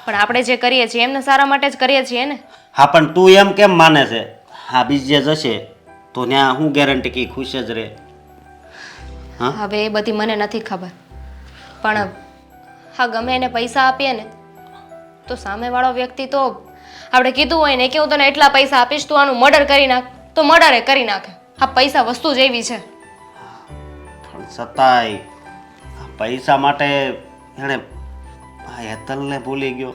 પણ આપણે જે કરીએ છીએ એમને સારા માટે જ કરીએ છીએ ને. હા, પણ તું એમ કેમ માને છે? હા, બીજે જશે તો ત્યાં હું ગેરંટી કે ખુશ જ રહે? હા, હવે એ બધી મને નથી ખબર, પણ હા ગમે એને પૈસા આપીએ ને તો સામેવાળો વ્યક્તિ તો આપણે કીધું હોય ને કે હું તને એટલા પૈસા આપીશ તું આનું મર્ડર કરી નાખ તો મર્ડર કરી નાખે. આ પૈસા વસ્તુ જ એવી છે. પણ છતાંય પૈસા માટે એણે હેતલને ભૂલી ગયો,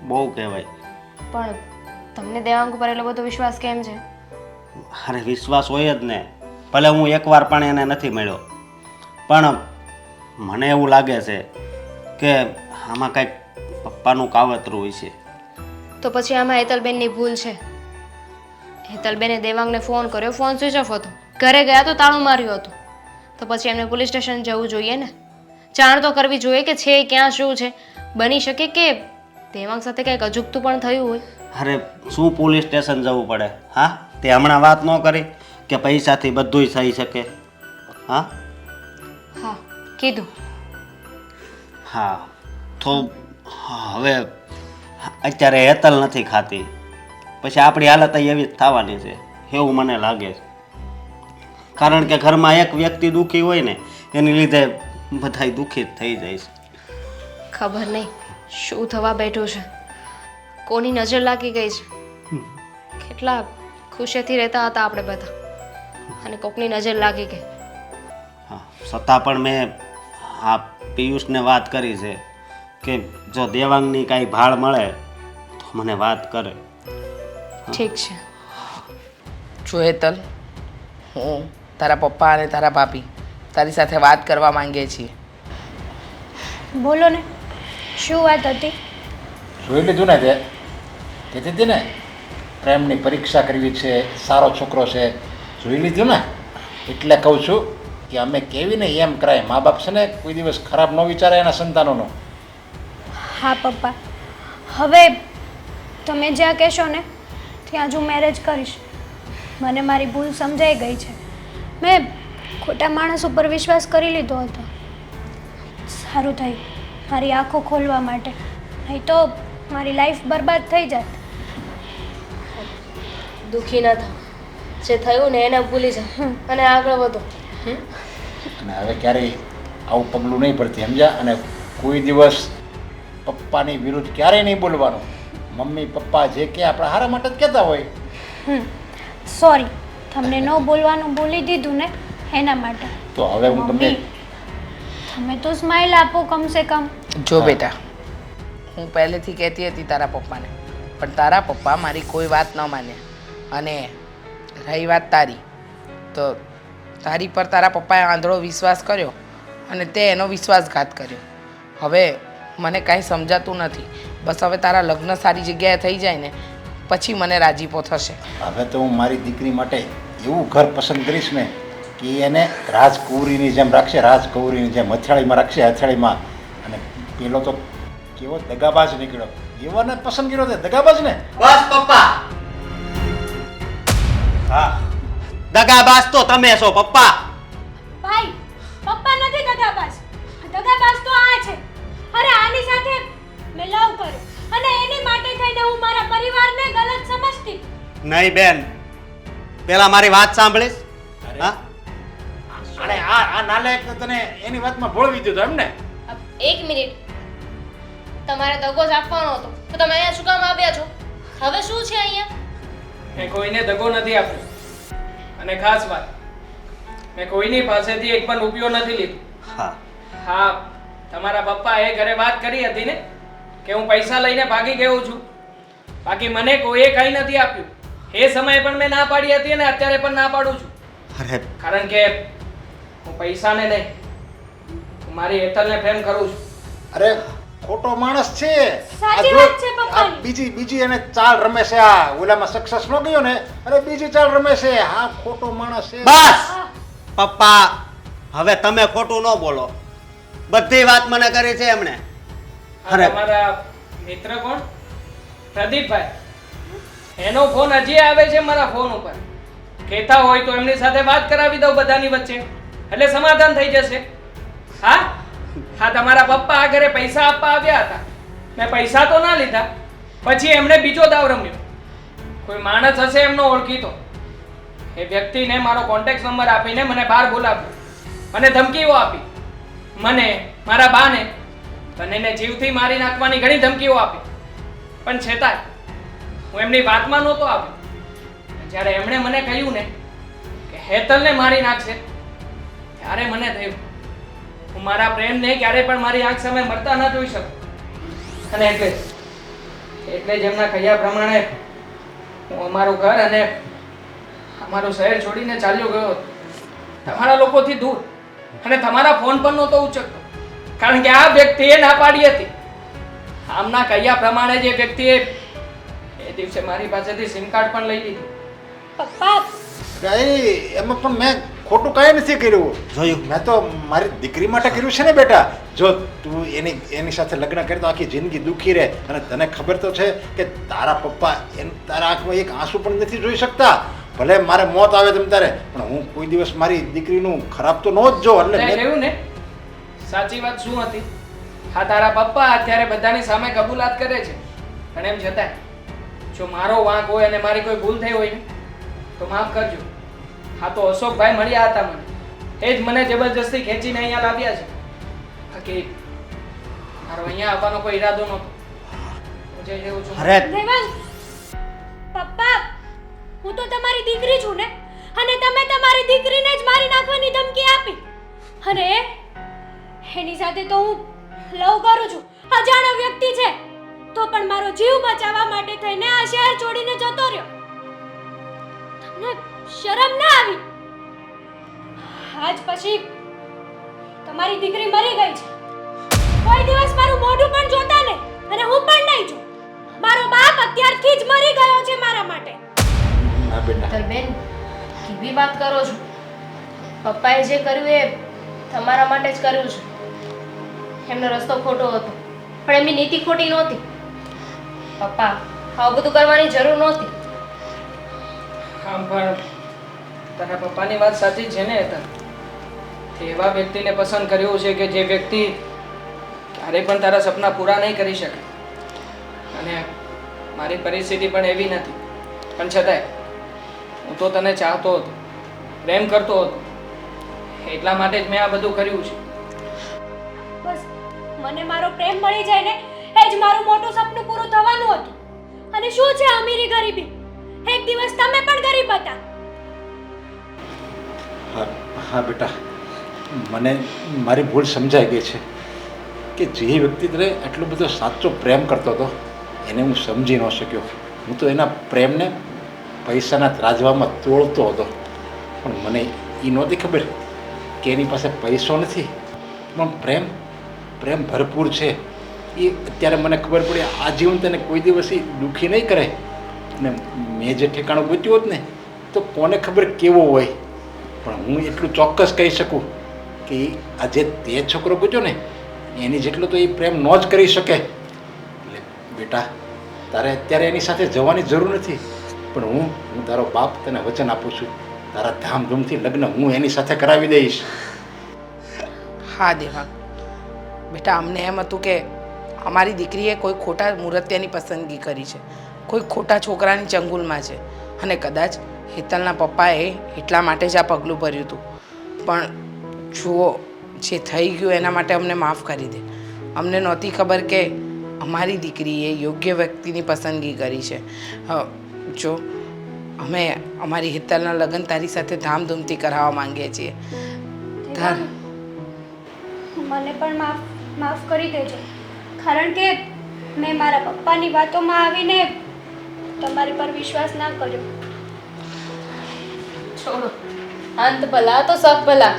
બહુ કહેવાય. પણ તમને દેવાંગ ઉપર એટલો બધો વિશ્વાસ કેમ છે? અરે વિશ્વાસ હોય જ ને, ભલે હું એકવાર પણ એને નથી મળ્યો પણ મને એવું લાગે છે કે આમાં કંઈક પપ્પાનું કાવતરું હોય છે. તો પછી આમાં હેતલબેનની ભૂલ છે. હેતલબેને દેવાંગને ફોન કર્યો, ફોન સ્વિચ ઓફ હતો. ઘરે ગયા તો તાળું માર્યું હતું. તો પછી એમને પોલીસ સ્ટેશન જવું જોઈએ ને, જાણ તો કરવી જોઈએ કે છે ક્યાં શું છે. બની શકે કે દેવાંગ સાથે કંઈક અજુગતું પણ થયું હોય. અરે શું પોલીસ સ્ટેશન જવું પડે? હા, તે હમણાં વાત ન કરી કે પૈસાથી બધુંય થઈ શકે? હા હા કીધું. હા, તો હવે અત્યારે હેતલ નથી ખાતી પછી આપણી હાલત એવી જ થવાની છે એવું મને લાગે છે. કારણ કે ઘરમાં એક વ્યક્તિ દુઃખી હોય ને એની લીધે બધાય દુઃખી જ થઈ જાય છે. ખબર નહીં શું થવા બેઠું છે, કોની નજર લાગી ગઈ છે. કેટલા ખુશીથી રહેતા હતા આપણે બધા અને કોકની નજર લાગી ગઈ. હા, છતાં પણ મેં આ પિયુષને વાત કરી છે કે જો દેવાંગની કાંઈ ભાળ મળે તો મને વાત કરે. ઠીક છે. જો હેતલ, હું તારા પપ્પા અને તારા ભાભી તારી સાથે વાત કરવા માંગીએ છીએ. બોલો ને, શું વાત હતી? જોઈ લીધું ને તે કહેતી હતી ને પ્રેમની પરીક્ષા કરવી છે, સારો છોકરો છે, જોઈ લીધું ને. એટલે કહું છું કે અમે કેવી ને એમ કરાય. મા બાપ છે ને કોઈ દિવસ ખરાબ ન વિચારે એના સંતાનોનો. હા પપ્પા, હવે તમે જ્યાં કહેશો ને ત્યાં જ હું મેરેજ કરીશ. મને મારી ભૂલ સમજાઈ ગઈ છે. મેં ખોટા માણસ ઉપર વિશ્વાસ કરી લીધો હતો. સારું થયું મારી આંખો ખોલવા માટે, નહીં તો મારી લાઈફ બરબાદ થઈ જાત. દુઃખી ન થાવ, જે થયું ને એને ભૂલી જાઓ અને આગળ વધો. અને હવે ક્યારેય આવું પગલું નહીં ભરતી, સમજ્યા? અને કોઈ દિવસ પપ્પાની વિરુદ્ધ ક્યારેય નહીં બોલવાનું. મમ્મી પપ્પા જે કે આપણા હારા માટે જ કહેતા હોય. સોરી, તમને ન બોલવાનું બોલી દીધું ને એના માટે. તો હવે હું તમને મમ્મી, તમે તો સ્માઈલ આપો કમસે કમ. જો બેટા, હું પહેલેથી કહેતી હતી તારા પપ્પાને, પણ તારા પપ્પા મારી કોઈ વાત ન માન્યા. અને રહી વાત તારી, તો તારી પર તારા પપ્પાએ આંધળો વિશ્વાસ કર્યો અને તે એનો વિશ્વાસઘાત કર્યો. હવે મને કાંઈ સમજાતું નથી. બસ હવે તારા લગ્ન સારી જગ્યાએ થઈ જાય ને પછી મને રાજીપો થશે. હવે તો હું મારી દીકરી માટે એવું ઘર પસંદ કરીશ ને કે એને રાજકુંવરીની જેમ રાખશે, રાજકુંવરીની જેમ હથિયાળીમાં રાખશે, હથિયાળીમાં. અને પેલો તો કેવો દગાબાજ નીકળ્યો, એવાને પસંદ કર્યો તે દગાબાજ ને. બસ પપ્પા. હા, દગાબાજ તો તમે છો પપ્પા. ભાઈ, પપ્પા નથી દગાબાજ. દગાબાજ તો આ છે. અરે આની સાથે મેં લવ કર્યો અને એની માટે થઈને હું મારા પરિવારને ગલત સમજતી. નહીં બેન, પેલા મારી વાત સાંભળીશ. હા, અને આ નાલાયક તને એની વાતમાં ભોળવી દીધો એમ ને? એક મિનિટ, તમારે દગો જ આપવાનો હતો તો તમે અહીંયા શું કામ આવ્યા છો? હવે શું છે અહીંયા? મેં કોઈને દગો નથી આપ્યો. અને ખાસ વાત, મેં કોઈની પાસેથી એક પણ રૂપિયો નથી લીધો. હા, હા, તમારા પપ્પાએ ઘરે વાત કરી હતી ને કે હું પૈસા લઈને ભાગી ગયો છું. બાકી મને કોઈએ કંઈ નથી આપ્યું. એ સમયે પણ મેં ના પાડી હતી અને અત્યારે પણ ના પાડું છું. અરે કારણ કે હું પૈસાને નહીં, હું મારી હેતલને પ્રેમ કરું છું. અરે ખોટો માણસ છે. સાચી આ વાત છે આ પપ્પાની. બીજી એને ચાલ રમે છે. આ ઓલામાં સક્સેસ ન ગયો ને, અરે બીજી ચાલ રમે છે. હા, ખોટો માણસ છે. બસ પપ્પા, હવે તમે ખોટું ન બોલો. બધી વાત મને કરી છે એમણે. આ તમારા મિત્ર કોણ? પ્રદીપભાઈ. એનો ફોન હજી આવે છે મારા ફોન ઉપર. કહેતા હોય તો એમની સાથે વાત કરાવી દઉં બધાની વચ્ચે, એટલે સમાધાન થઈ જશે. હા હા, તમારા પપ્પા આ ઘરે પૈસા આપવા આવ્યા હતા. મેં પૈસા તો ના લીધા. પછી એમણે બીજો દાવ રમ્યો. કોઈ માણસ હશે એમનો ઓળખીતો, એ વ્યક્તિને મારો કોન્ટેક્ટ નંબર આપીને મને બહાર બોલાવ્યો અને ધમકીઓ આપી. મને, મારા બાને, બંનેને જીવથી મારી નાખવાની ઘણી ધમકીઓ આપી. પણ છતાંય હું એમની વાતમાં નહોતો આવ્યો. જ્યારે એમણે મને કહ્યું ને કે હેતલને મારી નાખશે, ત્યારે મને થયું હું મારા પ્રેમને ક્યારે પણ મારી આંખ સામે મરતા ન જોઈ શકું. અને એટલે જ એમના કહ્યા પ્રમાણે હું અમારું ઘર અને અમારું શહેર છોડીને ચાલ્યો ગયો હતો, તમારા લોકોથી દૂર. અને તમારા ફોન પર નહોતો ઉચકતો, કારણ કે આ વ્યક્તિએ ના પાડી હતી. આમના કહ્યા પ્રમાણે જે વ્યક્તિએ એ દિવસે મારી પાસેથી સિમ કાર્ડ પણ લઈ લીધું. પપ્પા, કઈ એમાં પણ મેં ખોટું કાંઈ નથી કર્યું. જોયું? મેં તો મારી દીકરી માટે કર્યું છે ને બેટા. જો તું એની સાથે લગ્ન કરી તો આખી જિંદગી દુઃખી રહે. અને તને ખબર તો છે કે તારા પપ્પા તારા આંખમાં એક આંસુ પણ નથી જોઈ શકતા. ભલે મારે મોત આવે તેમ તારે, પણ હું કોઈ દિવસ મારી દીકરીનું ખરાબ તો ન જ જો. એટલે તે મેં કહ્યું ને, સાચી વાત શું હતી? હા, તારા પપ્પા અત્યારે બધાની સામે કબૂલાત કરે છે, પણ એમ છતાંય જો મારો વાંક હોય અને મારી કોઈ ભૂલ થઈ હોય ને તો માફ કરજો. હા, તો અશોકભાઈ મળ્યા હતા મને, એ જ મને જબરજસ્તી ખેંચીને અહીંયા લાવ્યા છે. બાકી મારો અહીંયા આવવાનો કોઈ ઈરાદો નહોતો. હું જઈ રહ્યો છું. અરે દેવાંગ, પપ્પા, હું તો તમારી દીકરી છું ને, અને તમે તમારી દીકરીને જ મારી નાખવાની ધમકી આપી. અને એની સાથે તો હું લવ કરું છું, અજાણ્યો વ્યક્તિ છે, તો પણ મારો જીવ બચાવવા માટે થઈને આ શહેર છોડીને જતો રહ્યો. તમને શરમ ના આવી? આજ પછી તમારી દીકરી મરી ગઈ છે. કોઈ દિવસ મારું મોઢું પણ જોતા નહીં, અને હું પણ નહીં જોઉં. મારો બાપ અત્યારથી જ મરી ગયો છે મારા માટે. ના બેટા, બેન, કેવી વાત કરો છો? પપ્પાએ જે કર્યું એ તમારા માટે જ કર્યું છે. એમનો રસ્તો ખોટો હતો, પણ એમની નીતિ ખોટી નહોતી. પપ્પા, આવું બધું કરવાની જરૂર નહોતી. આમ પણ તારા પપ્પાની વાત સાચી છે ને હેતલ? તે એવા વ્યક્તિને પસંદ કર્યો છે કે જે વ્યક્તિ ક્યારેય પણ તારા સપના પૂરા નહીં કરી શકે. અને મારી પરિસ્થિતિ પણ એવી નથી, પણ છતાંય હું તો તને ચાહતો હતો, પ્રેમ કરતો હતો. એટલા માટે જ મેં આ બધું કર્યું છે. મને મારો પ્રેમ મળી જાય ને એ જ મારું મોટું સપનું પૂરું થવાનું હતું. અને શું છે અમીરી ગરીબી? એક દિવસ તમે પણ ગરીબ હતા. હા હા બેટા, મને મારી ભૂલ સમજાઈ ગઈ છે કે જે વ્યક્તિ તને એટલો બધો સાચો પ્રેમ કરતો હતો એને હું સમજી ન શક્યો. હું તો એના પ્રેમને પૈસાના ત્રાજવામાં તોડતો હતો, પણ મને એ નહોતી ખબર કે એની પાસે પૈસો નથી પણ પ્રેમ ભરપૂર છે. એ અત્યારે મને ખબર પડી. આ જીવન તને કોઈ દિવસ દુઃખી નહીં કરે. અને મેં જે ઠેકાણું ગોત્યું હોત ને તો કોને ખબર કેવો હોય. પણ હું એટલું ચોક્કસ કહી શકું કે આજે તે છોકરો ગોત્યો ને એની જેટલો તો એ પ્રેમ ન જ કરી શકે. એટલે બેટા, તારે અત્યારે એની સાથે જવાની જરૂર નથી, પણ હું તારો બાપ તને વચન આપું છું, તારા ધામધૂમથી લગ્ન હું એની સાથે કરાવી દઈશ. હા દેવાંગ, બેટા અમને એમ હતું કે અમારી દીકરીએ કોઈ ખોટા મૂર્ત્યની પસંદગી કરી છે, કોઈ ખોટા છોકરાની ચંગુલમાં છે, અને કદાચ હેતલના પપ્પાએ એટલા માટે જ આ પગલું ભર્યું હતું. પણ જુઓ, જે થઈ ગયું એના માટે અમને માફ કરી દે. અમને નહોતી ખબર કે અમારી દીકરીએ યોગ્ય વ્યક્તિની પસંદગી કરી છે. જો અમે અમારી હેતલના લગ્ન તારી સાથે ધામધૂમથી કરાવવા માંગીએ છીએ. મને પણ માફ કરી દેજો, કારણ કે મેં મારા પપ્પાની વાતોમાં આવીને તમારી પર વિશ્વાસ ના કર્યો. છોડો, અંત ભલા તો સબ ભલા.